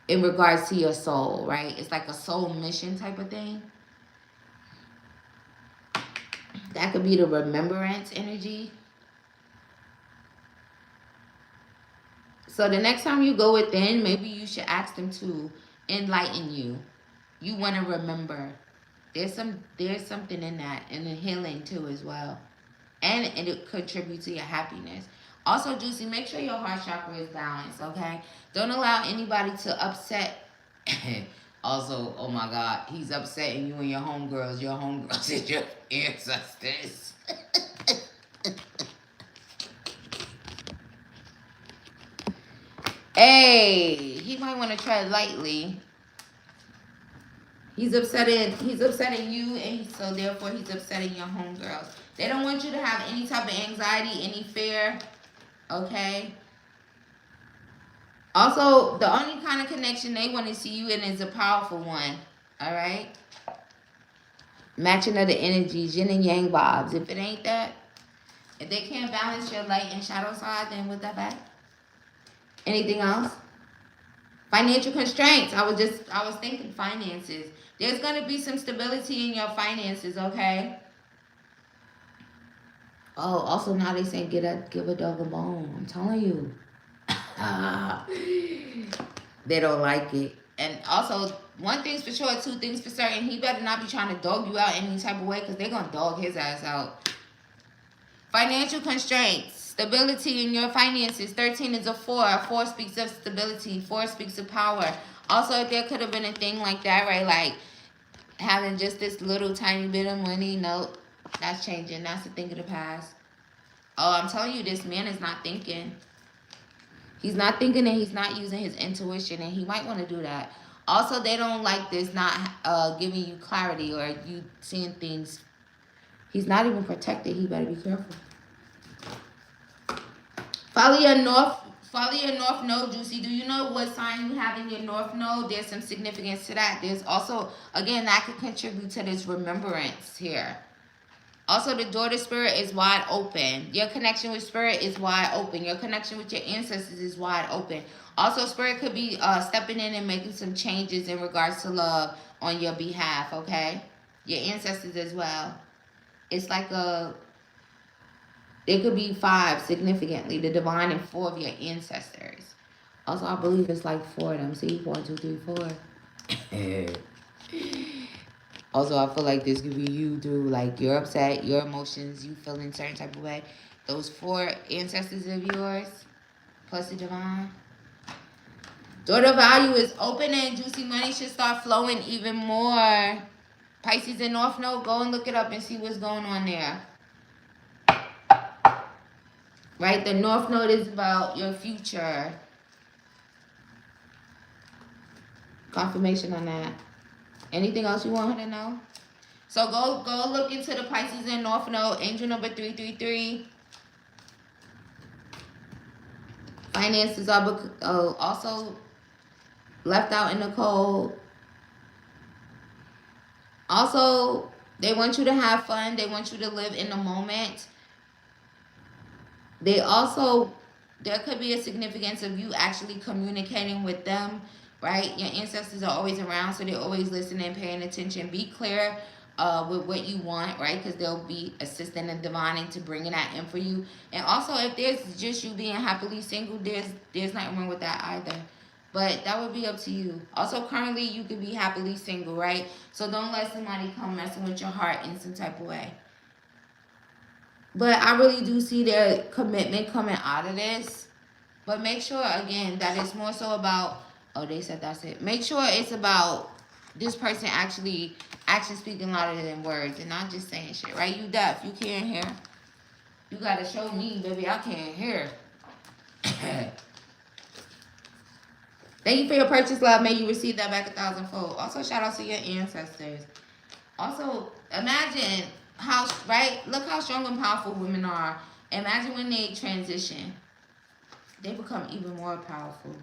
in regards to your soul, right? It's like a soul mission type of thing. That could be the remembrance energy. So the next time you go within, maybe you should ask them to enlighten you. You want to remember. There's something in that, and the healing too as well. And it contributes to your happiness. Also, Juicy, make sure your heart chakra is balanced, okay? Don't allow anybody to upset. Also, oh my God, he's upsetting you and your homegirls. Your homegirls is your ancestors. Hey, he might want to tread lightly. He's upsetting you, and so therefore he's upsetting your homegirls. They don't want you to have any type of anxiety, any fear, okay? Also, the only kind of connection they want to see you in is a powerful one, all right? Matching of the energies, yin and yang vibes. If it ain't that, if they can't balance your light and shadow side, then what's that back? Anything else? Financial constraints. I was thinking finances. There's going to be some stability in your finances, okay? Oh, also now they saying give a dog a bone. I'm telling you. They don't like it. And also, one thing's for sure, two things for certain. He better not be trying to dog you out any type of way, because they're going to dog his ass out. Financial constraints. Stability in your finances. 13 is a 4. A 4 speaks of stability. 4 speaks of power. Also, if there could have been a thing like that, right? Like having just this little tiny bit of money. Nope. That's changing. That's a thing of the past. Oh, I'm telling you, this man is not thinking. He's not thinking, and he's not using his intuition, and he might want to do that. Also, they don't like this not giving you clarity or you seeing things. He's not even protected. He better be careful. Follow your north node, Juicy. Do you know what sign you have in your north node? There's some significance to that. There's also, again, that could contribute to this remembrance here. Also, the door to spirit is wide open. Your connection with spirit is wide open. Your connection with your ancestors is wide open. Also, spirit could be stepping in and making some changes in regards to love on your behalf, okay? Your ancestors as well. It's like it could be 5 significantly, the divine, and 4 of your ancestors. Also, I believe it's like 4 of them. See, 1, 2, 3, 4. Also, I feel like this could be you through, like, you're upset, your emotions, you feeling certain type of way. Those 4 ancestors of yours, plus the divine. Door to value is open, and juicy money should start flowing even more. Pisces and North Node, go and look it up and see what's going on there. Right? The North Node is about your future. Confirmation on that. Anything else you want her to know? So go look into the Pisces and North Node, angel number 333. Finances are also left out in the cold. Also, they want you to have fun. They want you to live in the moment. There could be a significance of you actually communicating with them, right? Your ancestors are always around, so they're always listening, paying attention. Be clear with what you want, right? Because they'll be assisting and divining to bringing that in for you. And also, if there's just you being happily single, there's nothing wrong with that either. But that would be up to you. Also, currently, you could be happily single, right? So don't let somebody come messing with your heart in some type of way. But I really do see their commitment coming out of this. But make sure, again, that it's more so about, oh, they said that's it. Make sure it's about this person actually speaking louder than words and not just saying shit, right? You deaf, you can't hear. You got to show me, baby, I can't hear. Thank you for your purchase, love. May you receive that back 1,000-fold. Also, shout out to your ancestors. Also, imagine how, right? Look how strong and powerful women are. Imagine when they transition. They become even more powerful.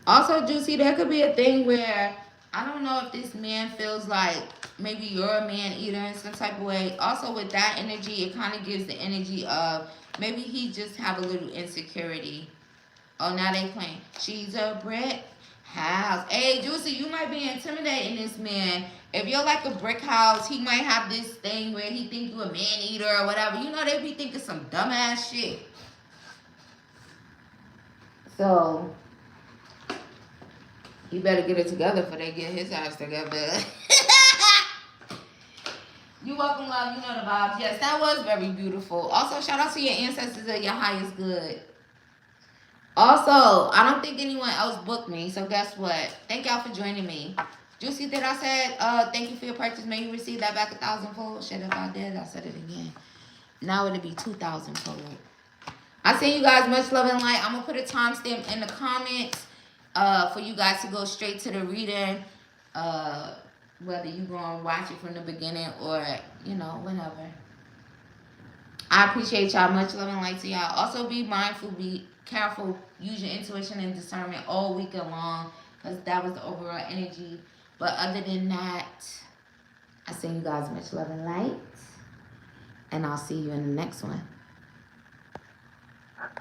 Also, Juicy, there could be a thing where, I don't know if this man feels like maybe you're a man eater in some type of way. Also, with that energy, it kind of gives the energy of maybe he just have a little insecurity. Oh, now they playing. She's a brick house. Hey, Juicy, you might be intimidating this man. If you're like a brick house, he might have this thing where he think you a man eater or whatever. You know, they be thinking some dumbass shit. So, he better get it together before they get his ass together. You welcome, love. You know the vibes. Yes, that was very beautiful. Also, shout out to your ancestors of your highest good. Also, I don't think anyone else booked me, so guess what? Thank y'all for joining me. Juicy, that I said, thank you for your purchase. May you receive that back 1,000-fold. Shit, if I did, I said it again. Now it'll be 2,000-fold. I send you guys much love and light. I'm going to put a timestamp in the comments for you guys to go straight to the reading. Whether you going to watch it from the beginning or, you know, whenever. I appreciate y'all. Much love and light to y'all. Also, be mindful, be careful, use your intuition and discernment all weekend long, because that was the overall energy. But other than that, I send you guys much love and light, and I'll see you in the next one.